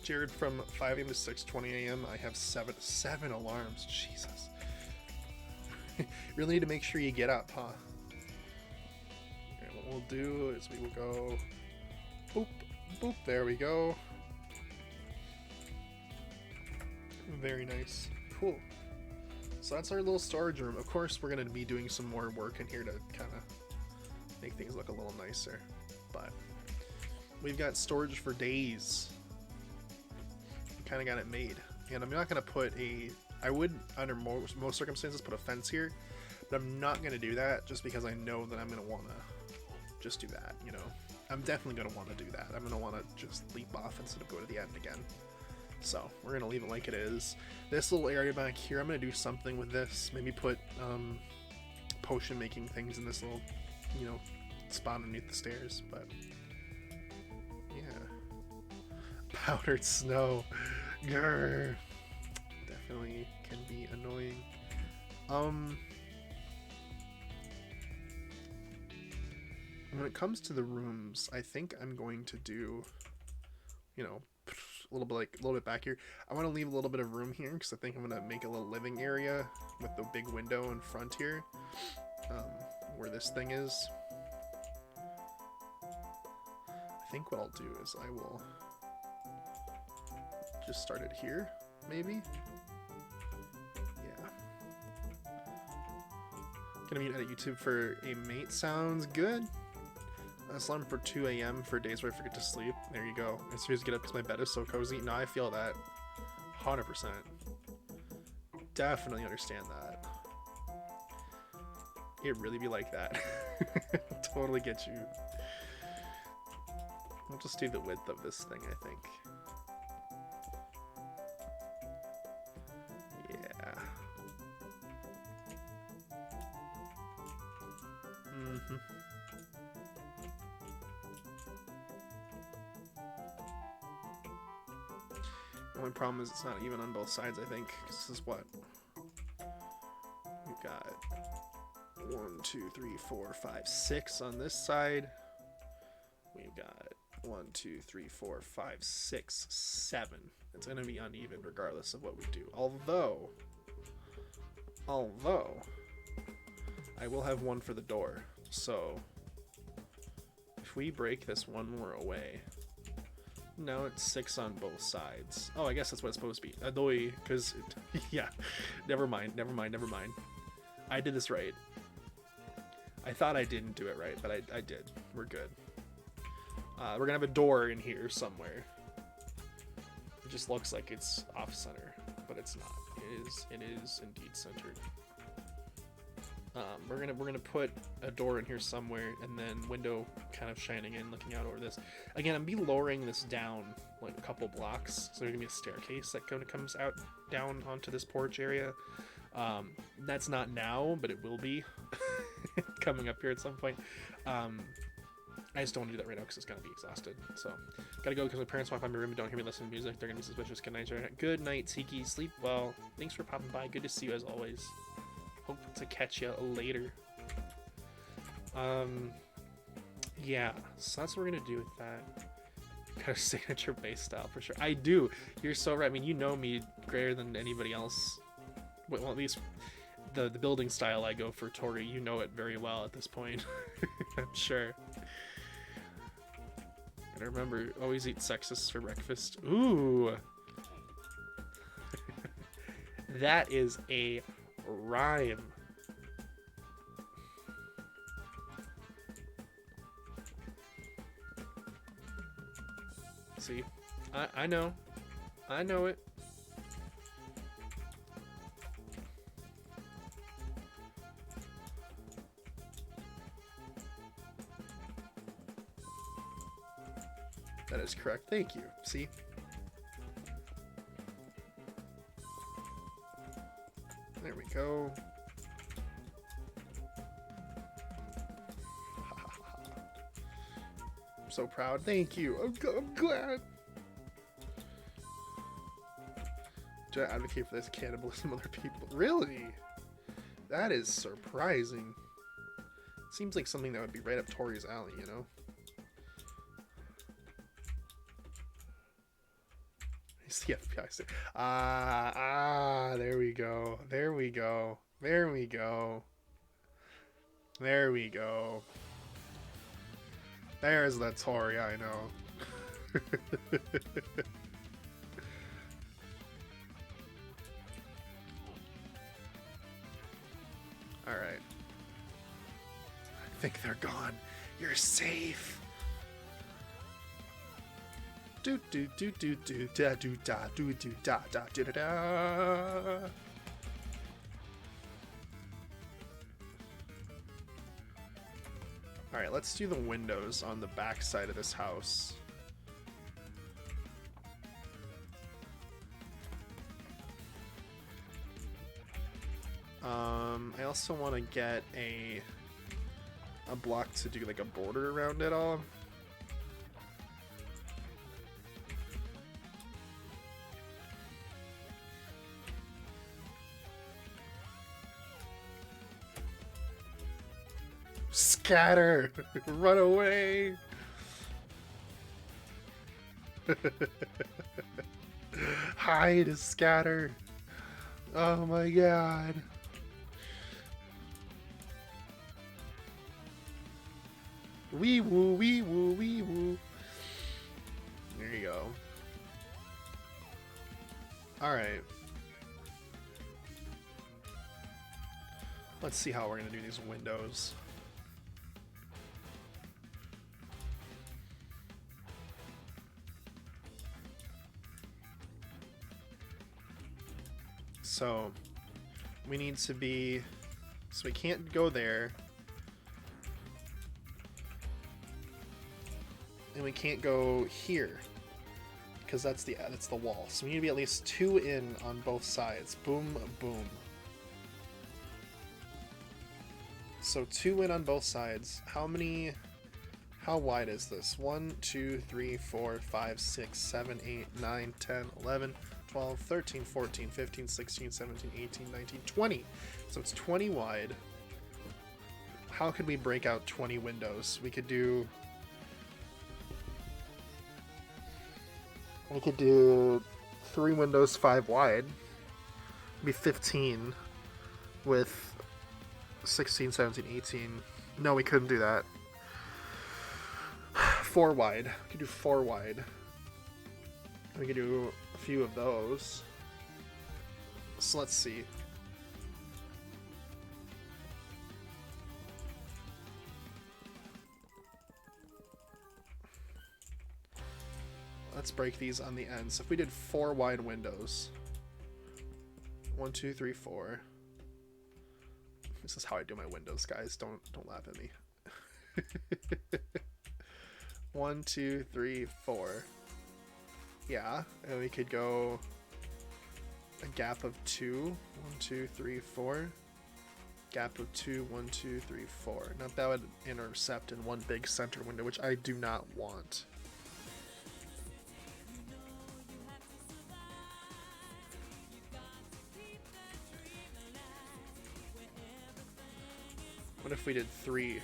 Jared, from 5 a.m. to 6:20 a.m. I have seven alarms. Jesus. Really need to make sure you get up, huh? Okay, what we'll do is we will go boop, boop, there we go. Very nice. Cool. So that's our little storage room. Of course, we're going to be doing some more work in here to kind of make things look a little nicer. But we've got storage for days. Kind of got it made. And I'm not going to put a... I would, under most circumstances, put a fence here. But I'm not going to do that just because I know that I'm going to want to just do that, you know. I'm definitely going to want to do that. I'm going to want to just leap off instead of go to the end again. So we're going to leave it like it is. This little area back here, I'm going to do something with this. Maybe put potion making things in this little, you know, spot underneath the stairs. But yeah. Powdered snow. Grr. Definitely can be annoying. When it comes to the rooms, I think I'm going to do, you know, a little bit back here. I want to leave a little bit of room here because I think I'm going to make a little living area with the big window in front here, where this thing is. I think what I'll do is I will just start it here, maybe. Yeah. Gonna meet at YouTube for a mate. Sounds good. Alarm for 2 a.m. for days where I forget to sleep. There you go. As soon as I get up because my bed is so cozy. No, I feel that. 100%. Definitely understand that. It really be like that. Totally get you. I'll just do the width of this thing, I think. Yeah. The only problem is it's not even on both sides, I think. This is what? We've got 1, 2, 3, 4, 5, 6 on this side. We've got 1, 2, 3, 4, 5, 6, 7. It's going to be uneven regardless of what we do. Although, I will have one for the door. So, if we break this one more away, now it's 6 on both sides. Oh, I guess that's what it's supposed to be. Adoy, because, yeah, never mind. I did this right. I thought I didn't do it right, but I did. We're good. We're gonna have a door in here somewhere. It just looks like it's off center, but it's not. It is indeed centered. We're gonna put a door in here somewhere, and then window kind of shining in, looking out over this. Again, I'm gonna be lowering this down like a couple blocks, so there's gonna be a staircase that kind of comes out down onto this porch area. That's not now, but it will be coming up here at some point. I just don't want to do that right now because it's gonna be exhausted. So, gotta go because my parents walk by my room and don't hear me listen to music. They're gonna be suspicious. Good night, Jared. Good night, Tiki. Sleep well. Thanks for popping by. Good to see you as always. Hope to catch you later. Yeah. So that's what we're gonna do with that. Got a signature bass style for sure. I do. You're so right. I mean, you know me greater than anybody else. Well, at least the building style I go for, Tori. You know it very well at this point. I'm sure. Gotta remember, always eat sexist for breakfast. Ooh. That is a rhyme. See? I know. I know it. That is correct. Thank you. See? There we go. I'm so proud. Thank you. I'm glad. Do I advocate for this cannibalism of other people? Really? That is surprising. Seems like something that would be right up Tori's alley, you know? The FBI. There we go. There we go. There we go. There we go. There's the Tory I know. Alright. I think they're gone. You're safe. Do do do do do da do da do do da da da da da. All right, let's do the windows on the back side of this house. I also want to get a block to do like a border around it all. Scatter! Run away! Hide, scatter! Oh my god! Wee woo, wee woo, wee woo. There you go. Alright. Let's see how we're gonna do these windows. So we need to be, so we can't go there, and we can't go here because that's the wall. So we need to be at least 2 in on both sides. Boom, boom. So 2 in on both sides. How many How wide is this? 1, 2, 3, 4, 5, 6, 7, 8, 9, 10, 11, 12, 13, 14, 15, 16, 17, 18, 19, 20. So it's 20 wide. How could we break out 20 windows? We could do 3 windows 5 wide. It'd be 15 with 16, 17, 18. No, we couldn't do that. 4 wide. We could do 4 wide. We could do a few of those. So let's see. Let's break these on the ends. So if we did 4 wide windows. 1, 2, 3, 4. This is how I do my windows, guys. Don't laugh at me. 1, 2, 3, 4. Yeah, and we could go a gap of 2. 1, 2, 3, 4. Gap of 2. 1, 2, 3, 4. Now that would intercept in one big center window, which I do not want. What if we did 3?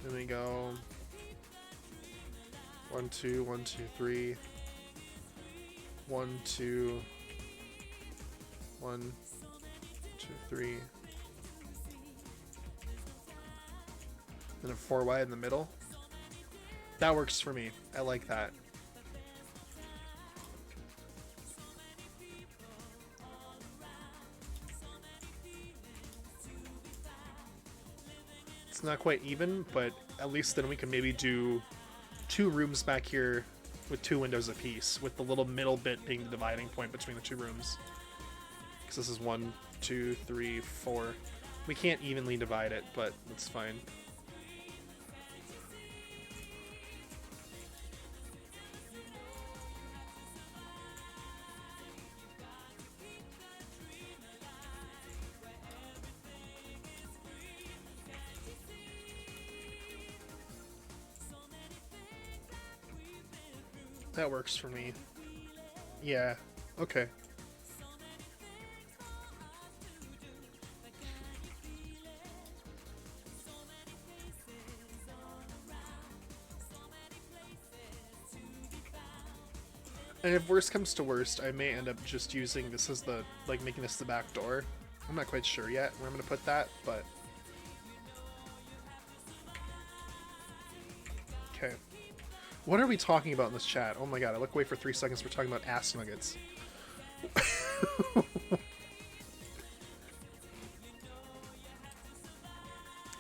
Then we go 1, 2, 1, 2, 3. 1, 2, 1, 2, 3. And a 4 wide in the middle. That works for me. I like that. It's not quite even, but at least then we can maybe do 2 rooms back here with 2 windows apiece, with the little middle bit being the dividing point between the 2 rooms. Because this is 1, 2, 3, 4. We can't evenly divide it, but it's fine. That works for me. Yeah, okay. And if worst comes to worst, I may end up just using this as the, like, making this the back door. I'm not quite sure yet where I'm going to put that, but... Okay. What are we talking about in this chat? Oh my god, I look away for 3 seconds, we're talking about ass nuggets.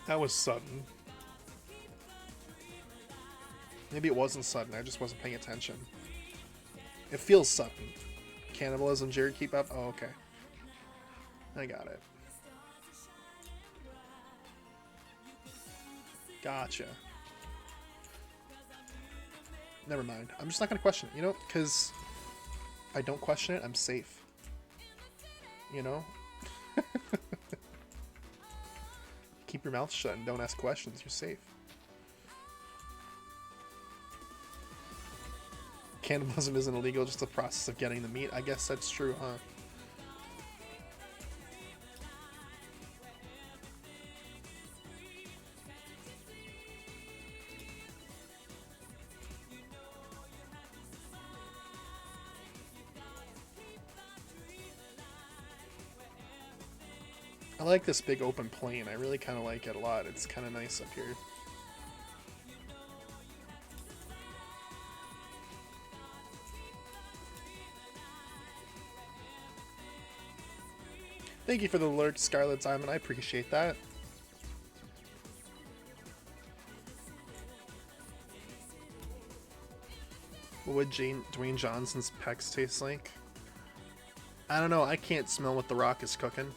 That was sudden. Maybe it wasn't sudden, I just wasn't paying attention. It feels sudden. Cannibalism, Jared, keep up? Oh, okay. I got it. Gotcha. Never mind. I'm just not gonna question it, you know? Because I don't question it, I'm safe. You know? Keep your mouth shut and don't ask questions, you're safe. Cannibalism isn't illegal, just the process of getting the meat. I guess that's true, huh? I like this big open plain. I really kind of like it a lot. It's kind of nice up here. Thank you for the alert, Scarlet Diamond. I appreciate that. What would Dwayne Johnson's pecs taste like? I don't know. I can't smell what The Rock is cooking.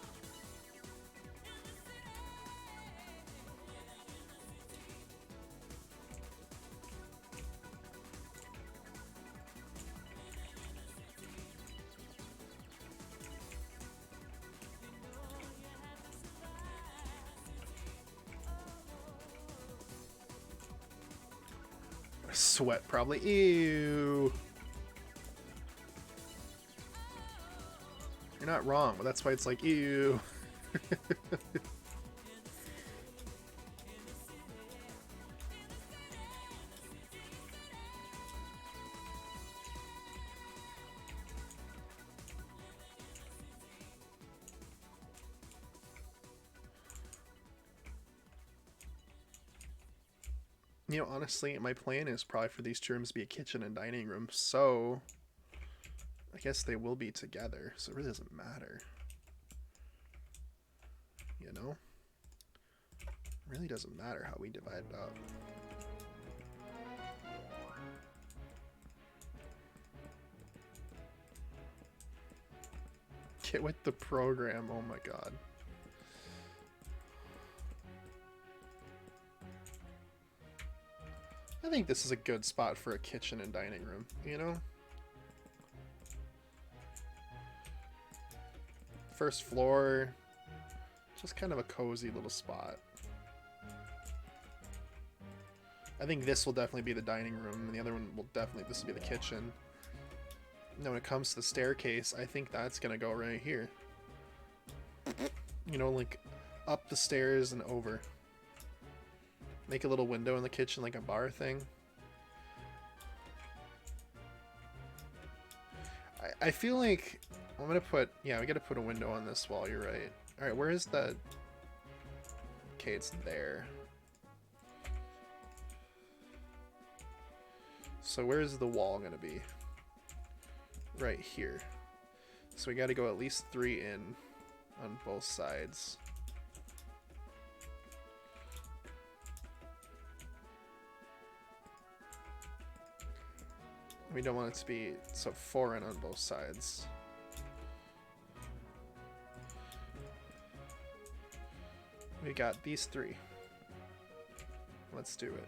Sweat probably. Ew. You're not wrong, but that's why it's like, ew. You know, honestly, my plan is probably for these two rooms to be a kitchen and dining room, so I guess they will be together, so it really doesn't matter. You know? It really doesn't matter how we divide it up. Get with the program, oh my god. I think this is a good spot for a kitchen and dining room, you know? First floor, just kind of a cozy little spot. I think this will definitely be the dining room, and the other one will definitely, this will be the kitchen. Now when it comes to the staircase, I think that's gonna go right here. You know, like up the stairs and over. Make a little window in the kitchen, like a bar thing. I feel like I'm gonna put, yeah, we gotta put a window on this wall, you're right. Alright, where is the... Okay, it's there. So where's the wall gonna be? Right here. So we gotta go at least 3 in on both sides. We don't want it to be, so 4 in on both sides. We got these 3. Let's do it.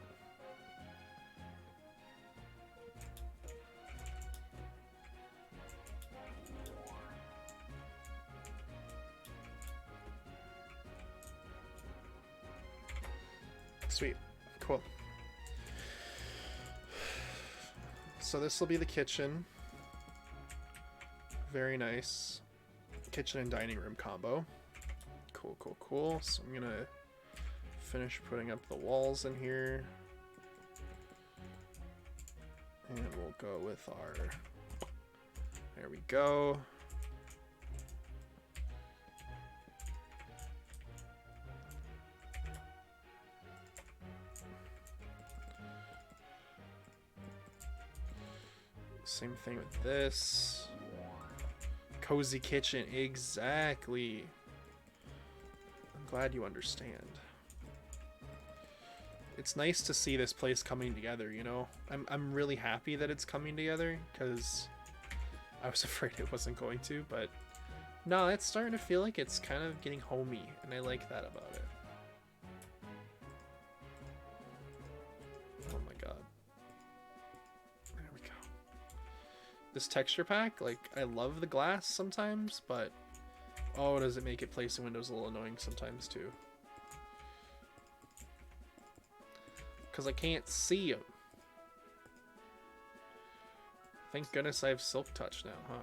Sweet. Cool. So this will be the kitchen. Very nice. Kitchen and dining room combo. Cool, cool, cool. So I'm gonna finish putting up the walls in here. And we'll go with our... There we go. Same thing with this. Cozy kitchen, exactly. I'm glad you understand. It's nice to see this place coming together, you know? I'm really happy that it's coming together, because I was afraid it wasn't going to, but no, it's starting to feel like it's kind of getting homey, and I like that about it. Oh my god. There we go. This texture pack, like, I love the glass sometimes, but oh, does it make it placing windows a little annoying sometimes too. Because I can't see them. Thank goodness I have Silk Touch now, huh?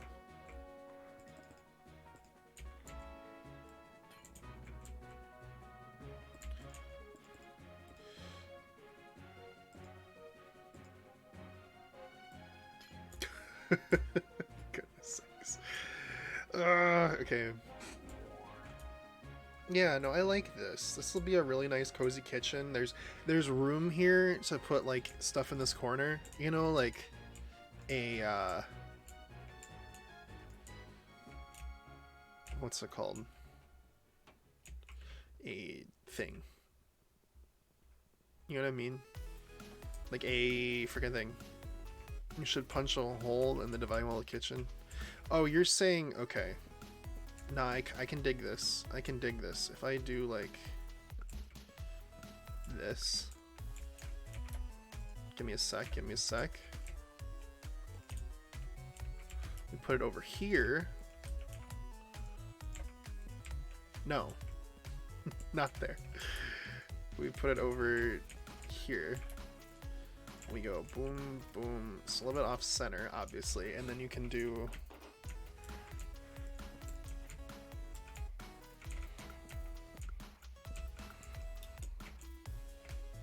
Goodness sakes. Okay. Yeah, no, I like this. This will be a really nice cozy kitchen. There's room here to put like stuff in this corner, you know, like a what's it called? A thing. You know what I mean? Like a freaking thing. You should punch a hole in the dividing wall of the kitchen. Oh, you're saying, okay. Nah, I can dig this. I can dig this. If I do, like, this. Give me a sec, give me a sec. We put it over here. No. Not there. We put it over here. we go boom, boom. It's a little bit off center, obviously, and then you can do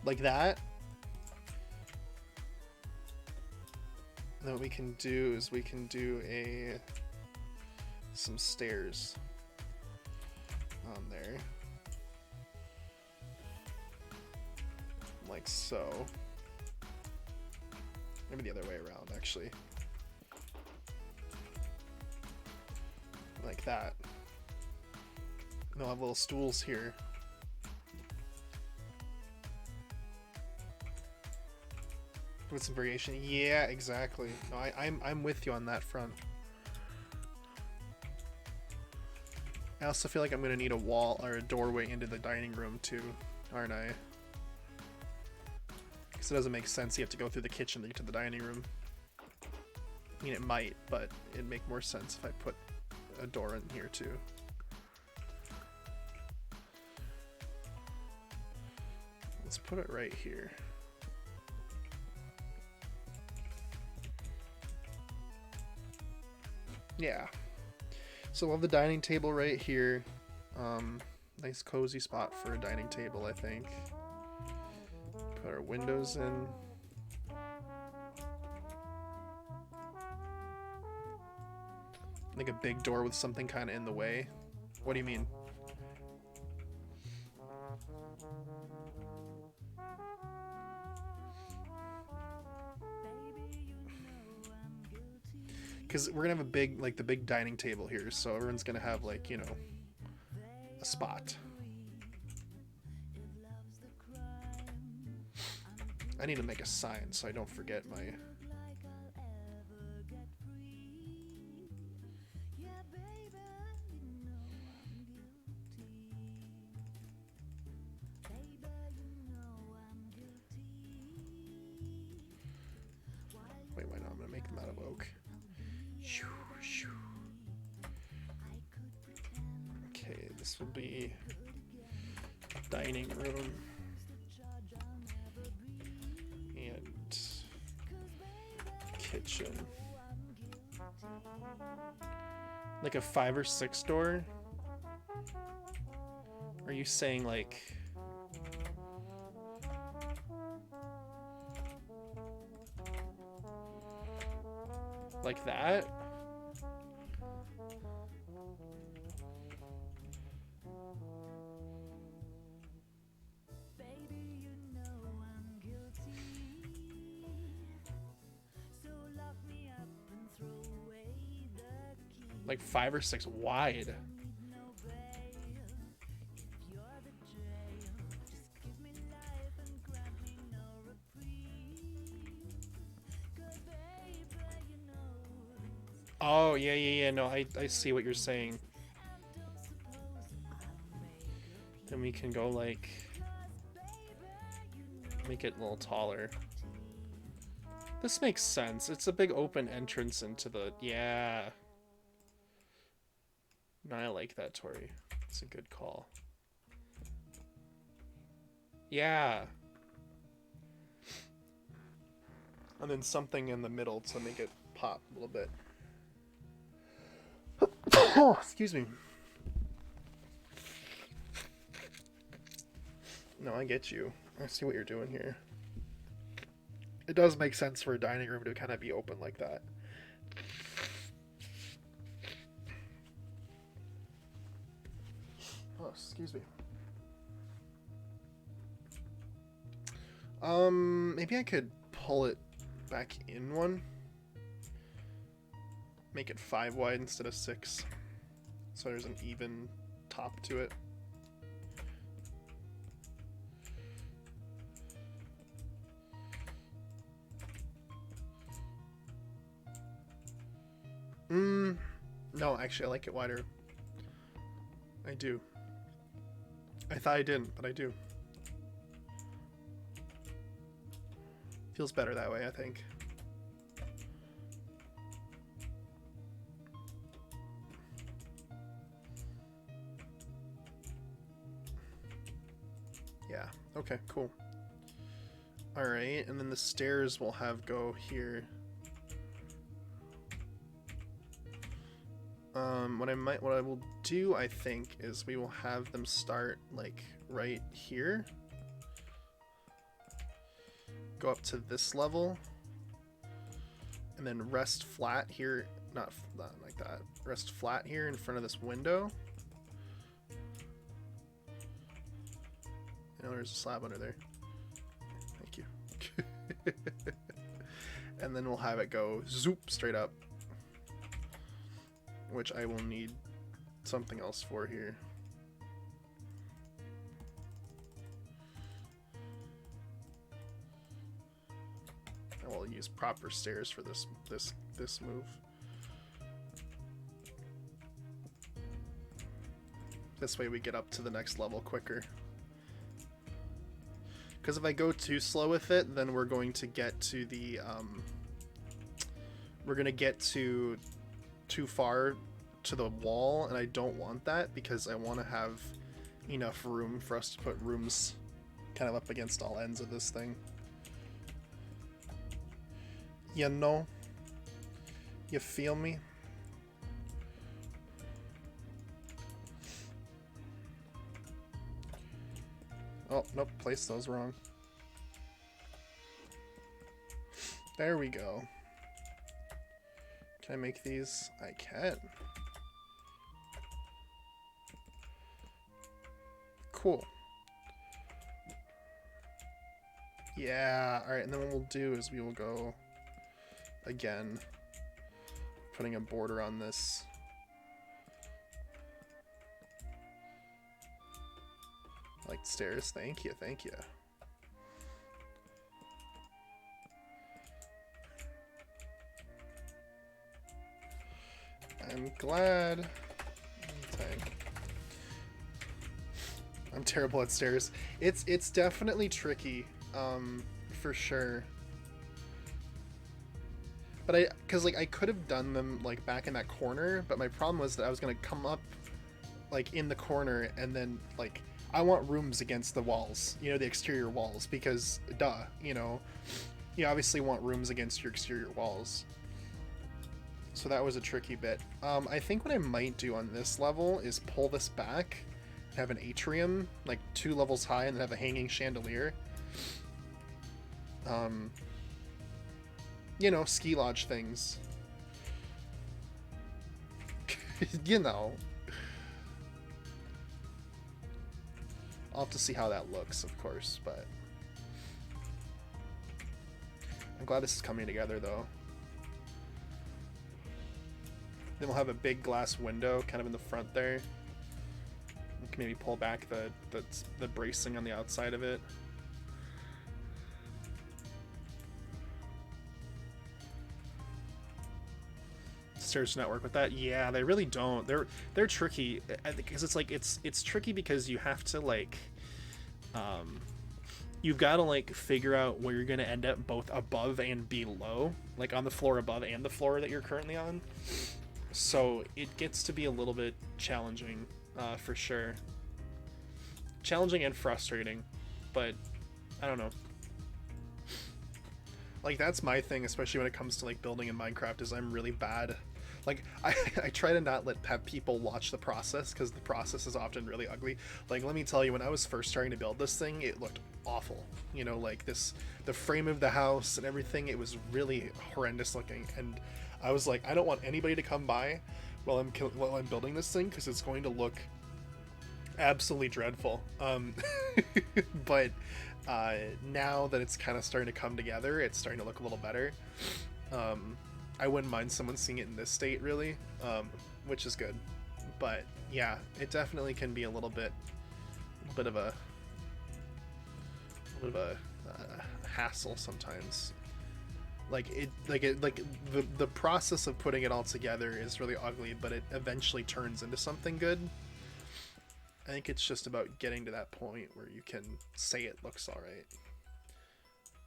like that. And then what we can do is we can do some stairs on there. Like so. Maybe the other way around, actually. Like that. And they'll have little stools here. With some variation. Yeah, exactly. No, I'm with you on that front. I also feel like I'm gonna need a wall or a doorway into the dining room too, aren't I? Because it doesn't make sense you have to go through the kitchen to get to the dining room. I mean, it might, but it'd make more sense if I put a door in here too. Let's put it right here. Yeah. So we'll have the dining table right here. Nice cozy spot for a dining table, I think. Put our windows in. Like a big door with something kind of in the way. What do you mean? Because we're gonna have a big, like the big dining table here, so everyone's gonna have like, you know, a spot. I need to make a sign so I don't forget my... Wait, why not? I'm gonna make them out of oak. Okay, this will be dining room and kitchen. Like a 5 or 6 door? Are you saying like... like that? Like 5 or 6 wide. Oh, yeah, no, I see what you're saying. Then we can go like... make it a little taller. This makes sense. It's a big open entrance into the... yeah. No, I like that, Tori. It's a good call. Yeah. And then something in the middle to make it pop a little bit. Oh, excuse me. No, I get you. I see what you're doing here. It does make sense for a dining room to kind of be open like that. Oh, excuse me. Maybe I could pull it back in one. Make it 5 wide instead of 6. So there's an even top to it. No, actually I like it wider. I do. I thought I didn't, but I do. Feels better that way, I think. Yeah, okay, cool. Alright, and then the stairs will have go here. What I will do, I think, is we will have them start like right here. Go up to this level. And then rest flat here, not like that. Rest flat here in front of this window. You know, there's a slab under there. Thank you. And then we'll have it go zoop straight up. Which I will need something else for here. I will use proper stairs for this move. This way we get up to the next level quicker. Because if I go too slow with it, then we're going to get to the we're gonna get too far to the wall, and I don't want that because I want to have enough room for us to put rooms kind of up against all ends of this thing. You know? You feel me? Oh, nope, placed those wrong. There we go. Can I make these? I can. Cool. Yeah, alright, and then what we'll do is we will go again, putting a border on this. Like stairs, thank you, thank you. I'm glad. I'm terrible at stairs. It's definitely tricky, for sure. But cause like I could have done them like back in that corner, but my problem was that I was gonna come up like in the corner and then like I want rooms against the walls, you know, the exterior walls, because duh, you know, you obviously want rooms against your exterior walls. So that was a tricky bit. I think what I might do on this level is pull this back, have an atrium like 2 levels high, and then have a hanging chandelier. You know, ski lodge things. You know. I'll have to see how that looks, of course, but I'm glad this is coming together, though. Then we'll have a big glass window kind of in the front there. We can maybe pull back the bracing on the outside of it. Stairs do not work with that. Yeah, they really don't. They're tricky because it's like it's tricky because you have to like you've got to like figure out where you're going to end up both above and below, like on the floor above and the floor that you're currently on. So it gets to be a little bit challenging, for sure. Challenging and frustrating, but I don't know. Like that's my thing, especially when it comes to like building in Minecraft, is I'm really bad. Like I try to not have people watch the process because the process is often really ugly. Like let me tell you, when I was first starting to build this thing, it looked awful. You know, like the frame of the house and everything, it was really horrendous looking. And I was like, I don't want anybody to come by while I'm building this thing because it's going to look absolutely dreadful. But now that it's kind of starting to come together, it's starting to look a little better. I wouldn't mind someone seeing it in this state, really, which is good. But yeah, it definitely can be a little bit of a hassle sometimes. The process of putting it all together is really ugly, but it eventually turns into something good. I think it's just about getting to that point where you can say it looks alright.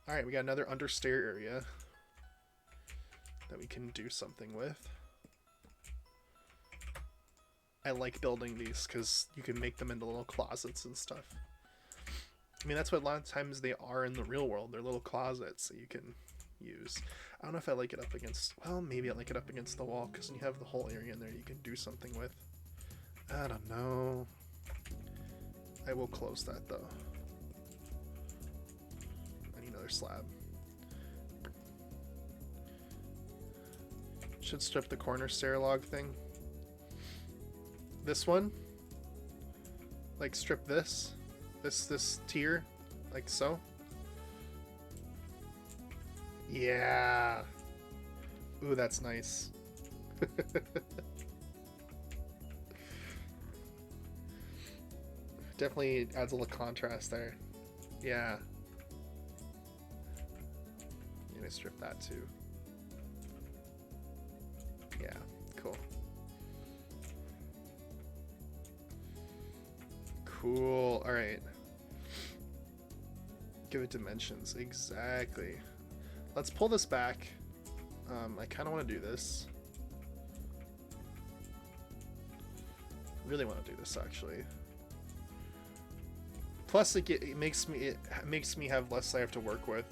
Alright, we got another understair area that we can do something with. I like building these because you can make them into little closets and stuff. I mean, that's what a lot of times they are in the real world. They're little closets that you can use. I don't know if I like it up against... Well, maybe I like it up against the wall, because you have the whole area in there you can do something with. I don't know. I will close that, though. I need another slab. Should strip the corner stair log thing. This one. Like, strip this. This tier. Like so. Yeah. Ooh, that's nice. Definitely adds a little contrast there. Yeah. I'm gonna strip that too. Yeah, cool. Cool. All right. Give it dimensions. Exactly. Let's pull this back. I kind of want to do this. Really want to do this actually. Plus, it makes me have less I have to work with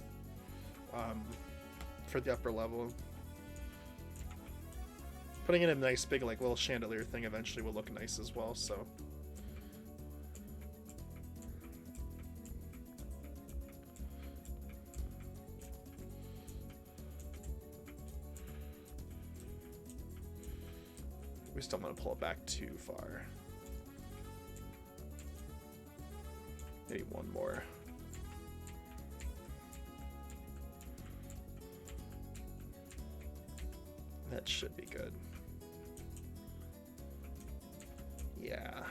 for the upper level. Putting in a nice big like little chandelier thing eventually will look nice as well. So. We just don't want to pull it back too far. Maybe one more. That should be good. Yeah,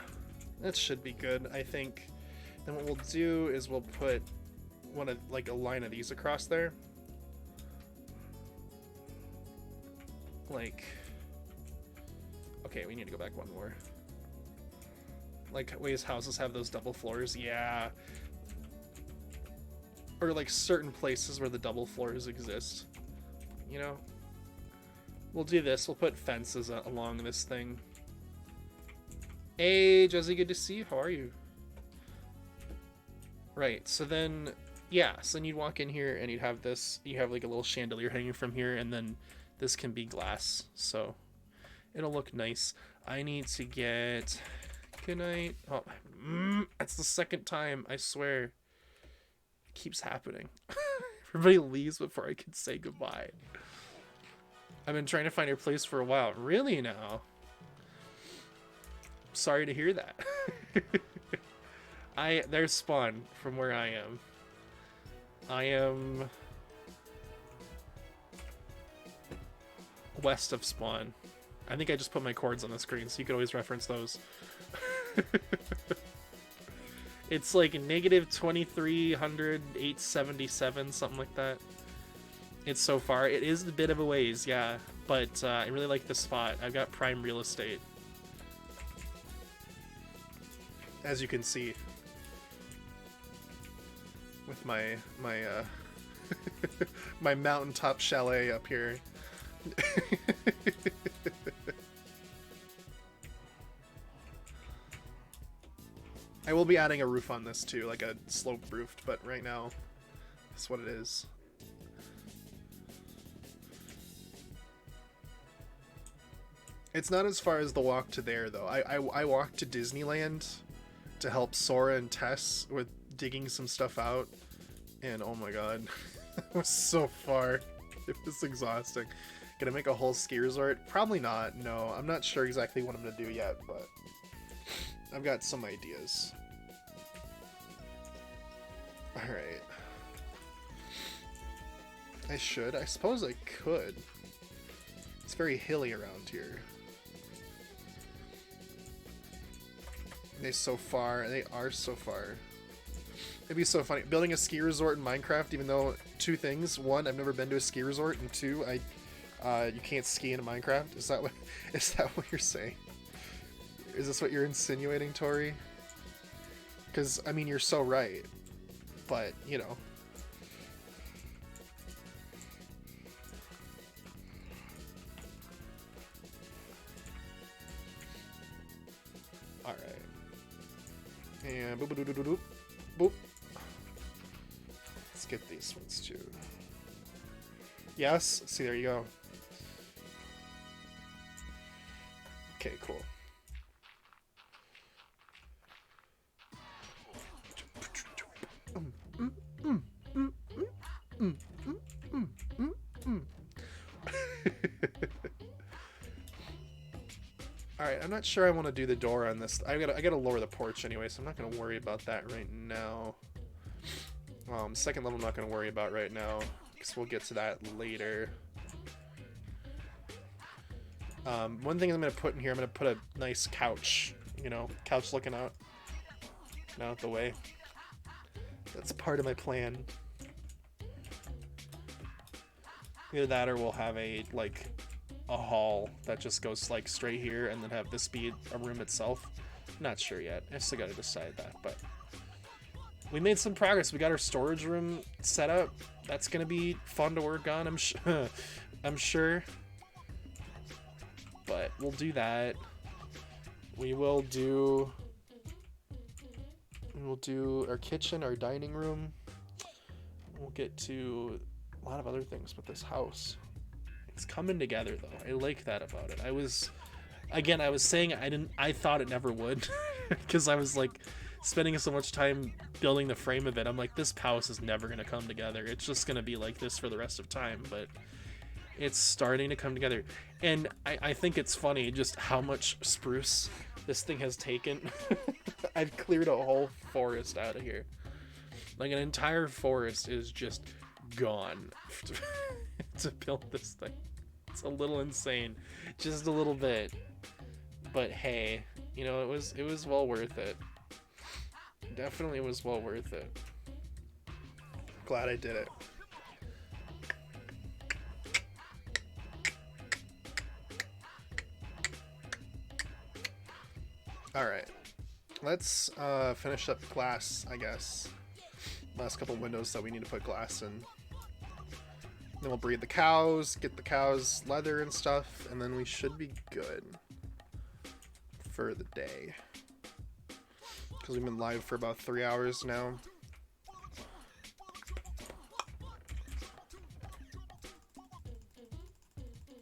that should be good. I think then what we'll do is we'll put like a line of these across there. Like, okay, we need to go back one more. Like ways houses have those double floors, yeah. Or like certain places where the double floors exist, you know? We'll do this, we'll put fences along this thing. Hey, Jesse, good to see you, how are you? Right, so then, yeah, so then you'd walk in here and you'd have this, you have like a little chandelier hanging from here, and then this can be glass, so it'll look nice. I need to get... Good night. Oh, that's the second time, I swear. It keeps happening. Everybody leaves before I can say goodbye. I've been trying to find your place for a while. Really now? Sorry to hear that. There's Spawn from where I am. I am west of Spawn. I think I just put my chords on the screen, so you can always reference those. It's like negative 2300, 877, something like that. It's so far. It is a bit of a ways, yeah, but I really like this spot. I've got prime real estate, as you can see, with my my mountaintop chalet up here. I will be adding a roof on this too, like a slope roofed, but right now, that's what it is. It's not as far as the walk to there, though. I walked to Disneyland to help Sora and Tess with digging some stuff out, and oh my god, it was so far. It was exhausting. Gonna make a whole ski resort? Probably not, no. I'm not sure exactly what I'm gonna do yet, but I've got some ideas. Alright. I suppose I could. It's very hilly around here. They are so far. It'd be so funny. Building a ski resort in Minecraft, even though two things. One, I've never been to a ski resort, and two, you can't ski in Minecraft. Is that what you're saying? Is this what you're insinuating, Tori? Because, I mean, you're so right. But, you know. Alright. And boop, boop, boop, boop, boop. get these ones too. Yes? See, there you go. Okay, cool. Alright, I'm not sure I want to do the door on this. I gotta lower the porch anyway, so I'm not gonna worry about that right now. Second level I'm not gonna worry about right now, because we'll get to that later. One thing I'm gonna put in here, I'm gonna put a nice couch, you know, couch looking out the way. That's part of my plan. Either that or we'll have a hall that just goes like straight here and then have this be a room itself. Not sure yet. I still gotta decide that, but we made some progress. We got our storage room set up. That's gonna be fun to work on, I'm sure. But we'll do that. We'll do our kitchen, our dining room. We'll get to a lot of other things with this house. It's coming together though. I like that about it. I was saying I thought it never would because I was like spending so much time building the frame of it. I'm like, this house is never gonna come together. It's just gonna be like this for the rest of time, but it's starting to come together. And I think it's funny just how much spruce this thing has taken. I've cleared a whole forest out of here. Like an entire forest is just gone to build this thing. It's a little insane, just a little bit, but hey, you know, it was well worth it. Definitely was well worth it. Glad I did it. All right, let's finish up glass, I guess. Last couple windows that we need to put glass in. Then we'll breed the cows, get the cows leather and stuff, and then we should be good for the day. Because we've been live for about 3 hours now.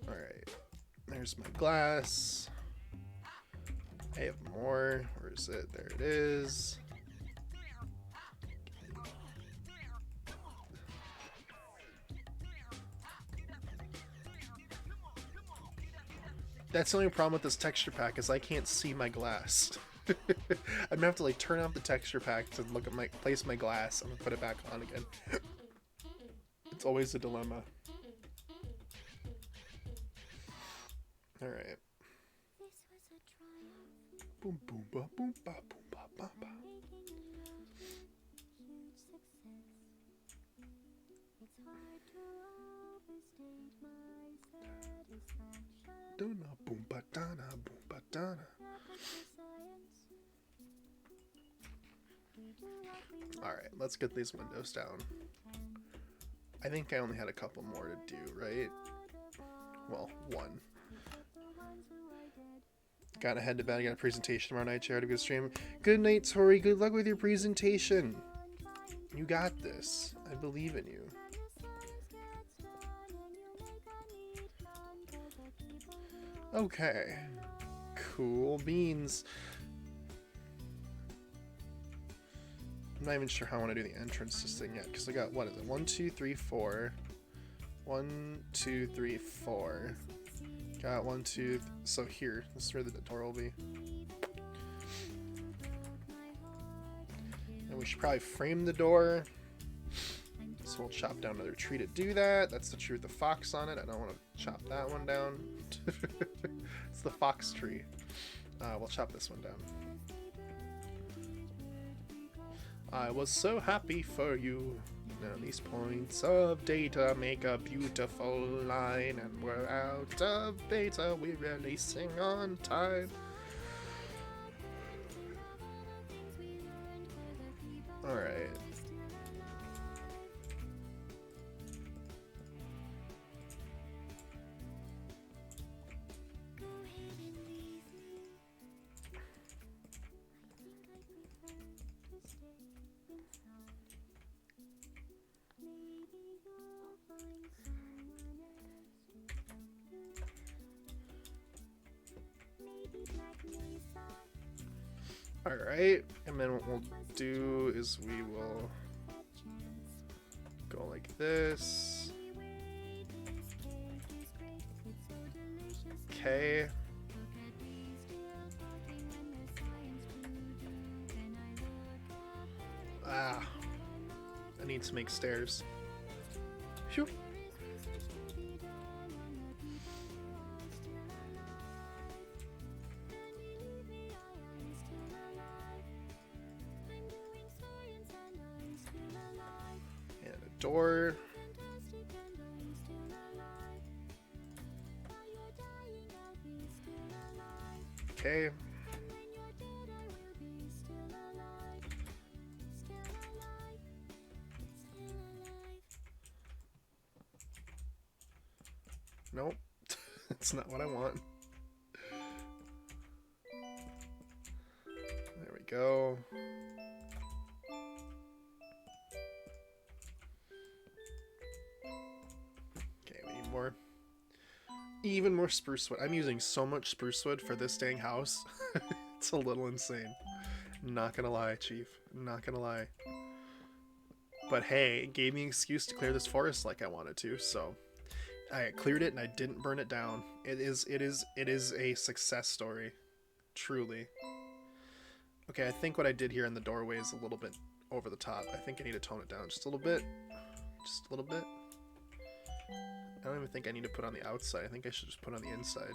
Alright, there's my glass. I have more. Where is it? There it is. That's the only problem with this texture pack is I can't see my glass. I'm gonna have to like turn off the texture pack to look at place my glass and put it back on again. It's always a dilemma. All right. Boom boom ba boom ba boom ba ba ba. Donna boom ba donna boom ba donna. All right, let's get these windows down. I think I only had a couple more to do, right? Well, one. Gotta head to bed. I got a presentation tomorrow night. Share a good stream. Good night, Tori. Good luck with your presentation. You got this. I believe in you. Okay. Cool beans. I'm not even sure how I want to do the entrance to this thing yet, because I got, what is it? 1, 2, 3, 4. 1, 2, 3, 4. Got 1, 2. So here, this is where the door will be. And we should probably frame the door. So we'll chop down another tree to do that. That's the tree with the fox on it. I don't want to chop that one down. It's the fox tree. We'll chop this one down. I was so happy for you. Now these points of data make a beautiful line, and we're out of beta. We're releasing on time. Alright. Alright, and then what we'll do is we will go like this. Okay. Ah, I need to make stairs. Phew. And a door. Okay. Nope. That's not what I want. There we go. Okay, we need more. Even more spruce wood. I'm using so much spruce wood for this dang house. It's a little insane. Not gonna lie, Chief. Not gonna lie. But hey, it gave me an excuse to clear this forest like I wanted to, so I cleared it and I didn't burn it down. It is a success story. Truly. Okay, I think what I did here in the doorway is a little bit over the top. I think I need to tone it down just a little bit. Just a little bit. I don't even think I need to put on the outside. I think I should just put on the inside.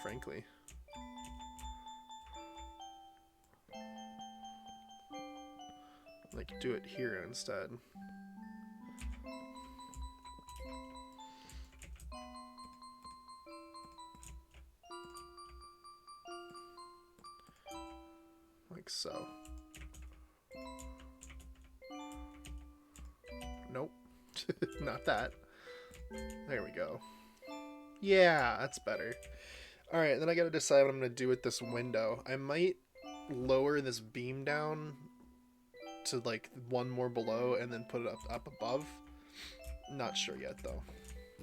Frankly. Like, do it here instead. Like so. Nope. Not that. There we go. Yeah, that's better. Alright, then I gotta decide what I'm gonna do with this window. I might lower this beam down to like one more below and then put it up above. Not sure yet though.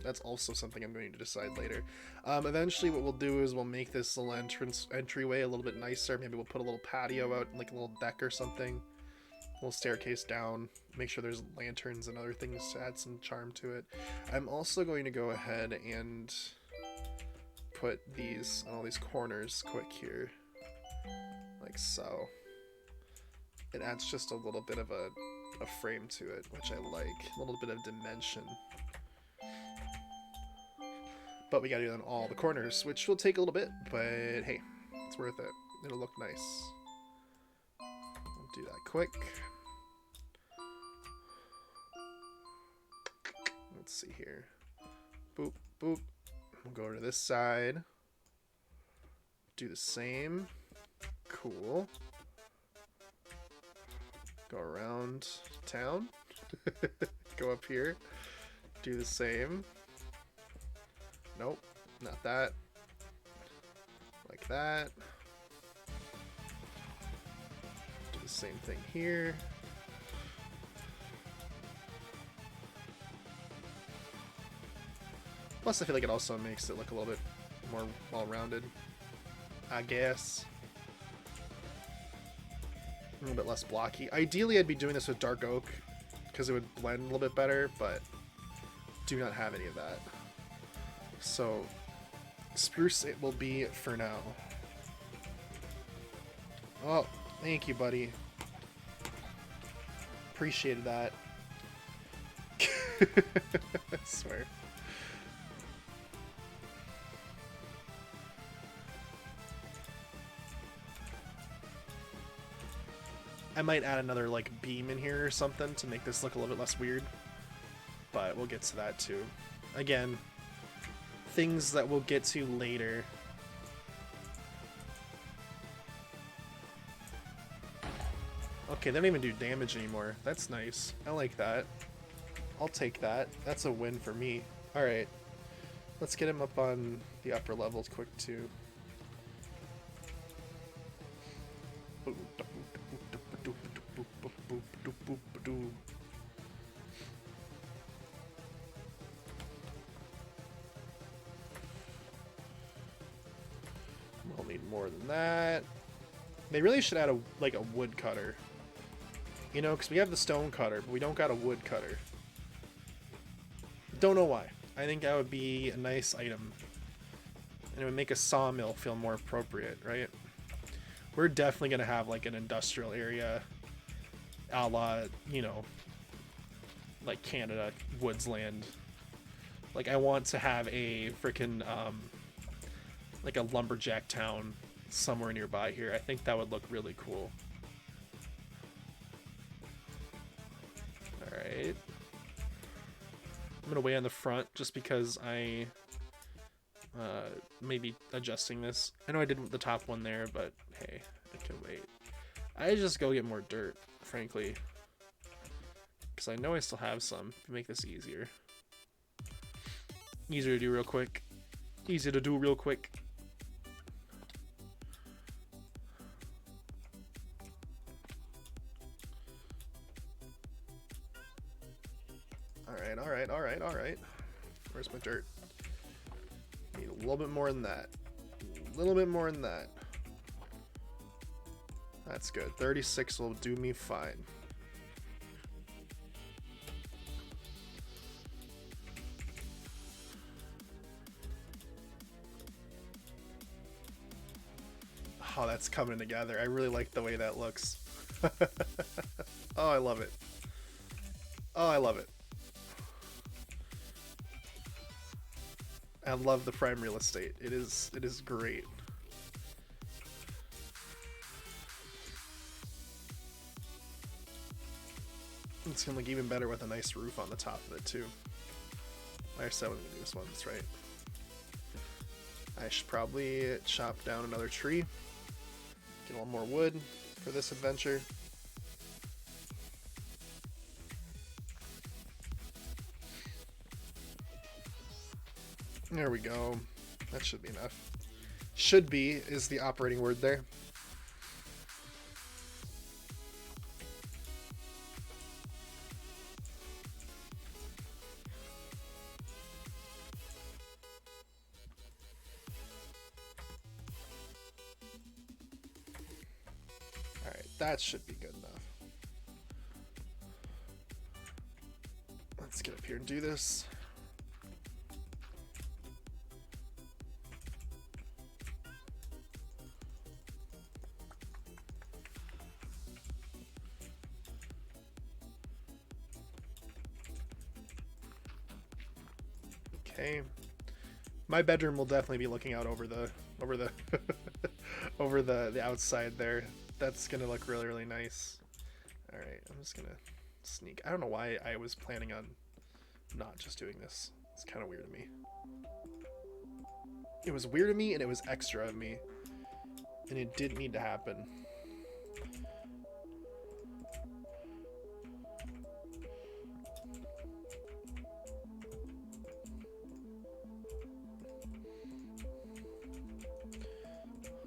That's also something I'm going to decide later. Eventually what we'll do is we'll make this little entryway a little bit nicer. Maybe we'll put a little patio out, like a little deck or something. A little staircase down. Make sure there's lanterns and other things to add some charm to it. I'm also going to go ahead and put these on all these corners quick here. Like so. It adds just a little bit of a frame to it, which I like. A little bit of dimension. But we gotta do it on all the corners, which will take a little bit, but hey, it's worth it. It'll look nice. We'll do that quick. Let's see here. Boop, boop. We'll go over to this side. Do the same. Cool. Go around town. Go up here. Do the same. Nope, not that. Like that. Do the same thing here. Plus, I feel like it also makes it look a little bit more well-rounded, I guess. A little bit less blocky. Ideally, I'd be doing this with dark oak because it would blend a little bit better, but do not have any of that. So, spruce it will be for now. Oh, thank you, buddy. Appreciated that. I swear. I might add another, like, beam in here or something to make this look a little bit less weird. But we'll get to that, too. Again, things that we'll get to later. Okay, they don't even do damage anymore. That's nice. I like that. I'll take that. That's a win for me. Alright. Let's get him up on the upper levels quick, too. We'll need need more than that. They really should add a like a wood cutter. You know, because we have the stone cutter, but we don't got a wood cutter. Don't know why. I think that would be a nice item. And it would make a sawmill feel more appropriate, right? We're definitely going to have like an industrial area a la, you know, like Canada, Woodsland. Like I want to have a freaking, like a lumberjack town somewhere nearby here. I think that would look really cool. Alright. I'm gonna wait on the front just because I maybe adjusting this. I know I did the top one there, but hey, I can wait. I just go get more dirt, frankly. Because I know I still have some to make this easier. Easier to do real quick. Easy to do real quick. Alright. Where's my dirt? Need a little bit more than that. A little bit more than that. That's good. 36 will do me fine. Oh, that's coming together. I really like the way that looks. Oh, I love it. Oh, I love it. I love the prime real estate. It is great. It's gonna look even better with a nice roof on the top of it too. I said I'm gonna do this one, that's right. I should probably chop down another tree. Get a little more wood for this adventure. There we go. That should be enough. Should be is the operating word there. Alright, that should be good enough. Let's get up here and do this. Okay. My bedroom will definitely be looking out over the over the outside there. That's gonna look really, really nice. Alright, I'm just gonna sneak. I don't know why I was planning on not just doing this. It's kind of weird to me. It was weird to me and it was extra of me. And it didn't need to happen.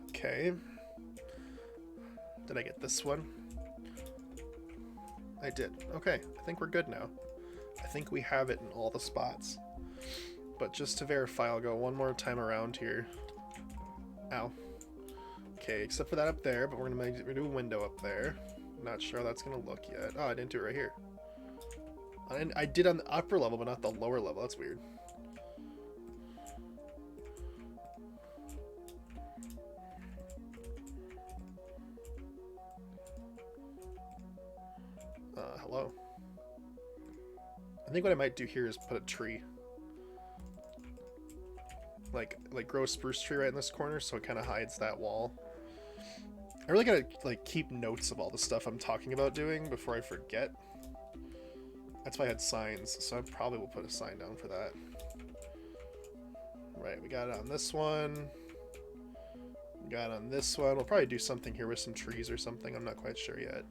Okay. Did I get this one? I did. Okay, I think we're good now. I think we have it in all the spots. But just to verify, I'll go one more time around here. Ow. Okay, except for that up there, but we're gonna do a window up there. Not sure how that's gonna look yet. Oh, I didn't do it right here. I did on the upper level, but not the lower level. That's weird. Hello. I think what I might do here is put a tree. Like grow a spruce tree right in this corner so it kind of hides that wall. I really gotta like keep notes of all the stuff I'm talking about doing before I forget. That's why I had signs, so I probably will put a sign down for that. Right, we got it on this one. We got it on this one. We'll probably do something here with some trees or something. I'm not quite sure yet.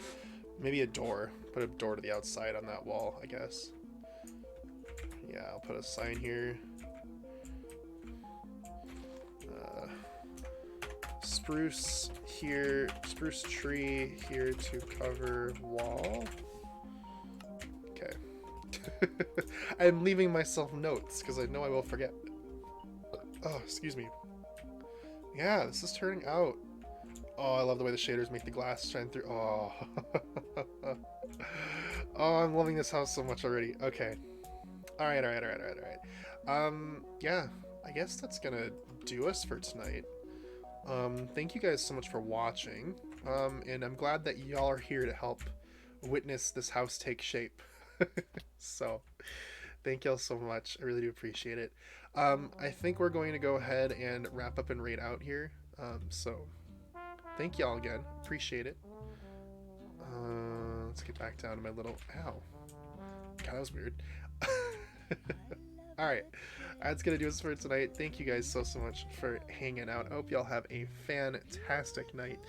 Maybe a door. Put a door to the outside on that wall, I guess. Yeah, I'll put a sign here. Spruce here, spruce tree here to cover wall. Okay. I'm leaving myself notes because I know I will forget. Oh, excuse me. Yeah, this is turning out. Oh, I love the way the shaders make the glass shine through. Oh. Oh, I'm loving this house so much already. Okay. Alright. Yeah, I guess that's gonna do us for tonight. Thank you guys so much for watching. And I'm glad that y'all are here to help witness this house take shape. So, thank y'all so much. I really do appreciate it. I think we're going to go ahead and wrap up and raid out here. So, thank y'all again. Appreciate it. Let's get back down to my little... Ow. God, that was weird. Alright, that's gonna do us for tonight. Thank you guys so much for hanging out. I hope y'all have a fantastic night.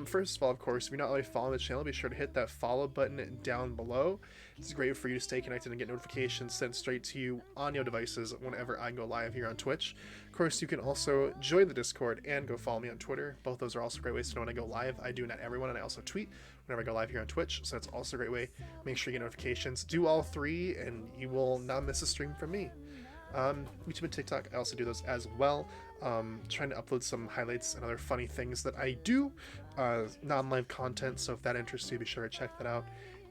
First of all, of course, if you're not already following the channel, be sure to hit that follow button down below. It's great for you to stay connected and get notifications sent straight to you on your devices whenever I go live here on Twitch. Of course, you can also join the Discord and go follow me on Twitter. Both those are also great ways to know when I go live. I do not everyone, and I also tweet whenever I go live here on Twitch, so that's also a great way. Make sure you get notifications. Do all three, and you will not miss a stream from me. YouTube and TikTok, I also do those as well. Trying to upload some highlights and other funny things that I do, non-live content, so if that interests you, be sure to check that out.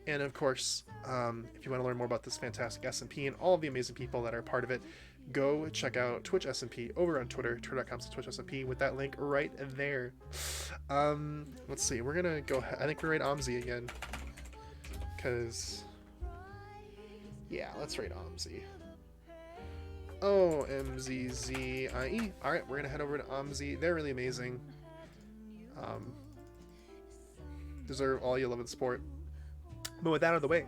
And of course, if you want to learn more about this fantastic SMP and all of the amazing people that are part of it, go check out Twitch SMP over on Twitter, twitter.com/Twitch SMP, with that link right there. Let's see, we're gonna go ahead. I think we're raid Omzi again, because yeah, let's raid Omzi. OMZZIE. Alright, we're gonna head over to Omzi. They're really amazing. Deserve all your love and support. But with that out of the way,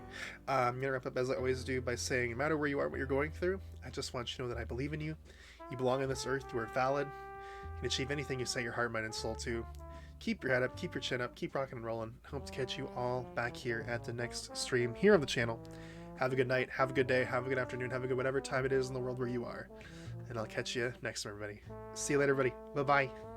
I'm gonna wrap up as I always do by saying, no matter where you are, what you're going through, I just want you to know that I believe in you. You belong on this earth. You are valid. You can achieve anything you set your heart, mind, and soul to. Keep your head up, keep your chin up, keep rocking and rolling. Hope to catch you all back here at the next stream here on the channel. Have a good night, have a good day, have a good afternoon, have a good whatever time it is in the world where you are. And I'll catch you next time, everybody. See you later, everybody. Bye-bye.